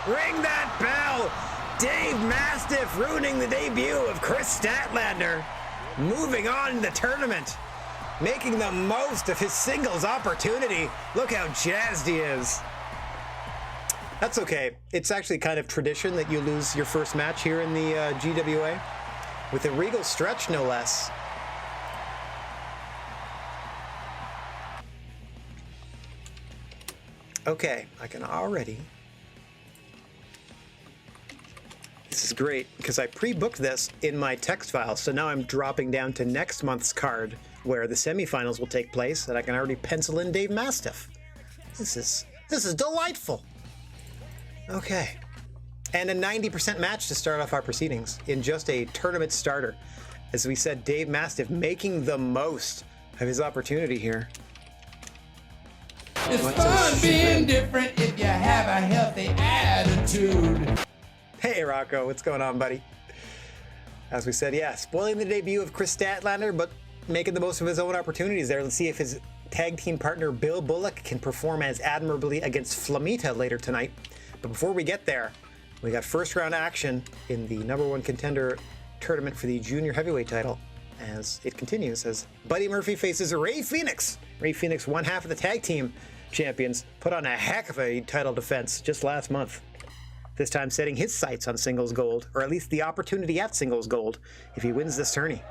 Ring that bell. Dave Mastiff ruining the debut of Chris Statlander. Moving on in the tournament. Making the most of his singles opportunity. Look how jazzed he is. That's okay. It's actually kind of tradition that you lose your first match here in the GWA. With a regal stretch, no less. Okay, I can already... This is great, because I pre-booked this in my text file, so now I'm dropping down to next month's card, where the semifinals will take place, and I can already pencil in Dave Mastiff. This is delightful. Okay. And a 90% match to start off our proceedings in just a tournament starter. As we said, Dave Mastiff making the most of his opportunity here. It's fun being different if you have a healthy attitude. Hey, Rocco, what's going on, buddy? As we said, yeah, spoiling the debut of Chris Statlander, but making the most of his own opportunities there. Let's see if his tag team partner Bill Bullock can perform as admirably against Flamita later tonight. But before we get there, we got first round action in the #1 contender tournament for the junior heavyweight title as it continues as Buddy Murphy faces Ray Phoenix. Ray Phoenix, one half of the tag team champions, put on a heck of a title defense just last month. This time setting his sights on singles gold, or at least the opportunity at singles gold if he wins this tourney.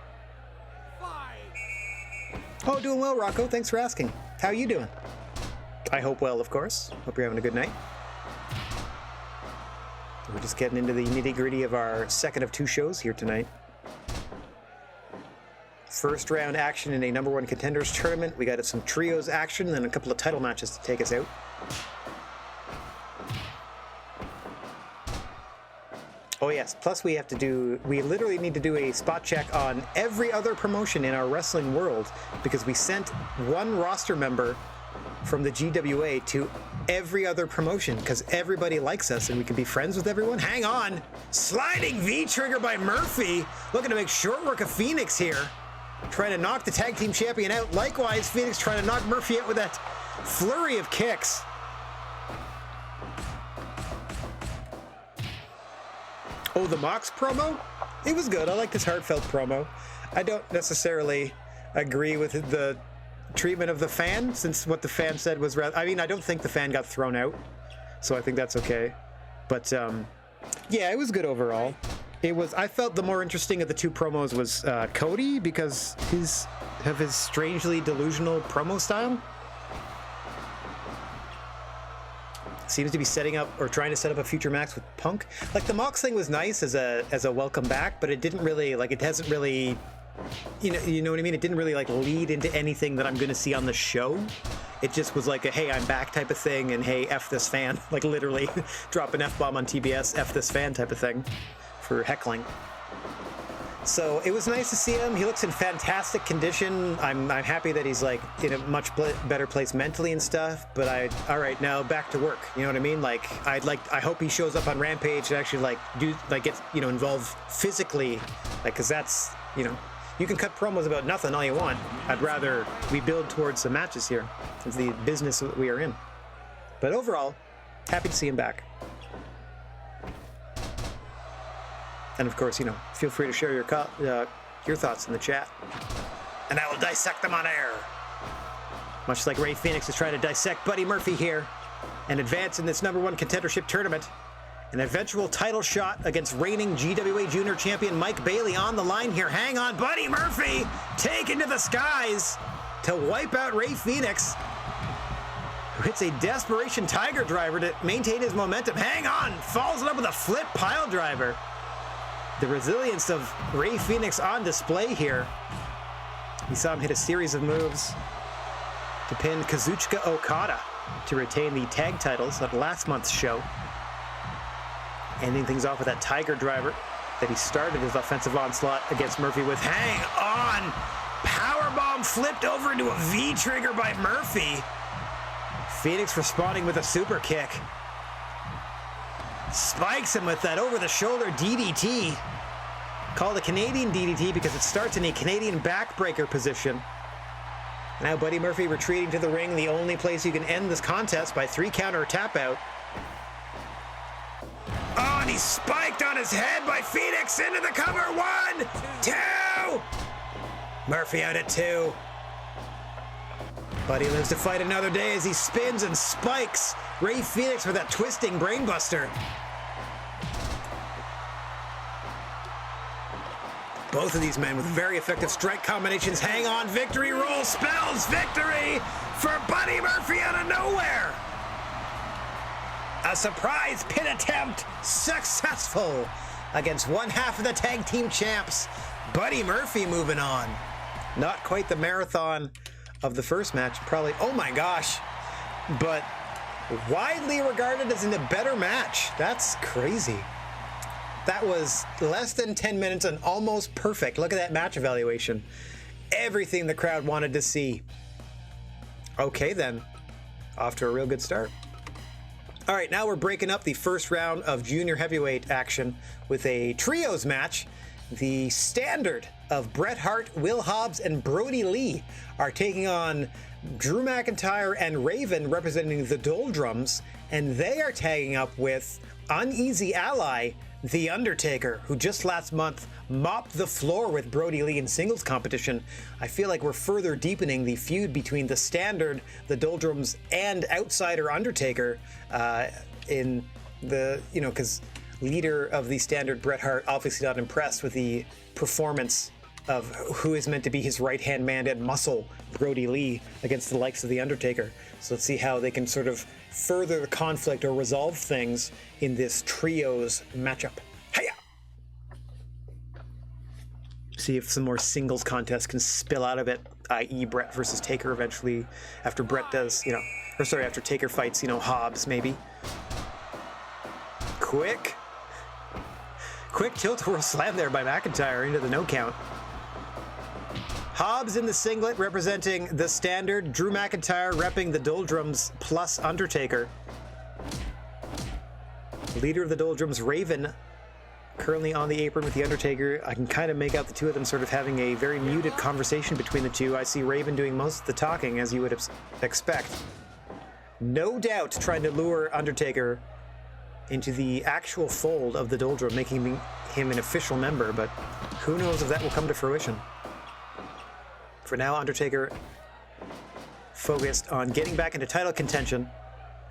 Oh, doing well, Rocco. Thanks for asking. How are you doing? I hope well, of course. Hope you're having a good night. We're just getting into the nitty-gritty of our second of 2 shows here tonight. First round action in a #1 contenders tournament. We got some trios action and then a couple of title matches to take us out. Oh yes, plus we literally need to do a spot check on every other promotion in our wrestling world because we sent one roster member from the GWA to every other promotion because everybody likes us and we can be friends with everyone. Hang on. Sliding V-trigger by Murphy. Looking to make short work of Phoenix here. Trying to knock the tag team champion out. Likewise, Phoenix trying to knock Murphy out with that flurry of kicks. Oh, the Mox promo? It was good. I liked his heartfelt promo. I don't necessarily agree with the treatment of the fan, since what the fan said was rather... I mean, I don't think the fan got thrown out, so I think that's okay. But, yeah, it was good overall. It was... I felt the more interesting of the two promos was Cody, because his strangely delusional promo style. Seems to be setting up or trying to set up a future match with Punk. Like, the Mox thing was nice as a welcome back, but it didn't really, like, it hasn't really... You know what I mean? It didn't really like lead into anything that I'm going to see on the show. It just was like a, hey, I'm back type of thing, and hey, F this fan. Like literally drop an F-bomb on TBS, F this fan type of thing for heckling. So it was nice to see him. He looks in fantastic condition. I'm happy that he's like in a much better place mentally and stuff, but all right, now back to work. You know what I mean? Like I hope he shows up on Rampage and actually get, you know, involved physically, like, cause that's, you know, you can cut promos about nothing all you want. I'd rather we build towards some matches here. It's the business that we are in. But overall, happy to see him back. And of course, you know, feel free to share your thoughts in the chat, and I will dissect them on air. Much like Ray Phoenix is trying to dissect Buddy Murphy here and advance in this #1 contendership tournament. An eventual title shot against reigning GWA Junior Champion Mike Bailey on the line here. Hang on, Buddy Murphy taken to the skies to wipe out Ray Phoenix, who hits a desperation Tiger Driver to maintain his momentum. Hang on, follows it up with a flip pile driver. The resilience of Ray Phoenix on display here. We saw him hit a series of moves to pin Kazuchika Okada to retain the tag titles at last month's show. Ending things off with that Tiger Driver that he started his offensive onslaught against Murphy with. Hang on! Powerbomb flipped over into a V-trigger by Murphy. Phoenix responding with a super kick. Spikes him with that over-the-shoulder DDT. Called a Canadian DDT because it starts in a Canadian backbreaker position. Now Buddy Murphy retreating to the ring, the only place you can end this contest by 3 counter tap out. Oh, and he's spiked on his head by Phoenix into the cover. 1, 2. Murphy out at 2. Buddy lives to fight another day as he spins and spikes Ray Phoenix with that twisting brainbuster. Both of these men with very effective strike combinations. Hang on, victory roll spells victory for Buddy Murphy out of nowhere. A surprise pin attempt successful against one half of the tag team champs. Buddy Murphy moving on. Not quite the marathon of the first match, probably, oh my gosh, but widely regarded as in a better match. That's crazy. That was less than 10 minutes and almost perfect. Look at that match evaluation. Everything the crowd wanted to see. Okay then, off to a real good start. All right, now we're breaking up the first round of junior heavyweight action with a trios match. The standard of Bret Hart, Will Hobbs, and Brody Lee are taking on Drew McIntyre and Raven representing the Doldrums, and they are tagging up with uneasy ally, The Undertaker, who just last month mopped the floor with Brody Lee in singles competition. I feel like we're further deepening the feud between the standard, the Doldrums, and outsider Undertaker in the, you know, because leader of the standard, Bret Hart, obviously not impressed with the performance of who is meant to be his right-hand man and muscle, Brody Lee, against the likes of The Undertaker. So let's see how they can sort of further the conflict or resolve things in this trios matchup. Hiya! See if some more singles contests can spill out of it, i.e. Bret versus Taker eventually, after Bret does, you know, or sorry, after Taker fights, you know, Hobbs, maybe. Quick tilt-a-whirl slam there by McIntyre into the no count. Hobbs in the singlet representing the standard. Drew McIntyre repping the Doldrums plus Undertaker. Leader of the Doldrums, Raven, currently on the apron with the Undertaker. I can kind of make out the two of them sort of having a very muted conversation between the two. I see Raven doing most of the talking, as you would expect. No doubt trying to lure Undertaker into the actual fold of the Doldrum, making him an official member, but who knows if that will come to fruition. For now, Undertaker focused on getting back into title contention.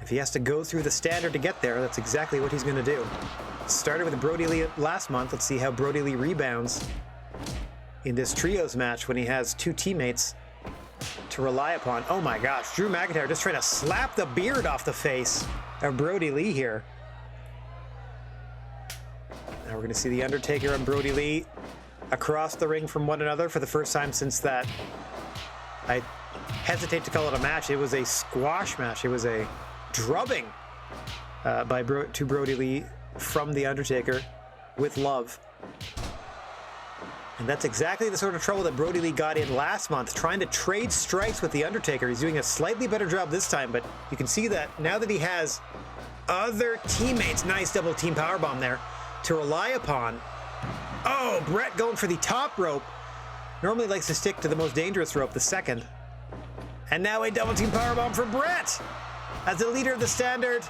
If he has to go through the standard to get there, that's exactly what he's going to do. Started with Brody Lee last month. Let's see how Brody Lee rebounds in this trios match when he has two teammates to rely upon. Oh my gosh, Drew McIntyre just trying to slap the beard off the face of Brody Lee here. Now we're going to see the Undertaker and Brody Lee across the ring from one another for the first time since that. I hesitate to call it a match. It was a squash match. It was a drubbing to Brody Lee from the Undertaker with love. And that's exactly the sort of trouble that Brody Lee got in last month, trying to trade strikes with the Undertaker. He's doing a slightly better job this time, but you can see that now that he has other teammates, nice double team powerbomb there, to rely upon. Oh, Bret going for the top rope. Normally likes to stick to the most dangerous rope, the second. And now a double team powerbomb for Bret as the leader of the standard.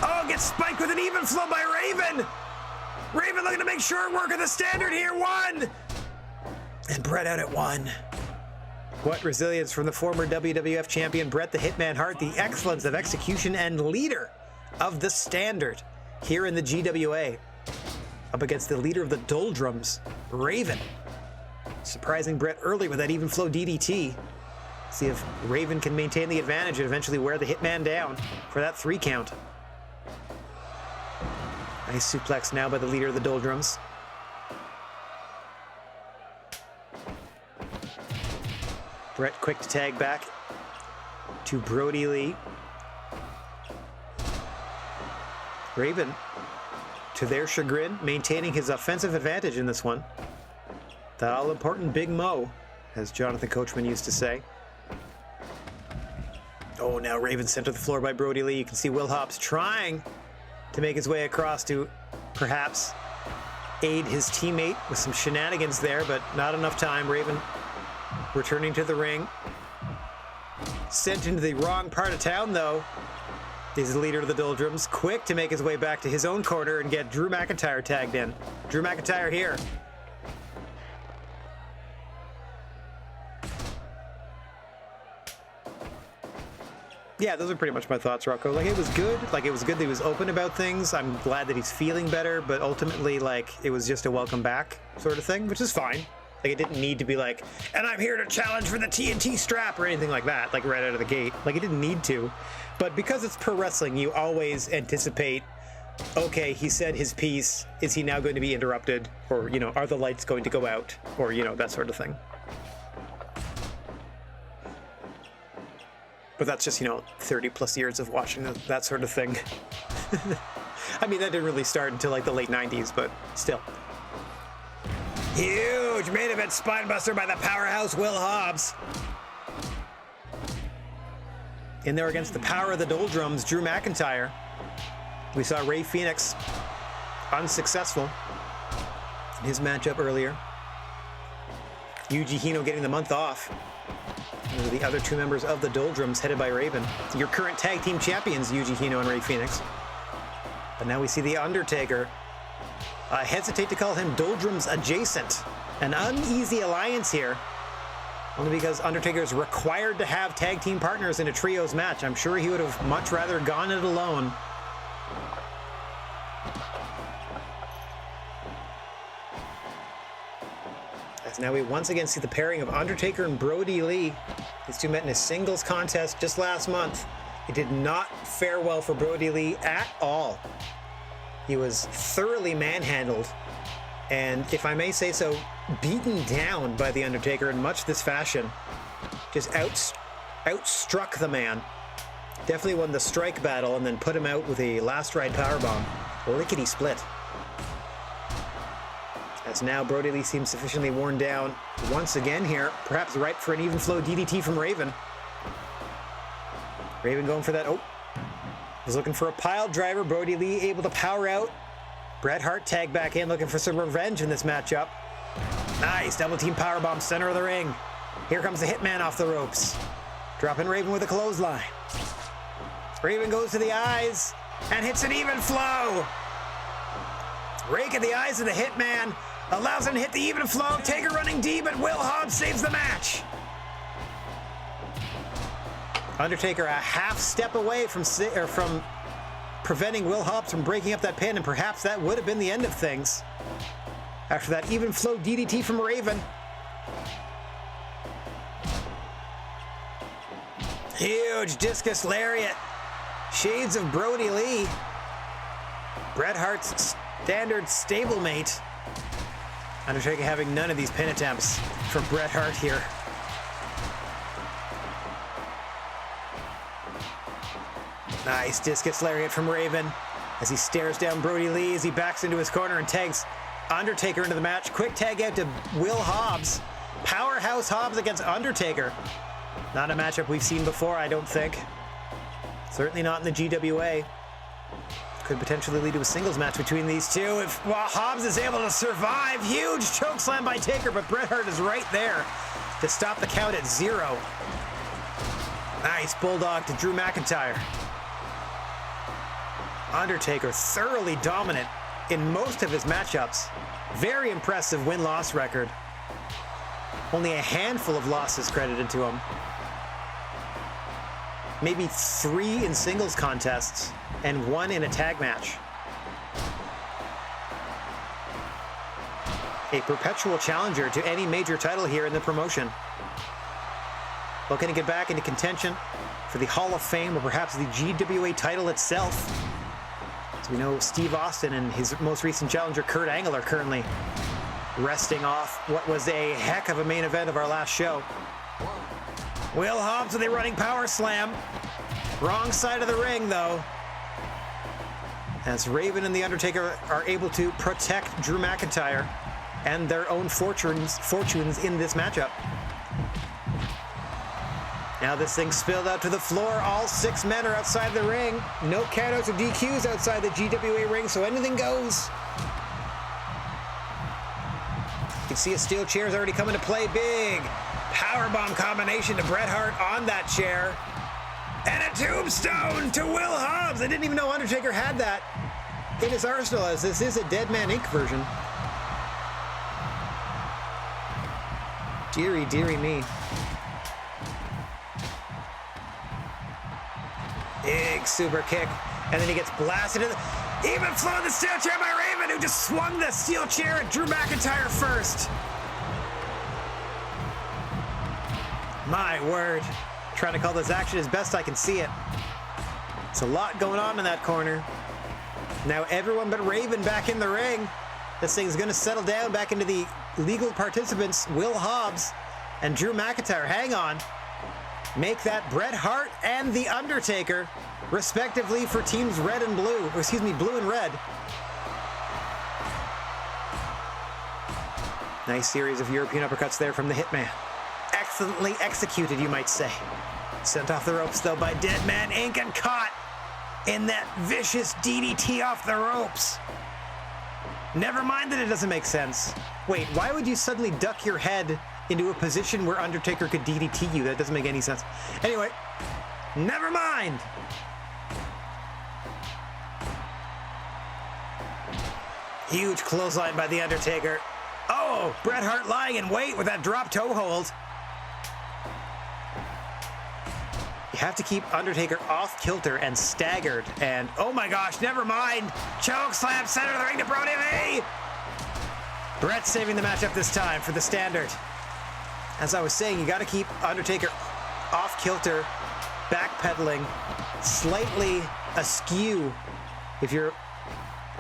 Oh, gets spiked with an even flow by Raven. Raven looking to make short work of the standard here. One. And Bret out at one. What resilience from the former WWF champion Bret the Hitman Hart. The excellence of execution and leader of the standard here in the GWA. Up against the leader of the Doldrums, Raven. Surprising Bret early with that even flow DDT. See if Raven can maintain the advantage and eventually wear the Hitman down for that 3 count. Nice suplex now by the leader of the Doldrums. Bret quick to tag back to Brody Lee. Raven, to their chagrin, maintaining his offensive advantage in this one. That all-important Big Mo, as Jonathan Coachman used to say. Oh, now Raven sent to the floor by Brody Lee. You can see Will Hobbs trying to make his way across to perhaps aid his teammate with some shenanigans there, but not enough time. Raven returning to the ring. Sent into the wrong part of town, though. He's the leader of the Doldrums, quick to make his way back to his own corner and get Drew McIntyre tagged in. Drew McIntyre here. Yeah, those are pretty much my thoughts, Rocco. Like, it was good. Like, it was good that he was open about things. I'm glad that he's feeling better, but ultimately, like, it was just a welcome back sort of thing, which is fine. Like, it didn't need to be like, and I'm here to challenge for the TNT strap or anything like that, like right out of the gate. Like, it didn't need to. But because it's pro wrestling, you always anticipate, okay, he said his piece. Is he now going to be interrupted? Or, you know, are the lights going to go out? Or, you know, that sort of thing. But that's just, you know, 30 plus years of watching that sort of thing. I mean, that didn't really start until like the late 90s, but still. Huge main event spinebuster by the powerhouse Will Hobbs. In there against the power of the Doldrums, Drew McIntyre. We saw Rey Fenix unsuccessful in his matchup earlier. Yuji Hino getting the month off. Those are the other two members of the Doldrums headed by Raven. Your current tag team champions, Yuji Hino and Rey Fenix. But now we see the Undertaker. I hesitate to call him Doldrums adjacent. An uneasy alliance here. Only because Undertaker is required to have tag team partners in a trios match. I'm sure he would have much rather gone it alone. As now we once again see the pairing of Undertaker and Brody Lee. These two met in a singles contest just last month. It did not fare well for Brody Lee at all. He was thoroughly manhandled, and if I may say so, beaten down by the Undertaker in much this fashion. Just outstruck the man. Definitely won the strike battle and then put him out with a last ride powerbomb. Lickety split. As now Brody Lee seems sufficiently worn down once again here, perhaps ripe for an even flow DDT from Raven. Raven going for that. Oh, was looking for a pile driver. Brody Lee able to power out. Bret Hart tagged back in, looking for some revenge in this matchup. Nice double team powerbomb, center of the ring. Here comes the Hitman off the ropes. Dropping Raven with a clothesline. Raven goes to the eyes and hits an even flow. Rake in the eyes of the Hitman allows him to hit the even flow. Taker running deep, but Will Hobbs saves the match. Undertaker a half step away from preventing Will Hobbs from breaking up that pin, and perhaps that would have been the end of things. After that even flow DDT from Raven. Huge discus lariat. Shades of Brody Lee. Bret Hart's standard stablemate. Undertaker having none of these pin attempts from Bret Hart here. Nice discus lariat from Raven as he stares down Brody Lee as he backs into his corner and tags Undertaker into the match. Quick tag out to Will Hobbs. Powerhouse Hobbs against Undertaker. Not a matchup we've seen before, I don't think. Certainly not in the GWA. Could potentially lead to a singles match between these two if Hobbs is able to survive. Huge chokeslam by Taker, but Bret Hart is right there to stop the count at 0. Nice bulldog to Drew McIntyre. Undertaker thoroughly dominant in most of his matchups. Very impressive win-loss record. Only a handful of losses credited to him. Maybe 3 in singles contests and 1 in a tag match. A perpetual challenger to any major title here in the promotion. Looking to get back into contention for the Hall of Fame or perhaps the GWA title itself. As we know, Steve Austin and his most recent challenger, Kurt Angle, are currently resting off what was a heck of a main event of our last show. Will Hobbs with a running power slam. Wrong side of the ring, though. As Raven and The Undertaker are able to protect Drew McIntyre and their own fortunes in this matchup. Now this thing spilled out to the floor. All 6 men are outside the ring. No countouts or DQs outside the GWA ring, so anything goes. You can see a steel chair is already coming to play. Big powerbomb combination to Bret Hart on that chair. And a tombstone to Will Hobbs. I didn't even know Undertaker had that in his arsenal, as this is a Dead Man Inc. version. Deary, deary me. Big super kick. And then he gets blasted. Even flowing the steel chair by Raven, who just swung the steel chair at Drew McIntyre first. My word. Trying to call this action as best I can see it. It's a lot going on in that corner. Now everyone but Raven back in the ring. This thing's going to settle down back into the legal participants, Will Hobbs and Drew McIntyre. Hang on. Make that Bret Hart and The Undertaker, respectively, for teams red and blue. Or excuse me, blue and red. Nice series of European uppercuts there from the Hitman. Excellently executed, you might say. Sent off the ropes, though, by Dead Man Inc. and caught in that vicious DDT off the ropes. Never mind that it doesn't make sense. Wait, why would you suddenly duck your head into a position where Undertaker could DDT you? That doesn't make any sense. Anyway, never mind. Huge clothesline by The Undertaker. Oh, Bret Hart lying in wait with that drop toe hold. You have to keep Undertaker off kilter and staggered. And oh my gosh, never mind. Choke slam center of the ring to Brody Lee. Bret saving the matchup this time for the standard. As I was saying, you got to keep Undertaker off kilter, backpedaling, slightly askew if you're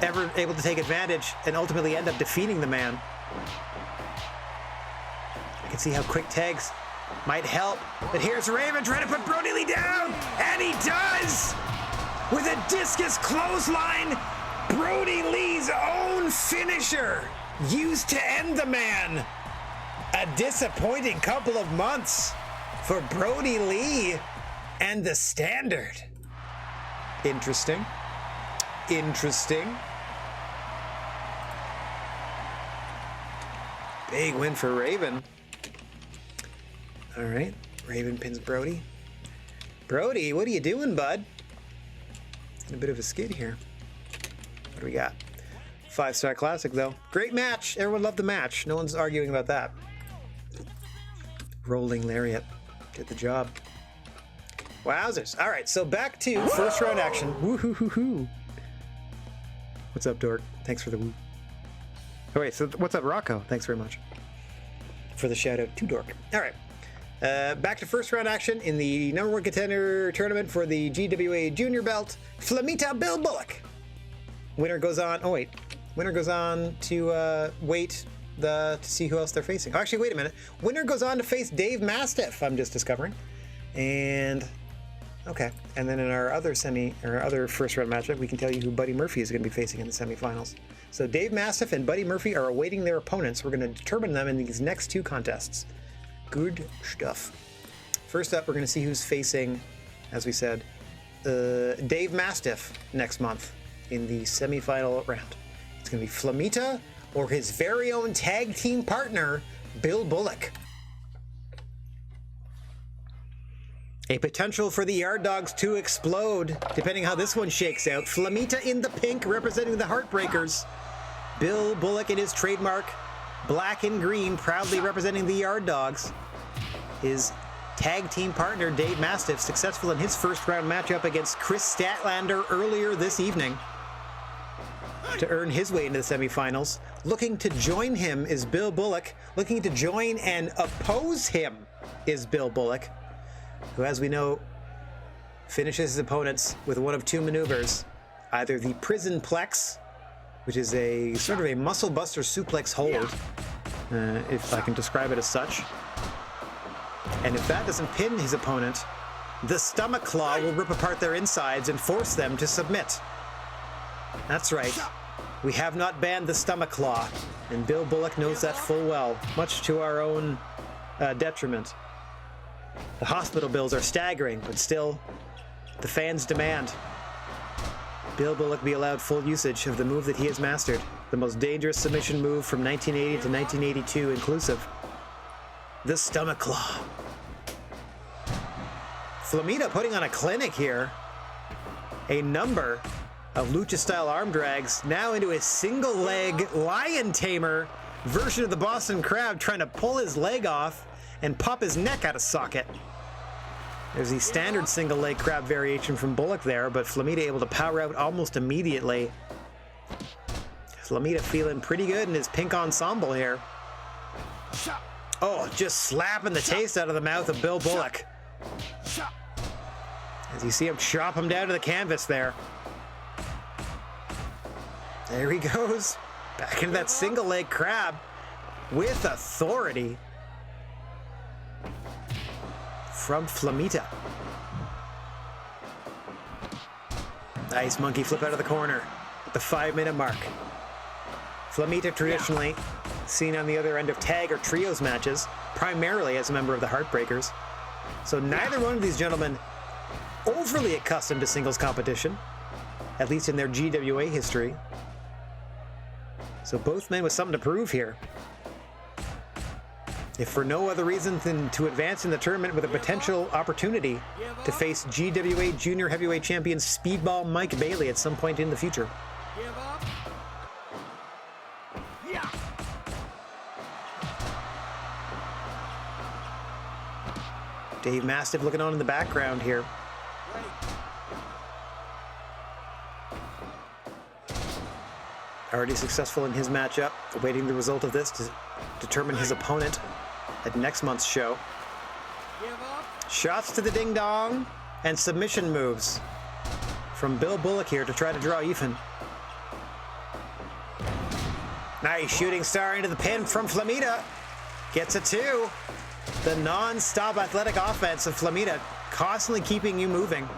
ever able to take advantage and ultimately end up defeating the man. I can see how quick tags might help. But here's Raven trying to put Brody Lee down, and he does! With a discus clothesline, Brody Lee's own finisher, used to end the man. A disappointing couple of months for Brody Lee and the standard. Interesting. Interesting. Big win for Raven. All right, Raven pins Brody. Brody, what are you doing, bud? In a bit of a skid here. What do we got? 5-star classic, though. Great match. Everyone loved the match. No one's arguing about that. Rolling lariat. Did the job. Wowzers. All right, so back to first round action. Woo-hoo-hoo-hoo. What's up, Dork? Thanks for the woo. Oh, wait, so what's up, Rocco? Thanks very much for the shout out to Dork. All right. Back to first round action in the number one contender tournament for the GWA Junior belt. Flamita Bill Bullock. Winner goes on. Oh, wait. Winner goes on to wait to see who else they're facing. Oh, actually, wait a minute. Winner goes on to face Dave Mastiff, I'm just discovering. And okay. And then in our other first round matchup, we can tell you who Buddy Murphy is going to be facing in the semifinals. So Dave Mastiff and Buddy Murphy are awaiting their opponents. We're going to determine them in these next two contests. Good stuff. First up, we're going to see who's facing, as we said, Dave Mastiff next month in the semifinal round. It's going to be Flamita or his very own tag team partner, Bill Bullock. A potential for the Yard Dogs to explode, depending how this one shakes out. Flamita in the pink, representing the Heartbreakers. Bill Bullock in his trademark black and green, proudly representing the Yard Dogs. His tag team partner, Dave Mastiff, successful in his first round matchup against Chris Statlander earlier this evening to earn his way into the semifinals. Looking to join him is Bill Bullock. Looking to join and oppose him is Bill Bullock, who, as we know, finishes his opponents with one of two maneuvers. Either the prison plex, which is a sort of a muscle buster suplex hold, if I can describe it as such. And if that doesn't pin his opponent, the stomach claw will rip apart their insides and force them to submit. That's right. We have not banned the stomach claw, and Bill Bullock knows that full well, much to our own detriment. The hospital bills are staggering, but still, the fans demand Bill Bullock be allowed full usage of the move that he has mastered, the most dangerous submission move from 1980 to 1982 inclusive, the stomach claw. Flamita putting on a clinic here. A number of lucha-style arm drags, now into a single-leg lion tamer version of the Boston Crab, trying to pull his leg off and pop his neck out of socket. There's the standard single-leg crab variation from Bullock there, but Flamita able to power out almost immediately. Flamita feeling pretty good in his pink ensemble here. Oh, just slapping the taste out of the mouth of Bill Bullock. As you see him chop him down to the canvas there. There he goes. Back into that single leg crab with authority from Flamita. Nice monkey flip out of the corner at the 5-minute mark. Flamita traditionally seen on the other end of tag or trios matches, primarily as a member of the Heartbreakers. So neither one of these gentlemen overly accustomed to singles competition, at least in their GWA history. So both men with something to prove here. If for no other reason than to advance in the tournament with a potential opportunity to face GWA Junior Heavyweight Champion Speedball Mike Bailey at some point in the future. Give up. Yeah. Dave Mastiff looking on in the background here. Already successful in his matchup, awaiting the result of this to determine his opponent at next month's show. Give up. Shots to the ding-dong and submission moves from Bill Bullock here to try to draw even. Nice shooting star into the pin from Flamita. Gets a 2. The non-stop athletic offense of Flamita, constantly keeping you moving,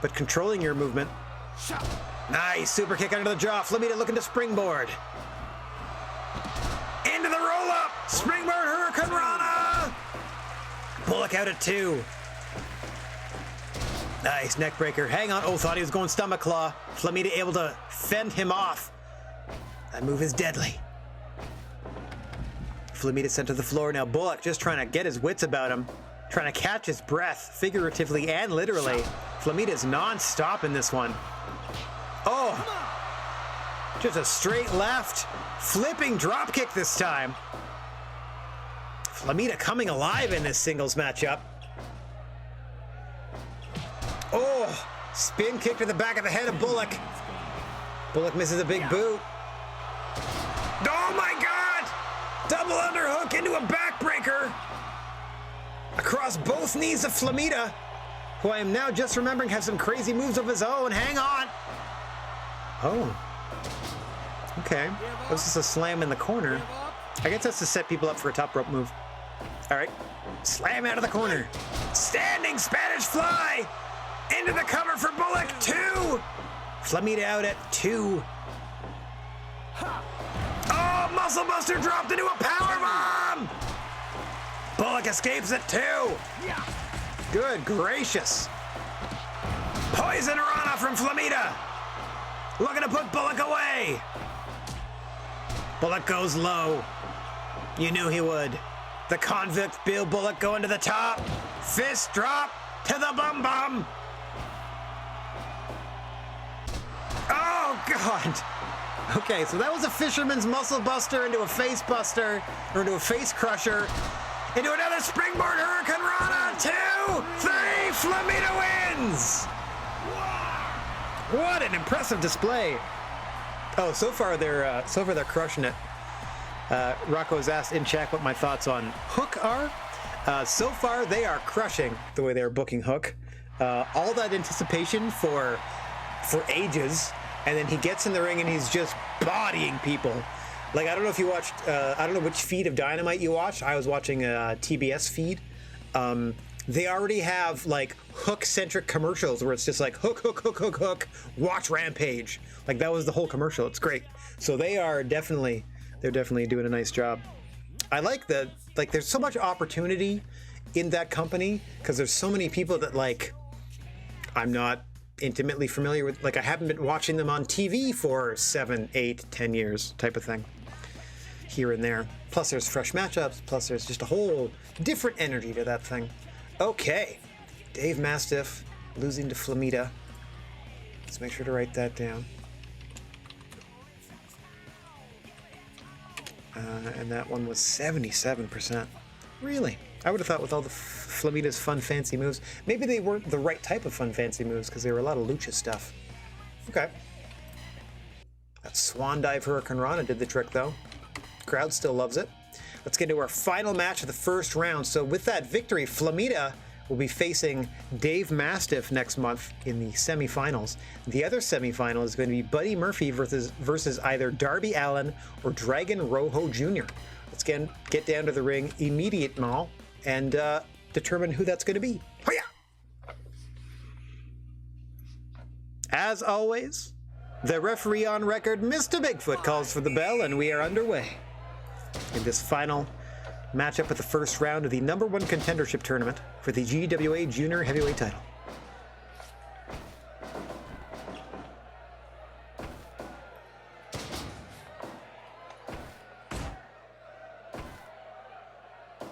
but controlling your movement. Nice super kick under the jaw. Flamita looking to springboard. Into the roll-up. Springboard Hurricane Rana. Bullock out at 2. Nice neck breaker. Hang on. Oh, thought he was going stomach claw. Flamita able to fend him off. That move is deadly. Flamita sent to the floor. Now Bullock just trying to get his wits about him. Trying to catch his breath, figuratively and literally. Flamita's non-stop in this one. Oh, just a straight left, flipping drop kick this time. Flamita coming alive in this singles matchup. Oh, spin kick to the back of the head of Bullock. Bullock misses a big boot. Oh my God! Double underhook into a backbreaker. Across both knees of Flamita, who I am now just remembering has some crazy moves of his own. Hang on. Oh. Okay. That was just a slam in the corner. I guess that's to set people up for a top rope move. All right. Slam out of the corner. Standing Spanish fly. Into the cover for Bullock. 2. Flamita out at 2. Oh, Muscle Buster dropped into a powerbomb. Bullock escapes at 2. Good gracious. Poison Rana from Flamita. Looking to put Bullock away. Bullock goes low. You knew he would. The convict Bill Bullock going to the top. Fist drop to the bum bum. Oh, God. Okay, so that was a fisherman's muscle buster into a face buster, or into a face crusher, into another springboard Hurricane Rana. 2, 3, Flamita wins. What an impressive display. Oh, so far they're crushing it. Rocco's asked in chat what my thoughts on Hook are. So far they are crushing the way they're booking Hook. All that anticipation for ages, and then he gets in the ring and he's just bodying people. Like, I don't know if you watched, I don't know which feed of Dynamite you watched. I was watching a TBS feed. They already have like Hook-centric commercials where it's just like hook, hook, hook, hook, hook, watch Rampage. Like, that was the whole commercial. It's great. So they're definitely doing a nice job. I like that, like, there's so much opportunity in that company because there's so many people that, like, I'm not intimately familiar with. Like, I haven't been watching them on TV for 7, 8, 10 years type of thing. Here and there. Plus there's fresh matchups. Plus there's just a whole different energy to that thing. Okay. Dave Mastiff losing to Flamita. Let's make sure to write that down. And that one was 77%. Really? I would have thought with all the Flamita's fun, fancy moves, maybe they weren't the right type of fun, fancy moves because they were a lot of lucha stuff. Okay. That Swan Dive Hurricane Rana did the trick, though. Crowd still loves it. Let's get into our final match of the first round. So with that victory, Flamita will be facing Dave Mastiff next month in the semifinals. The other semifinal is going to be Buddy Murphy versus either Darby Allin or Dragon Rojo Jr. Let's get down to the ring immediately and determine who that's going to be. Hoya! As always, the referee on record, Mr. Bigfoot, calls for the bell, and we are underway in this final matchup of the first round of the #1 contendership tournament for the GWA Junior Heavyweight title.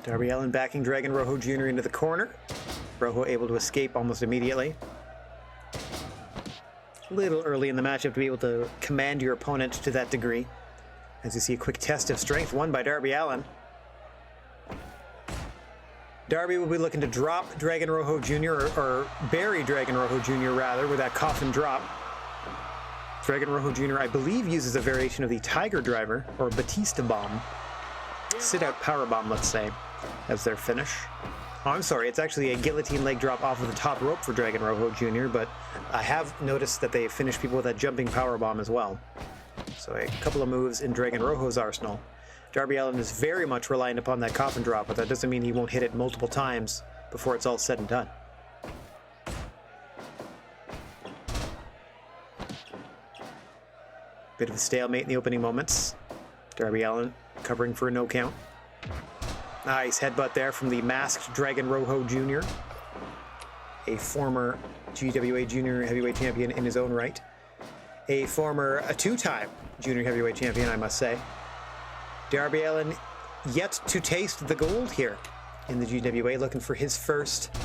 Darby Allin backing Dragon Rojo Jr. into the corner. Rojo able to escape almost immediately. A little early in the matchup to be able to command your opponent to that degree. As you see a quick test of strength won by Darby Allin. Darby will be looking to drop Dragon Rojo Jr. or bury Dragon Rojo Jr. rather with that coffin drop. Dragon Rojo Jr. I believe uses a variation of the Tiger Driver or Batista Bomb. Sit out power bomb, let's say, as their finish. Oh, I'm sorry, it's actually a guillotine leg drop off of the top rope for Dragon Rojo Jr., but I have noticed that they finish people with that jumping power bomb as well. So a couple of moves in Dragon Rojo's arsenal. Darby Allin is very much reliant upon that coffin drop, but that doesn't mean he won't hit it multiple times before it's all said and done. Bit of a stalemate in the opening moments. Darby Allin covering for a no count. Nice headbutt there from the masked Dragon Rojo Jr., a former GWA Junior Heavyweight Champion in his own right. A two-time Junior Heavyweight Champion, I must say. Darby Allin yet to taste the gold here in the GWA, looking for his first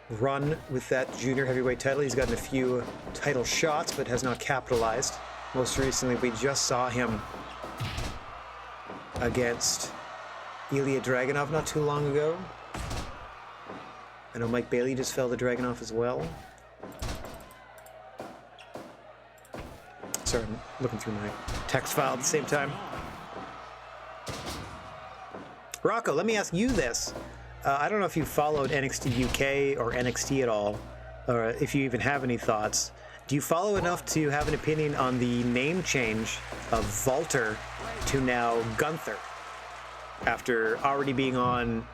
run with that Junior Heavyweight title. He's gotten a few title shots, but has not capitalized. Most recently, we just saw him against Ilya Dragunov not too long ago. I know Mike Bailey just fell the dragon off as well. Sorry, I'm looking through my text file at the same time. Rocco, let me ask you this. I don't know if you followed NXT UK or NXT at all, or if you even have any thoughts. Do you follow enough to have an opinion on the name change of Walter to now Gunther? After already being on,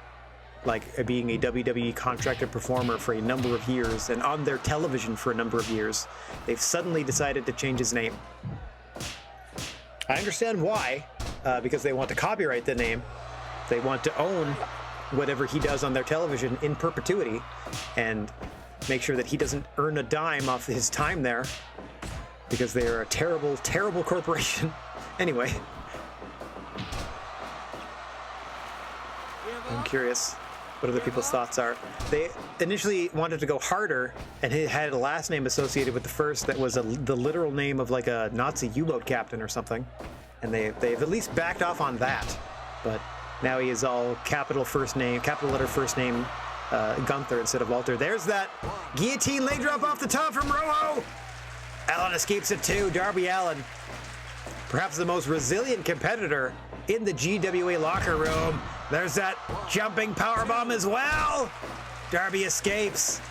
being a WWE contracted performer for a number of years and on their television for a number of years, they've suddenly decided to change his name. I understand why, because they want to copyright the name. They want to own whatever he does on their television in perpetuity and make sure that he doesn't earn a dime off his time there, because they are a terrible, terrible corporation. Anyway, I'm curious what other people's thoughts are. They initially wanted to go harder, and it had a last name associated with the first that was the literal name of like a Nazi U-boat captain or something, and they've at least backed off on that. But now he is all capital letter first name Gunther instead of Walter. There's that guillotine leg drop off the top from Rojo. Allen escapes it too. Darby Allin, perhaps the most resilient competitor in the GWA locker room. There's that jumping powerbomb as well. Darby escapes.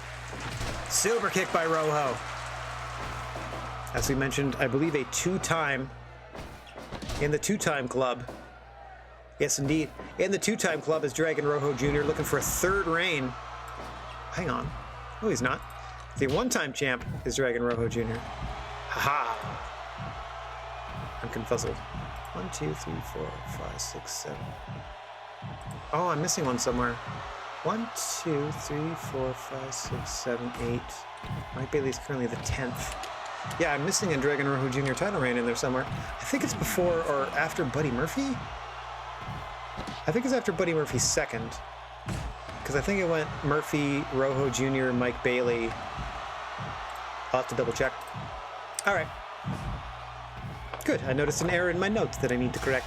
Super kick by Rojo. As we mentioned, I believe a two-time in the two-time club. Yes, indeed. In the two-time club is Dragon Rojo Jr. looking for a third reign. Hang on. No, he's not. The one-time champ is Dragon Rojo Jr. Haha. I'm confuzzled. 1, 2, 3, 4, 5, 6, 7. Oh, I'm missing one somewhere. 1, 2, 3, 4, 5, 6, 7, 8. Mike Bailey's currently the 10th. Yeah, I'm missing a Dragon Rojo Jr. title reign in there somewhere. I think it's before or after Buddy Murphy? I think it's after Buddy Murphy's second, because I think it went Murphy, Rojo Jr., Mike Bailey. I'll have to double check. All right. Good. I noticed an error in my notes that I need to correct.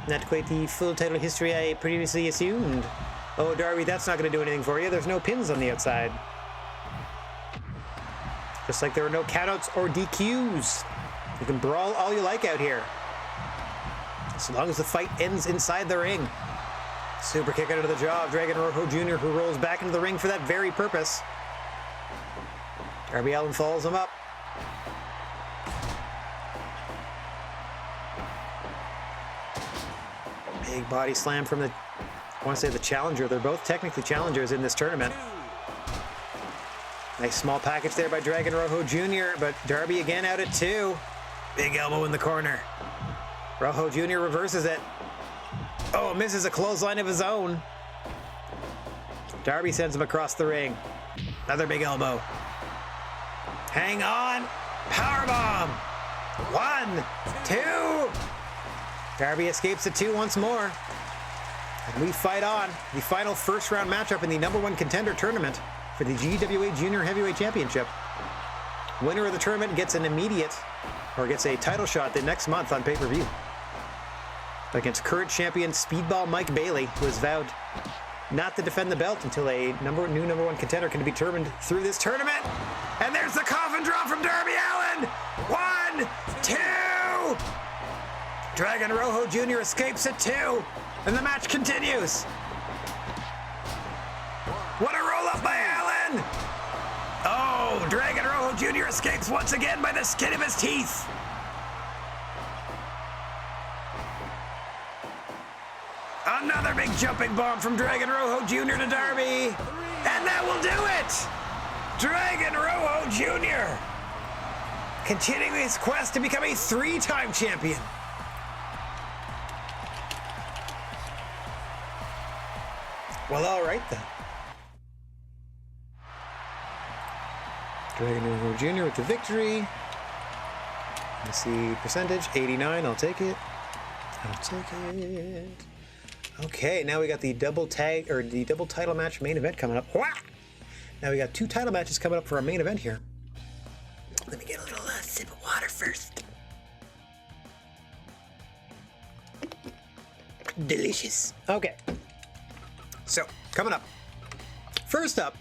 Not quite the full title history I previously assumed. Oh, Darby, that's not going to do anything for you. There's no pins on the outside. Just like there are no countouts or DQs. You can brawl all you like out here, so long as the fight ends inside the ring. Super kick out of the jaw of Dragon Rojo Jr., who rolls back into the ring for that very purpose. Darby Allin follows him up. Big body slam from I want to say the challenger. They're both technically challengers in this tournament. Nice small package there by Dragon Rojo Jr., but Darby again out at 2. Big elbow in the corner. Rojo Jr. reverses it. Oh, misses a clothesline of his own. Darby sends him across the ring. Another big elbow. Hang on. Powerbomb. 1, 2. Darby escapes at 2 once more. And we fight on. The final first round matchup in the #1 contender tournament for the GWA Junior Heavyweight Championship. Winner of the tournament gets a title shot the next month on pay-per-view against current champion Speedball Mike Bailey, who has vowed not to defend the belt until a new #1 contender can be determined through this tournament. And there's the coffin drop from Darby Allin. 1, 2. Dragon Rojo Jr. escapes at 2, and the match continues. What a roll up by Allin! Oh, Dragon Rojo Jr. escapes once again by the skin of his teeth. Another big jumping bomb from Dragon Rojo Jr. to Darby. And that will do it! Dragon Rojo Jr. continuing his quest to become a 3-time champion. Well, all right then. Dragon Rojo Jr. with the victory. Let's see, percentage, 89, I'll take it. Okay, now we got the double title match main event coming up. Wah! Now we got 2 title matches coming up for our main event here. Let me get a little sip of water first. Delicious. Okay. So, coming up, First up,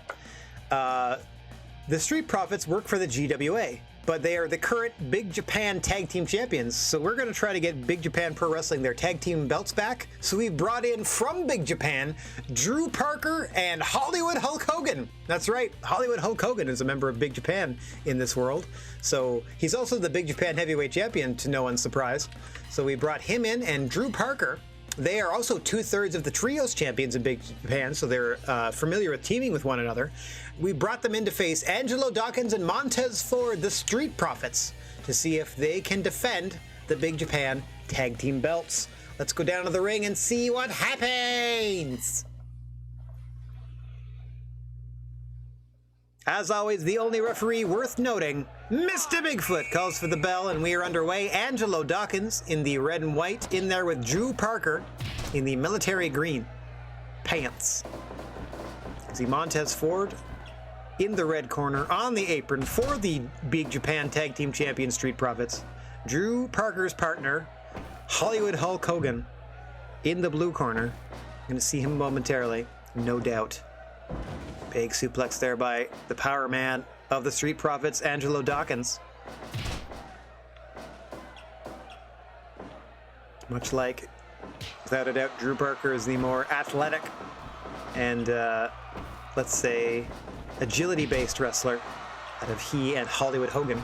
the Street Profits work for the GWA, but they are the current Big Japan Tag Team Champions, so we're going to try to get Big Japan Pro Wrestling their tag team belts back. So we brought in from Big Japan, Drew Parker and Hollywood Hulk Hogan. That's right, Hollywood Hulk Hogan is a member of Big Japan in this world, so he's also the Big Japan Heavyweight Champion, to no one's surprise. So we brought him in, and Drew Parker. They are also 2/3 of the Trios champions in Big Japan, so they're familiar with teaming with one another. We brought them in to face Angelo Dawkins and Montez Ford, the Street Profits, to see if they can defend the Big Japan tag team belts. Let's go down to the ring and see what happens! As always, the only referee worth noting, Mr. Bigfoot, calls for the bell, and we are underway. Angelo Dawkins in the red and white, in there with Drew Parker in the military green pants. See Montez Ford in the red corner on the apron for the Big Japan Tag Team Champion Street Profits. Drew Parker's partner, Hollywood Hulk Hogan, in the blue corner. I'm going to see him momentarily, no doubt. Big suplex there by the power man of the Street Profits, Angelo Dawkins. Much like, without a doubt, Drew Parker is the more athletic and, let's say, agility-based wrestler out of he and Hollywood Hogan.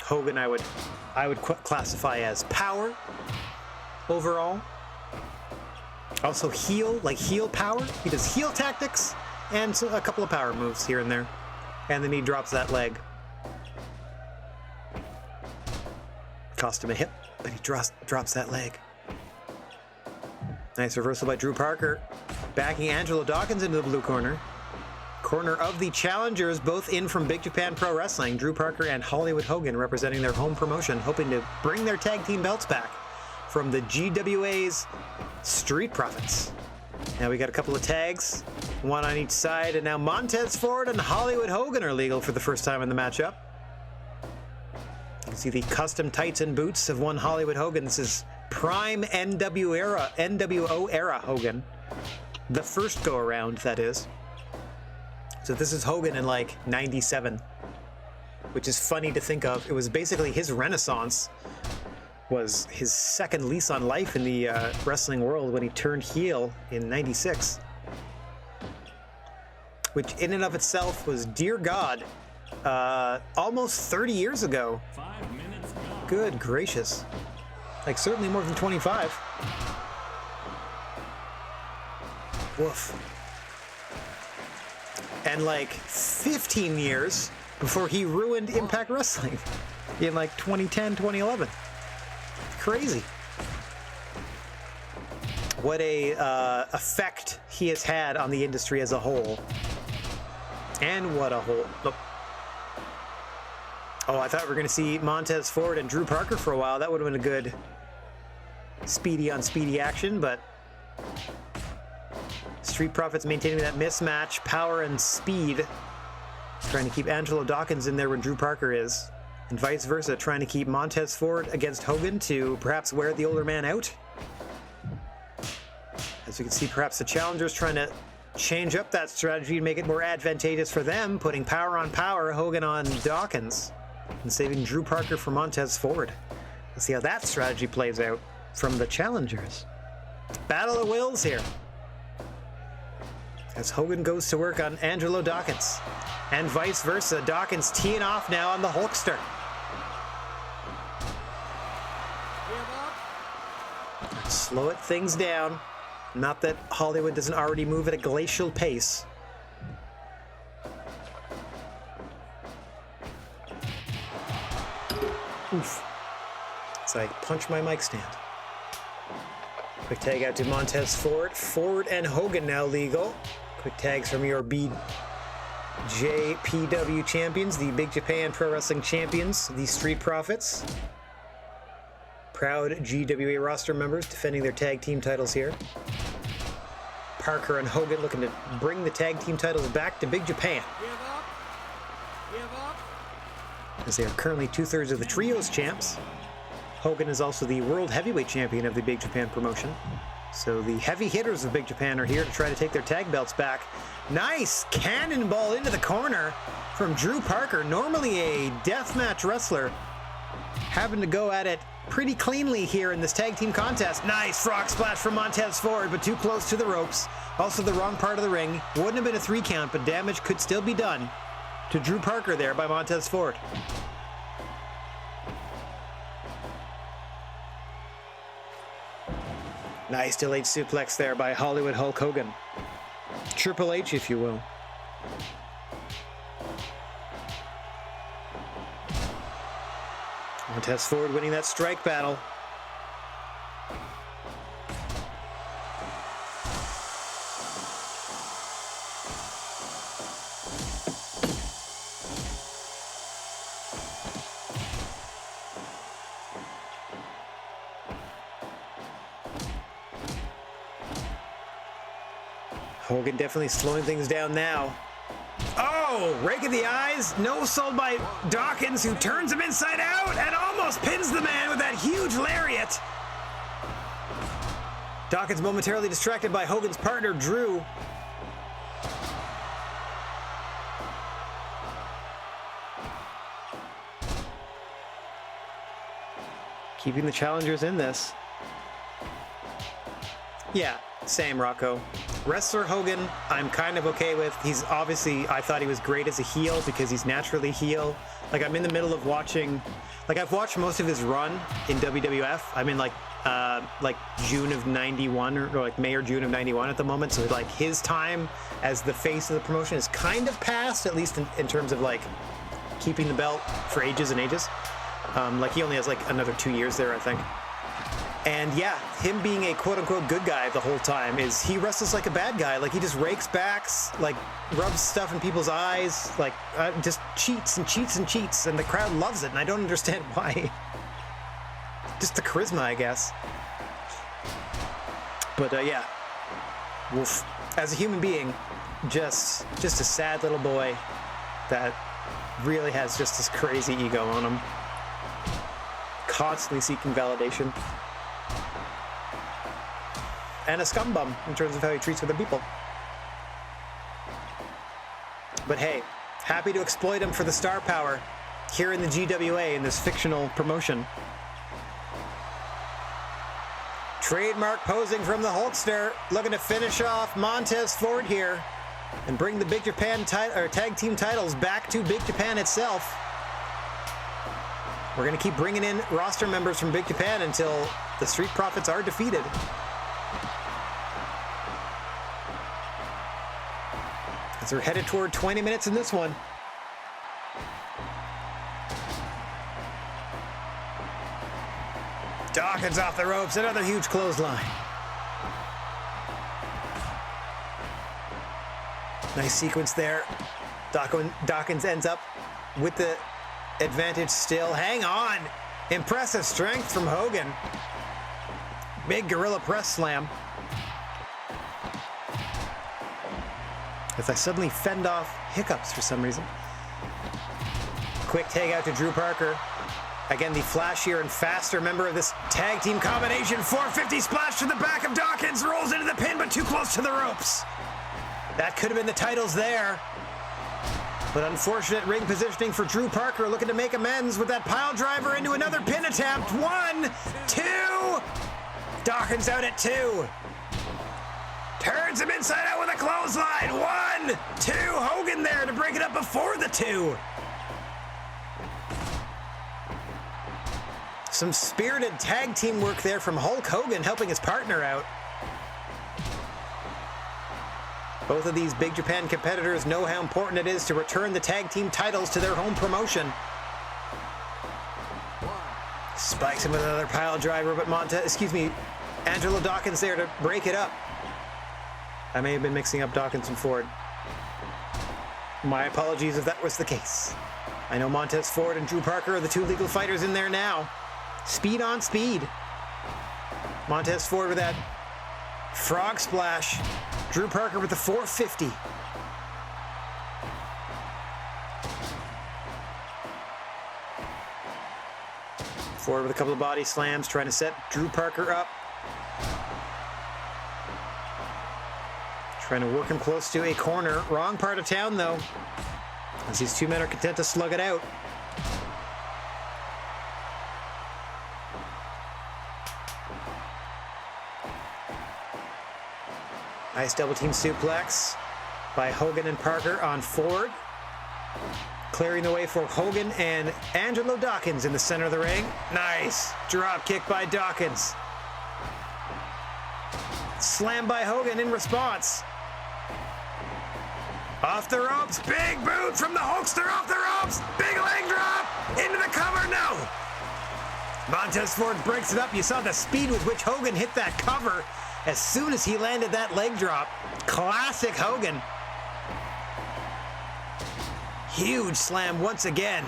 Hogan, I would classify as power overall. Also heel, like heel power. He does heel tactics and a couple of power moves here and there. And then he drops that leg. Cost him a hip, but he drops that leg. Nice reversal by Drew Parker. Backing Angelo Dawkins into the blue corner. Corner of the challengers, both in from Big Japan Pro Wrestling. Drew Parker and Hollywood Hogan representing their home promotion, hoping to bring their tag team belts back from the GWA's Street Profits. Now we got a couple of tags, one on each side, and now Montez Ford and Hollywood Hogan are legal for the first time in the matchup. You can see the custom tights and boots of one Hollywood Hogan. This is prime NWO era Hogan. The first go around, that is. So this is Hogan in like 97, which is funny to think of. It was basically his renaissance, was his second lease on life in the wrestling world when he turned heel in 96. Which in and of itself was, dear God, almost 30 years ago. 5 minutes gone. Good gracious. Like certainly more than 25. Woof. And like 15 years before he ruined Impact Wrestling in like 2010, 2011. Crazy. What a effect he has had on the industry as a whole. And what a whole... Oh, I thought we were going to see Montez Ford and Drew Parker for a while. That would have been a good speedy on speedy action, but Street Profits maintaining that mismatch, power and speed. Trying to keep Angelo Dawkins in there when Drew Parker is. And vice versa, trying to keep Montez Ford against Hogan to perhaps wear the older man out. As we can see, perhaps the challengers trying to change up that strategy and make it more advantageous for them, putting power on power, Hogan on Dawkins, and saving Drew Parker for Montez Ford. Let's see how that strategy plays out from the challengers. Battle of wills here. As Hogan goes to work on Angelo Dawkins. And vice versa, Dawkins teeing off now on the Hulkster. Slow it things down. Not that Hollywood doesn't already move at a glacial pace. Oof. As I punch my mic stand. Quick tag out to Montez Ford. Ford and Hogan now legal. Quick tags from your BJPW champions, the Big Japan Pro Wrestling champions, the Street Profits. Proud GWA roster members defending their tag team titles here. Parker and Hogan looking to bring the tag team titles back to Big Japan. Give up. As they are currently 2/3 of the Trios champs. Hogan is also the World Heavyweight Champion of the Big Japan promotion. So the heavy hitters of Big Japan are here to try to take their tag belts back. Nice cannonball into the corner from Drew Parker, normally a deathmatch wrestler, having to go at it pretty cleanly here in this tag team contest. Nice frog splash from Montez Ford, but too close to the ropes. Also the wrong part of the ring. Wouldn't have been a 3 count, but damage could still be done to Drew Parker there by Montez Ford. Nice delayed suplex there by Hollywood Hulk Hogan. Triple H, if you will. Montez Ford winning that strike battle. Hogan definitely slowing things down now. Oh, rake of the eyes. No sold by Dawkins, who turns him inside out and almost pins the man with that huge lariat. Dawkins momentarily distracted by Hogan's partner, Drew. Keeping the challengers in this. Yeah, same, Rocco. Wrestler Hogan, I'm kind of okay with. He's obviously, I thought he was great as a heel because he's naturally heel. Like, I'm in the middle of watching, like, I've watched most of his run in WWF. I'm in like June of 91 or like May or June of 91 at the moment. So like his time as the face of the promotion is kind of past, at least in terms of like keeping the belt for ages and ages. Like he only has like another 2 years there, I think. And yeah, him being a quote-unquote good guy the whole time is he wrestles like a bad guy. Like he just rakes backs, like rubs stuff in people's eyes, like just cheats and cheats and cheats, and the crowd loves it, and I don't understand why. Just the charisma, I guess. But yeah, woof. As a human being, just a sad little boy that really has just this crazy ego on him. Constantly seeking validation. And a scumbum in terms of how he treats other people. But hey, happy to exploit him for the star power here in the GWA in this fictional promotion. Trademark posing from the Hulkster, looking to finish off Montez Ford here and bring the Big Japan tag team titles back to Big Japan itself. We're going to keep bringing in roster members from Big Japan until the Street Profits are defeated. As we're headed toward 20 minutes in this one. Dawkins off the ropes, another huge clothesline. Nice sequence there. Dawkins ends up with the advantage still. Hang on. Impressive strength from Hogan. Big gorilla press slam. As I suddenly fend off hiccups for some reason. Quick tag out to Drew Parker. Again, the flashier and faster member of this tag team combination. 450 splash to the back of Dawkins. Rolls into the pin, but too close to the ropes. That could have been the titles there. But unfortunate ring positioning for Drew Parker, looking to make amends with that pile driver into another pin attempt. 1, 2. Dawkins out at 2. Turns him inside out with a clothesline. 1, 2. Hogan there to break it up before the 2. Some spirited tag team work there from Hulk Hogan helping his partner out. Both of these Big Japan competitors know how important it is to return the tag team titles to their home promotion. Spikes him with another pile driver, but Angelo Dawkins there to break it up. I may have been mixing up Dawkins and Ford. My apologies if that was the case. I know Montez Ford and Drew Parker are the two legal fighters in there now. Speed on speed. Montez Ford with that frog splash. Drew Parker with the 450. Ford with a couple of body slams, trying to set Drew Parker up. Trying to work him close to a corner. Wrong part of town, though, as these two men are content to slug it out. Nice double team suplex by Hogan and Parker on Ford. Clearing the way for Hogan and Angelo Dawkins in the center of the ring. Nice drop kick by Dawkins. Slam by Hogan in response. Off the ropes, big boot from the Hulkster off the ropes. Big leg drop into the cover, no. Montez Ford breaks it up. You saw the speed with which Hogan hit that cover as soon as he landed that leg drop. Classic Hogan. Huge slam once again.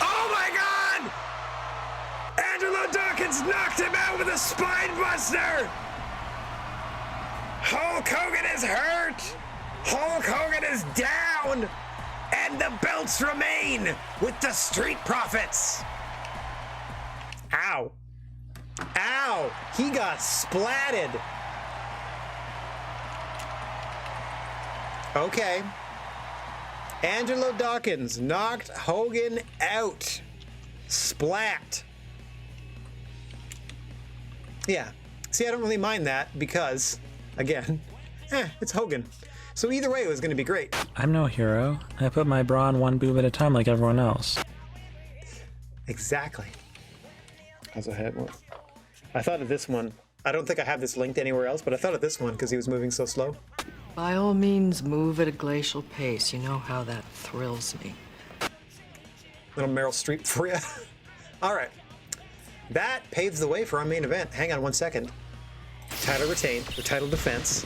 Oh my God! Angelo Dawkins knocked him out with a spine buster. Hulk Hogan is hurt. Hulk Hogan is down. And the belts remain with the Street Profits. Ow. Ow. He got splatted. Okay. Angelo Dawkins knocked Hogan out. Splat. Yeah. See, I don't really mind that because, again, it's Hogan. So either way, it was going to be great. I'm no hero. I put my bra on one boob at a time like everyone else. Exactly. Also had one. I thought of this one. I don't think I have this linked anywhere else, but I thought of this one because he was moving so slow. By all means, move at a glacial pace. You know how that thrills me. Little Meryl Streep for you. All right. That paves the way for our main event. Hang on one second. Title retained, or title defense.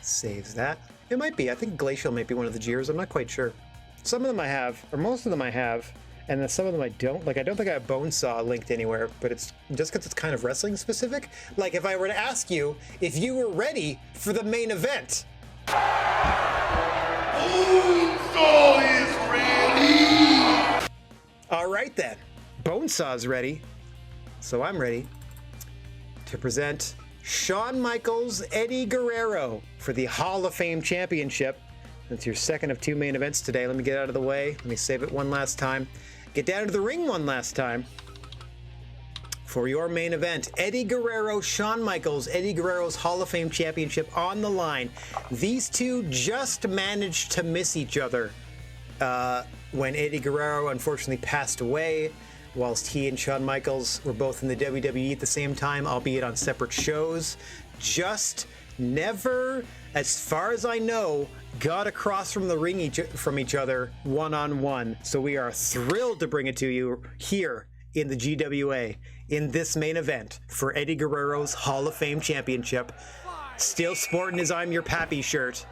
Saves that. It might be. I think Glacial might be one of the Jeers. I'm not quite sure. Some of them I have, or most of them I have, and then some of them I don't. Like, I don't think I have Bonesaw linked anywhere, but it's just because it's kind of wrestling specific. Like, if I were to ask you if you were ready for the main event. Bonesaw is ready! All right, then. Bonesaw's ready. So I'm ready to present Shawn Michaels, Eddie Guerrero for the Hall of Fame Championship. That's your second of two main events today. Let me get out of the way. Let me save it one last time. Get down to the ring one last time. For your main event, Eddie Guerrero, Shawn Michaels, Eddie Guerrero's Hall of Fame Championship on the line. These two just managed to miss each other when Eddie Guerrero unfortunately passed away, whilst he and Shawn Michaels were both in the WWE at the same time, albeit on separate shows. Just never, as far as I know, got across from the ring from each other one-on-one. So we are thrilled to bring it to you here in the GWA in this main event for Eddie Guerrero's Hall of Fame Championship. Still sporting his I'm Your Pappy shirt.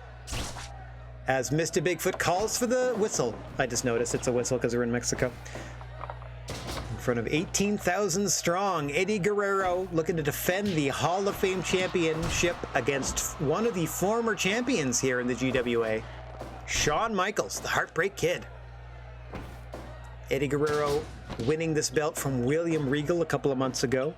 As Mr. Bigfoot calls for the whistle. I just noticed it's a whistle because we're in Mexico. In front of 18,000 strong, Eddie Guerrero looking to defend the Hall of Fame Championship against one of the former champions here in the GWA, Shawn Michaels, the Heartbreak Kid. Eddie Guerrero winning this belt from William Regal a couple of months ago.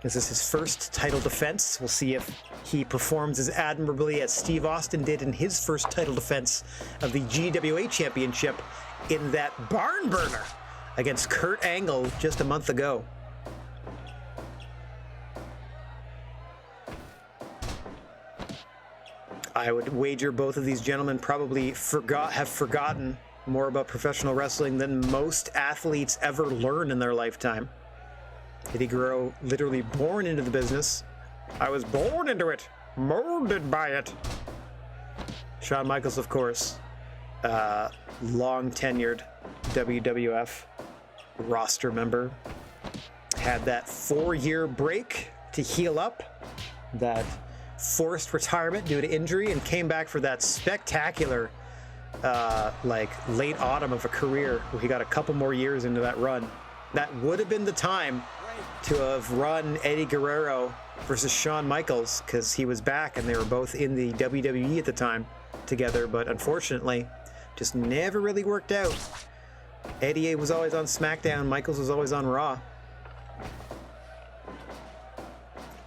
This is his first title defense. We'll see if he performs as admirably as Steve Austin did in his first title defense of the GWA Championship in that barn burner against Kurt Angle just a month ago. I would wager both of these gentlemen probably have forgotten more about professional wrestling than most athletes ever learn in their lifetime. Eddie Guerrero literally born into the business. I was born into it, molded by it. Shawn Michaels, of course, long tenured WWF roster member, had that 4-year break to heal up, that forced retirement due to injury, and came back for that spectacular late autumn of a career where he got a couple more years into that run. That would have been the time to have run Eddie Guerrero versus Shawn Michaels, because he was back and they were both in the WWE at the time together, but unfortunately just never really worked out. Eddie was always on SmackDown, Michaels was always on Raw.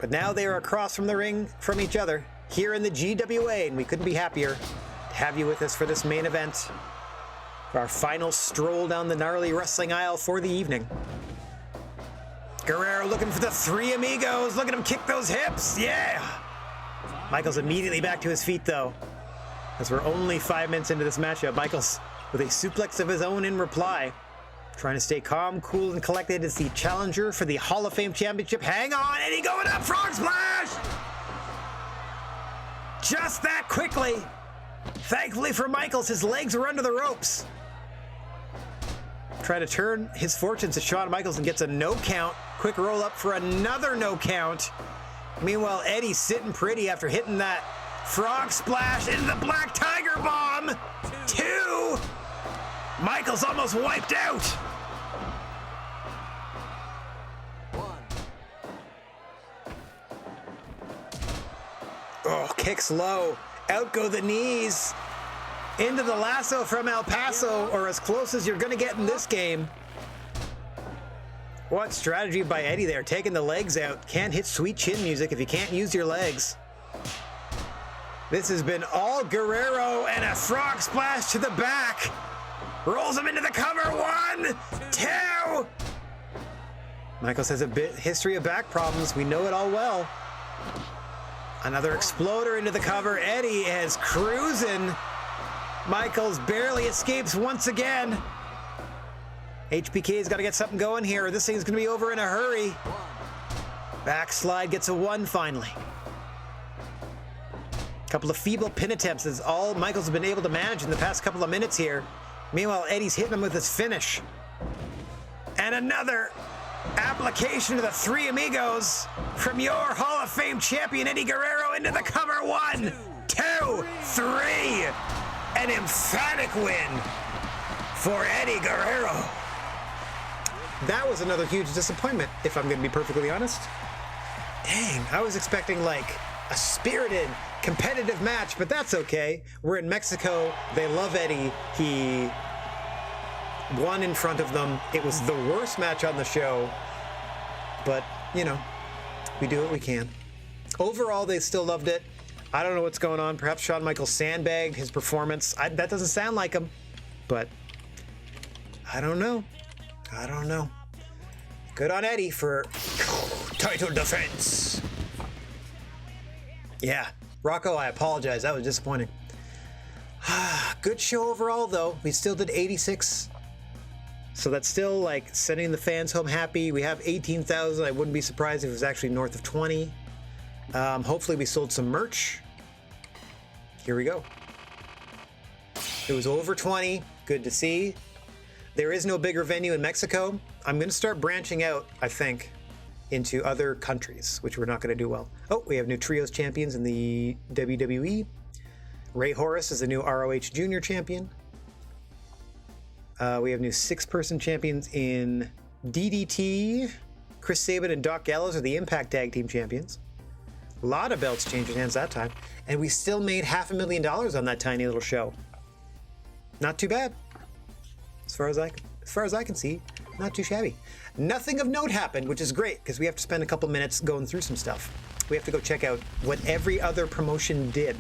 But now they are across from the ring from each other here in the GWA, and we couldn't be happier to have you with us for this main event, for our final stroll down the gnarly wrestling aisle for the evening. Guerrero looking for the three amigos. Look at him kick those hips. Yeah. Michaels immediately back to his feet, though, as we're only 5 minutes into this matchup. Michaels with a suplex of his own in reply, trying to stay calm, cool, and collected as the challenger for the Hall of Fame Championship. Hang on, Eddie going up, frog splash! Just that quickly. Thankfully for Michaels, his legs were under the ropes. Trying to turn his fortunes to Shawn Michaels and gets a no count. Quick roll up for another no count. Meanwhile, Eddie's sitting pretty after hitting that frog splash into the Black Tiger Bomb. 2. Michaels almost wiped out. 1. Oh, kicks low. Out go the knees. Into the lasso from El Paso, or as close as you're going to get in this game. What strategy by Eddie there, taking the legs out. Can't hit sweet chin music if you can't use your legs. This has been all Guerrero, and a frog splash to the back. Rolls him into the cover. 1, 2. Michaels has a bit history of back problems. We know it all well. Another exploder into the cover. Eddie is cruising. Michaels barely escapes once again. HBK's got to get something going here. This thing's going to be over in a hurry. Backslide gets a 1 finally. Couple of feeble pin attempts is all Michaels has been able to manage in the past couple of minutes here. Meanwhile, Eddie's hitting him with his finish. And another application to the three amigos from your Hall of Fame champion, Eddie Guerrero, into the cover. 1, 2, 3. An emphatic win for Eddie Guerrero. That was another huge disappointment, if I'm going to be perfectly honest. Dang, I was expecting like a spirited, competitive match, but that's okay. We're in Mexico. They love Eddie. He won in front of them. It was the worst match on the show, but, you know, we do what we can. Overall, they still loved it. I don't know what's going on. Perhaps Shawn Michaels sandbagged his performance. That doesn't sound like him, but I don't know. I don't know. Good on Eddie for title defense. Yeah, Rocco, I apologize. That was disappointing. Good show overall, though. We still did 86. So that's still like sending the fans home happy. We have 18,000. I wouldn't be surprised if it was actually north of 20. Hopefully we sold some merch. Here we go. It was over 20. Good to see. There is no bigger venue in Mexico. I'm going to start branching out, I think, into other countries, which we're not going to do well. Oh, we have new trios champions in the WWE. Ray Horace is the new ROH Junior champion. We have new 6-person champions in DDT. Chris Sabin and Doc Gallows are the Impact Tag Team champions. A lot of belts changing hands that time. And we still made $500,000 on that tiny little show. Not too bad. As far as I can see, not too shabby. Nothing of note happened, which is great because we have to spend a couple minutes going through some stuff. We have to go check out what every other promotion did.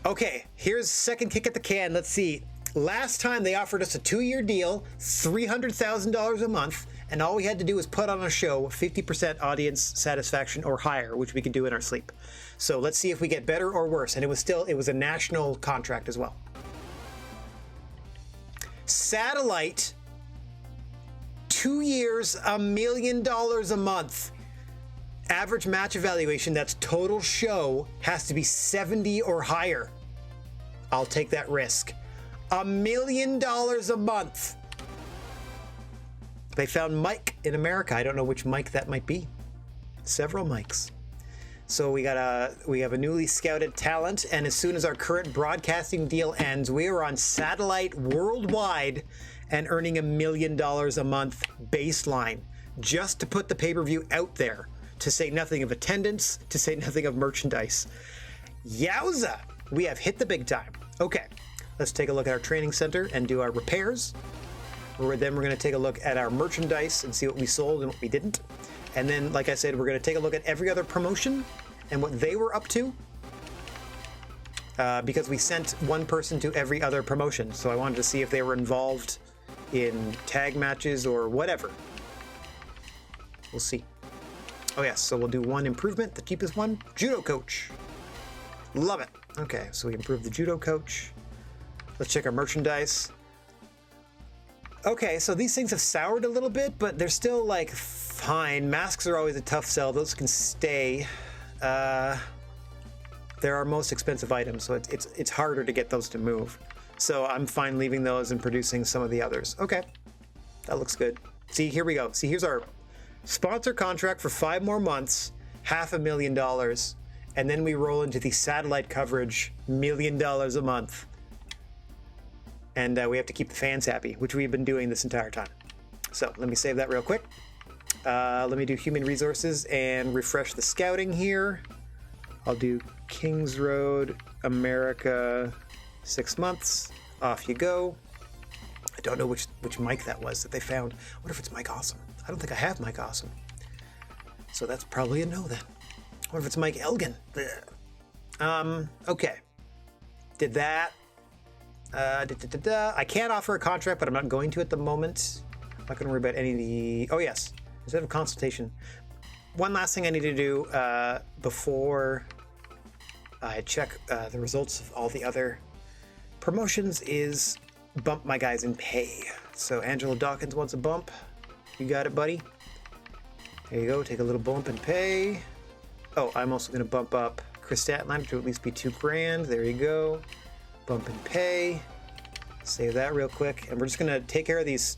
Okay, here's second kick at the can. Let's see. Last time they offered us a 2-year deal, $300,000 a month, and all we had to do was put on a show 50% audience satisfaction or higher, which we could do in our sleep. So let's see if we get better or worse. And it was a national contract as well. Satellite, 2 years, $1 million a month. Average match evaluation, that's total show, has to be 70 or higher. I'll take that risk. $1 million a month. They found Mike in America. I don't know which Mike that might be. Several Mikes. So we have a newly scouted talent, and as soon as our current broadcasting deal ends, we are on satellite worldwide and earning $1 million a month baseline just to put the pay-per-view out there, to say nothing of attendance, to say nothing of merchandise. Yowza! We have hit the big time. Okay, let's take a look at our training center and do our repairs. Then we're going to take a look at our merchandise and see what we sold and what we didn't. And then, like I said, we're going to take a look at every other promotion and what they were up to. Because we sent one person to every other promotion. So I wanted to see if they were involved in tag matches or whatever. We'll see. Oh yes, so we'll do one improvement, the cheapest one, judo coach. Love it. Okay, so we improved the judo coach. Let's check our merchandise. Okay, so these things have soured a little bit, but they're still like fine. Masks are always a tough sell. Those can stay. They're our most expensive items, so it's harder to get those to move. So I'm fine leaving those and producing some of the others. Okay, that looks good. See, here we go. See, here's our sponsor contract for 5 more months, $500,000, and then we roll into the satellite coverage, $1 million a month. And we have to keep the fans happy, which we've been doing this entire time. So let me save that real quick. Let me do human resources and refresh the scouting here. I'll do Kings Road, America, 6 months. Off you go. I don't know which Mike that was that they found. I wonder if it's Mike Awesome. I don't think I have Mike Awesome. So that's probably a no then. I wonder if it's Mike Elgin. Okay. Did that. I can't offer a contract, but I'm not going to at the moment. I'm not going to worry about any of the... Oh, yes. Instead of consultation. One last thing I need to do before I check the results of all the other promotions is bump my guys in pay. So Angelo Dawkins wants a bump. You got it, buddy. There you go. Take a little bump in pay. Oh, I'm also going to bump up Chris Statlander to at least be $2,000. There you go. Bump in pay. Save that real quick. And we're just going to take care of these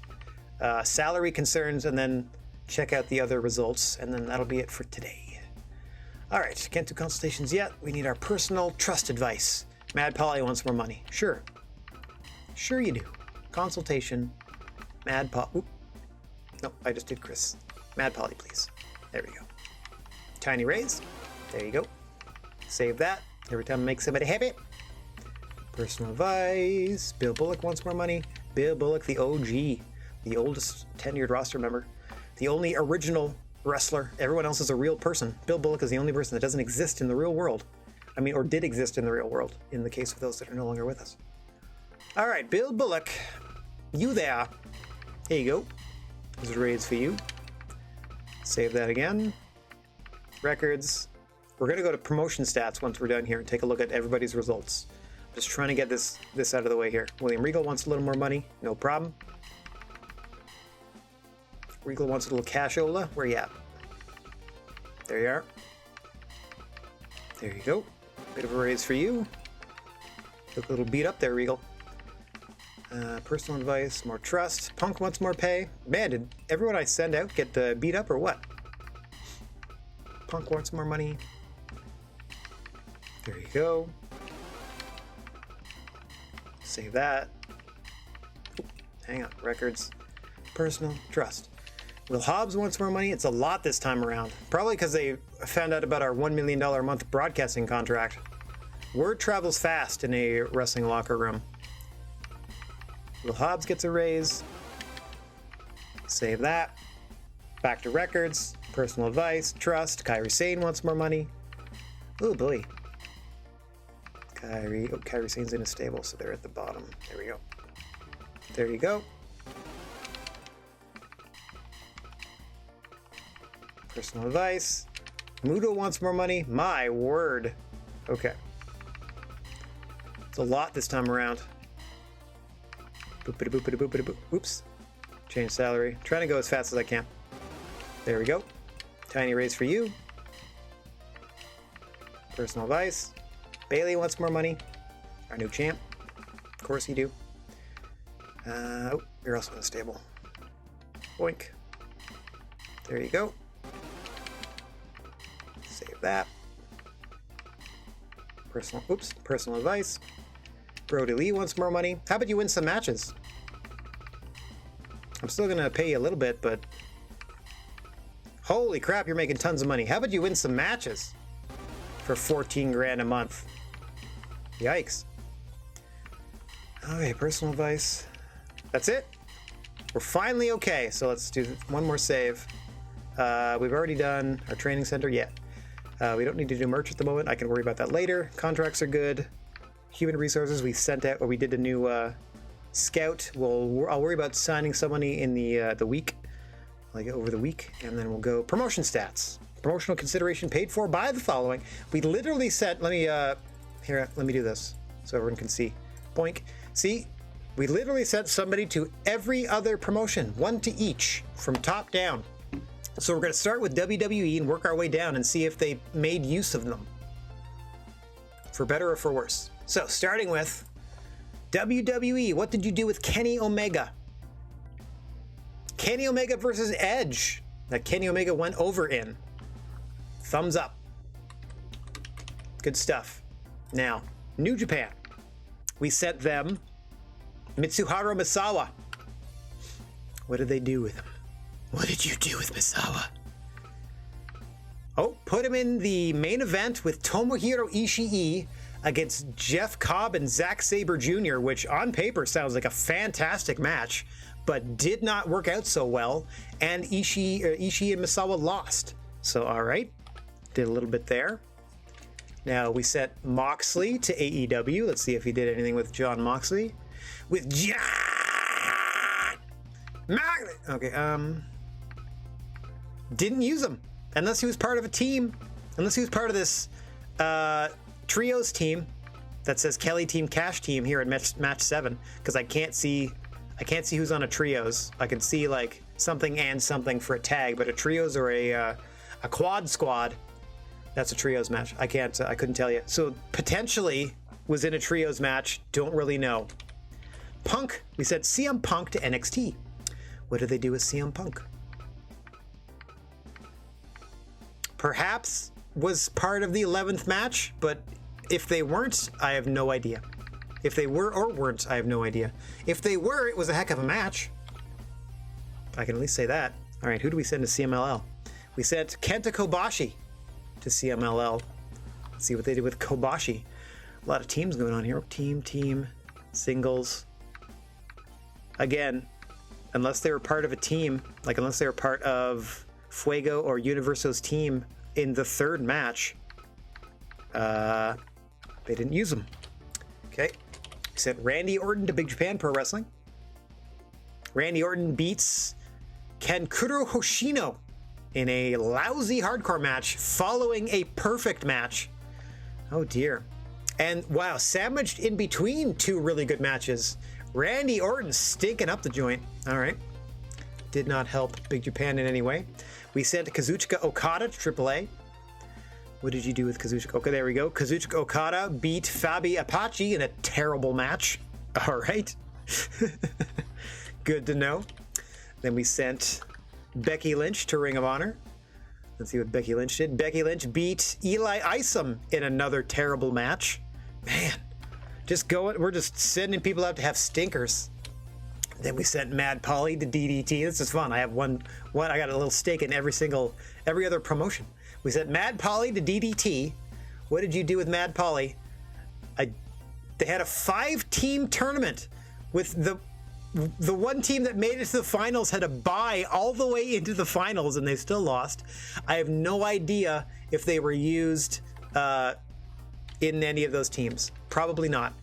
salary concerns and then check out the other results. And then that'll be it for today. All right. Can't do consultations yet. We need our personal trust advice. Mad Polly wants more money. Sure. Sure you do. Consultation. Mad Polly. Oop. No, I just did Chris. Mad Polly, please. There we go. Tiny raise. There you go. Save that. Every time I make somebody happy. Personal advice. Bill Bullock wants more money. Bill Bullock, the OG. The oldest tenured roster member. The only original wrestler. Everyone else is a real person. Bill Bullock is the only person that doesn't exist in the real world. I mean, or did exist in the real world, in the case of those that are no longer with us. All right, Bill Bullock. You there. Here you go. There's a raise for you. Save that again. Records. We're going to go to promotion stats once we're done here and take a look at everybody's results. Just trying to get this out of the way here. William Regal wants a little more money. No problem. Regal wants a little cashola. Where you at? There you are. There you go. Bit of a raise for you. Look a little beat up there, Regal. Personal advice, more trust. Punk wants more pay. Man, did everyone I send out get beat up or what? Punk wants more money. There you go. Save that. Oop, hang on, records. Personal trust. Will Hobbs wants more money? It's a lot this time around. Probably because they found out about our $1 million a month broadcasting contract. Word travels fast in a wrestling locker room. Will Hobbs gets a raise. Save that. Back to records. Personal advice. Trust. Kairi Sane wants more money. Oh boy. Kairi Sane's in a stable, so they're at the bottom. There we go. There you go. Personal advice. Muto wants more money. My word. Okay. It's a lot this time around. Boop-a-da-boop-a-da-boop-a-da-boop. Oops. Change salary. Trying to go as fast as I can. There we go. Tiny raise for you. Personal advice. Bailey wants more money. Our new champ. Of course you do. Oh, you're also in a stable. Boink. There you go. Save that. Personal advice. Brody Lee wants more money. How about you win some matches? I'm still gonna pay you a little bit, but holy crap, you're making tons of money. How about you win some matches for 14 grand a month? Yikes. Okay, personal advice. That's it. We're finally okay. So let's do one more save. We've already done our training center yet. We don't need to do merch at the moment. I can worry about that later. Contracts are good. Human resources, we sent out, or we did a new scout. I'll worry about signing somebody in the week, like over the week, and then we'll go promotion stats. Promotional consideration paid for by the following. We literally sent, let me do this so everyone can see. Boink. See, we literally sent somebody to every other promotion, one to each, from top down. So we're going to start with WWE and work our way down and see if they made use of them, for better or for worse. So starting with WWE, what did you do with Kenny Omega? Kenny Omega versus Edge. That Kenny Omega went over in. Thumbs up. Good stuff. Now, New Japan. We sent them Mitsuharu Misawa. What did they do with him? What did you do with Misawa? Oh, put him in the main event with Tomohiro Ishii against Jeff Cobb and Zack Sabre Jr., which on paper sounds like a fantastic match, but did not work out so well, and Ishii and Misawa lost. So, all right, did a little bit there. Now, we sent Moxley to AEW. Let's see if he did anything with John Moxley. With John Moxley! Okay, didn't use him, unless he was part of a team, unless he was part of this, trios team that says Kelly Team Cash Team here at match 7, because I can't see who's on a trios. I can see like something and something for a tag, but a trios or a quad squad, that's a trios match. I couldn't tell you. So potentially was in a trios match, don't really know. Punk, we said CM Punk to NXT. What did they do with CM Punk? Perhaps was part of the 11th match, but if they weren't, I have no idea. If they were or weren't, I have no idea. If they were, it was a heck of a match. I can at least say that. All right, who do we send to CMLL? We sent Kenta Kobashi to CMLL. Let's see what they did with Kobashi. A lot of teams going on here. Team, singles. Again, unless they were part of a team, like unless they were part of Fuego or Universo's team in the third match, they didn't use them. Okay. We sent Randy Orton to Big Japan Pro Wrestling. Randy Orton beats Kankuro Hoshino in a lousy hardcore match following a perfect match. Oh dear. And wow, sandwiched in between two really good matches, Randy Orton stinking up the joint. All right. Did not help Big Japan in any way. We sent Kazuchika Okada to AAA. What did you do with Kazuchika? Okay, there we go. Kazuchika Okada beat Fabi Apache in a terrible match. All right. Good to know. Then we sent Becky Lynch to Ring of Honor. Let's see what Becky Lynch did. Becky Lynch beat Eli Isom in another terrible match. Man, we're just sending people out to have stinkers. Then we sent Mad Polly to DDT. This is fun. I have one. I got a little stake in every other promotion. We sent Mad Polly to DDT. What did you do with Mad Polly? They had a 5-team tournament with the one team that made it to the finals had to bye all the way into the finals, and they still lost. I have no idea if they were used in any of those teams. Probably not.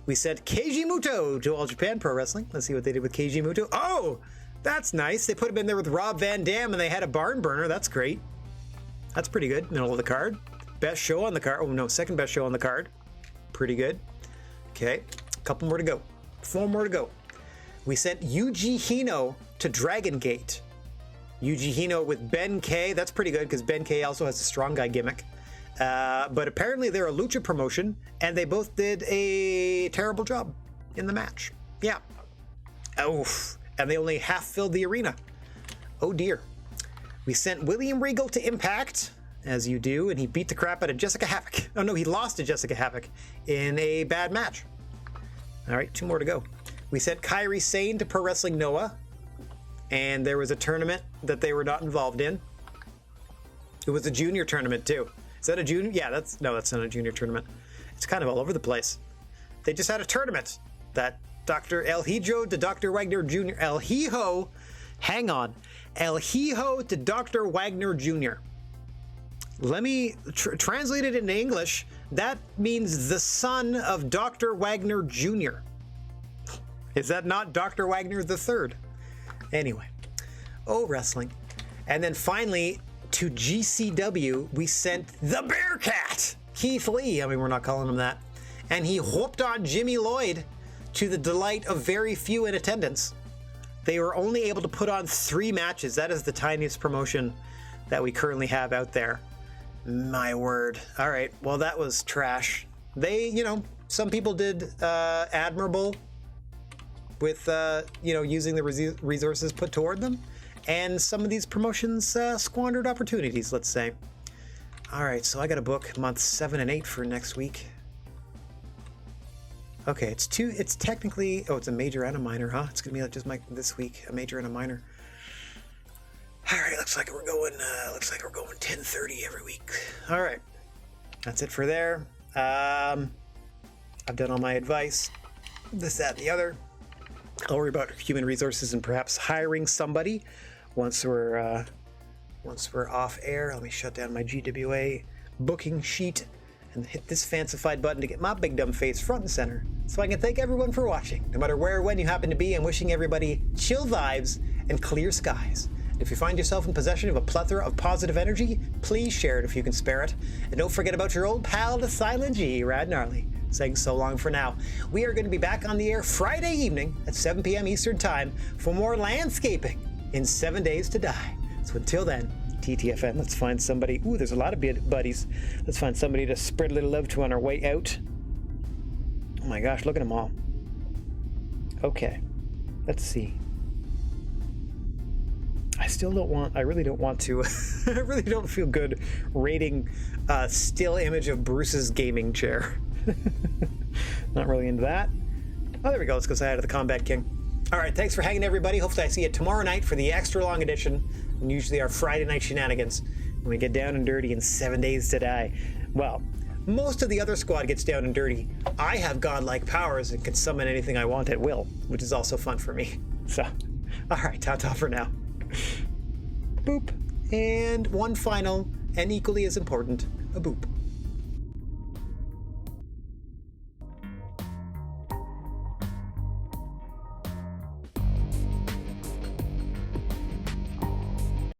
We sent Keiji Muto to All Japan Pro Wrestling. Let's see what they did with Keiji Muto. Oh, that's nice. They put him in there with Rob Van Dam, and they had a barn burner. That's great. That's pretty good. Middle of the card. Best show on the card. Oh, no, second best show on the card. Pretty good. Okay, a couple more to go. 4 more to go. We sent Yuji Hino to Dragon Gate. Yuji Hino with Ben K. That's pretty good because Ben K also has a strong guy gimmick. But apparently they're a lucha promotion, and they both did a terrible job in the match. Yeah. Oof. And they only half filled the arena. Oh dear. We sent William Regal to Impact, as you do, and he beat the crap out of Jessica Havoc. Oh no, he lost to Jessica Havoc in a bad match. All right, 2 more to go. We sent Kairi Sane to Pro Wrestling Noah, and there was a tournament that they were not involved in. It was a junior tournament too. Is that a junior? Yeah, that's not a junior tournament. It's kind of all over the place. They just had a tournament that Dr. El Hijo to Dr. Wagner Jr. El Hijo Hang on. El Hijo de Dr. Wagner Jr. Let me translate it into English. That means the son of Dr. Wagner Jr. Is that not Dr. Wagner III? Anyway. Oh, wrestling. And then finally, to GCW, we sent the Bearcat, Keith Lee. I mean, we're not calling him that. And he whooped on Jimmy Lloyd to the delight of very few in attendance. They were only able to put on 3 matches. That is the tiniest promotion that we currently have out there. My word. All right. Well, that was trash. They, some people did admirable with, using the resources put toward them. And some of these promotions squandered opportunities, let's say. All right. So I got to book months 7 and 8 for next week. Okay, it's technically, it's a major and a minor, huh? It's gonna be just this week, a major and a minor. All right, looks like we're going 10:30 every week. All right, that's it for there. I've done all my advice, this, that, and the other. I'll worry about human resources and perhaps hiring somebody once we're off air. Let me shut down my GWA booking sheet and hit this fancified button to get my big dumb face front and center so I can thank everyone for watching. No matter where or when you happen to be, I'm wishing everybody chill vibes and clear skies. If you find yourself in possession of a plethora of positive energy, please share it if you can spare it. And don't forget about your old pal, the Silent G, Rad Gnarly, saying so long for now. We are going to be back on the air Friday evening at 7 p.m. Eastern Time for more landscaping in 7 Days to Die. So until then, TTFN, let's find somebody. Ooh, there's a lot of buddies. Let's find somebody to spread a little love to on our way out. Oh my gosh, look at them all. Okay, let's see. I really don't want to. I really don't feel good rating a still image of Bruce's gaming chair. Not really into that. Oh, there we go. Let's go say hi to the Combat King. All right, thanks for hanging, everybody. Hopefully I see you tomorrow night for the extra long edition, and usually our Friday night shenanigans when we get down and dirty in 7 Days to Die. Well, most of the other squad gets down and dirty. I have godlike powers and can summon anything I want at will, which is also fun for me. So, all right, ta-ta for now. Boop. And one final, and equally as important, a boop.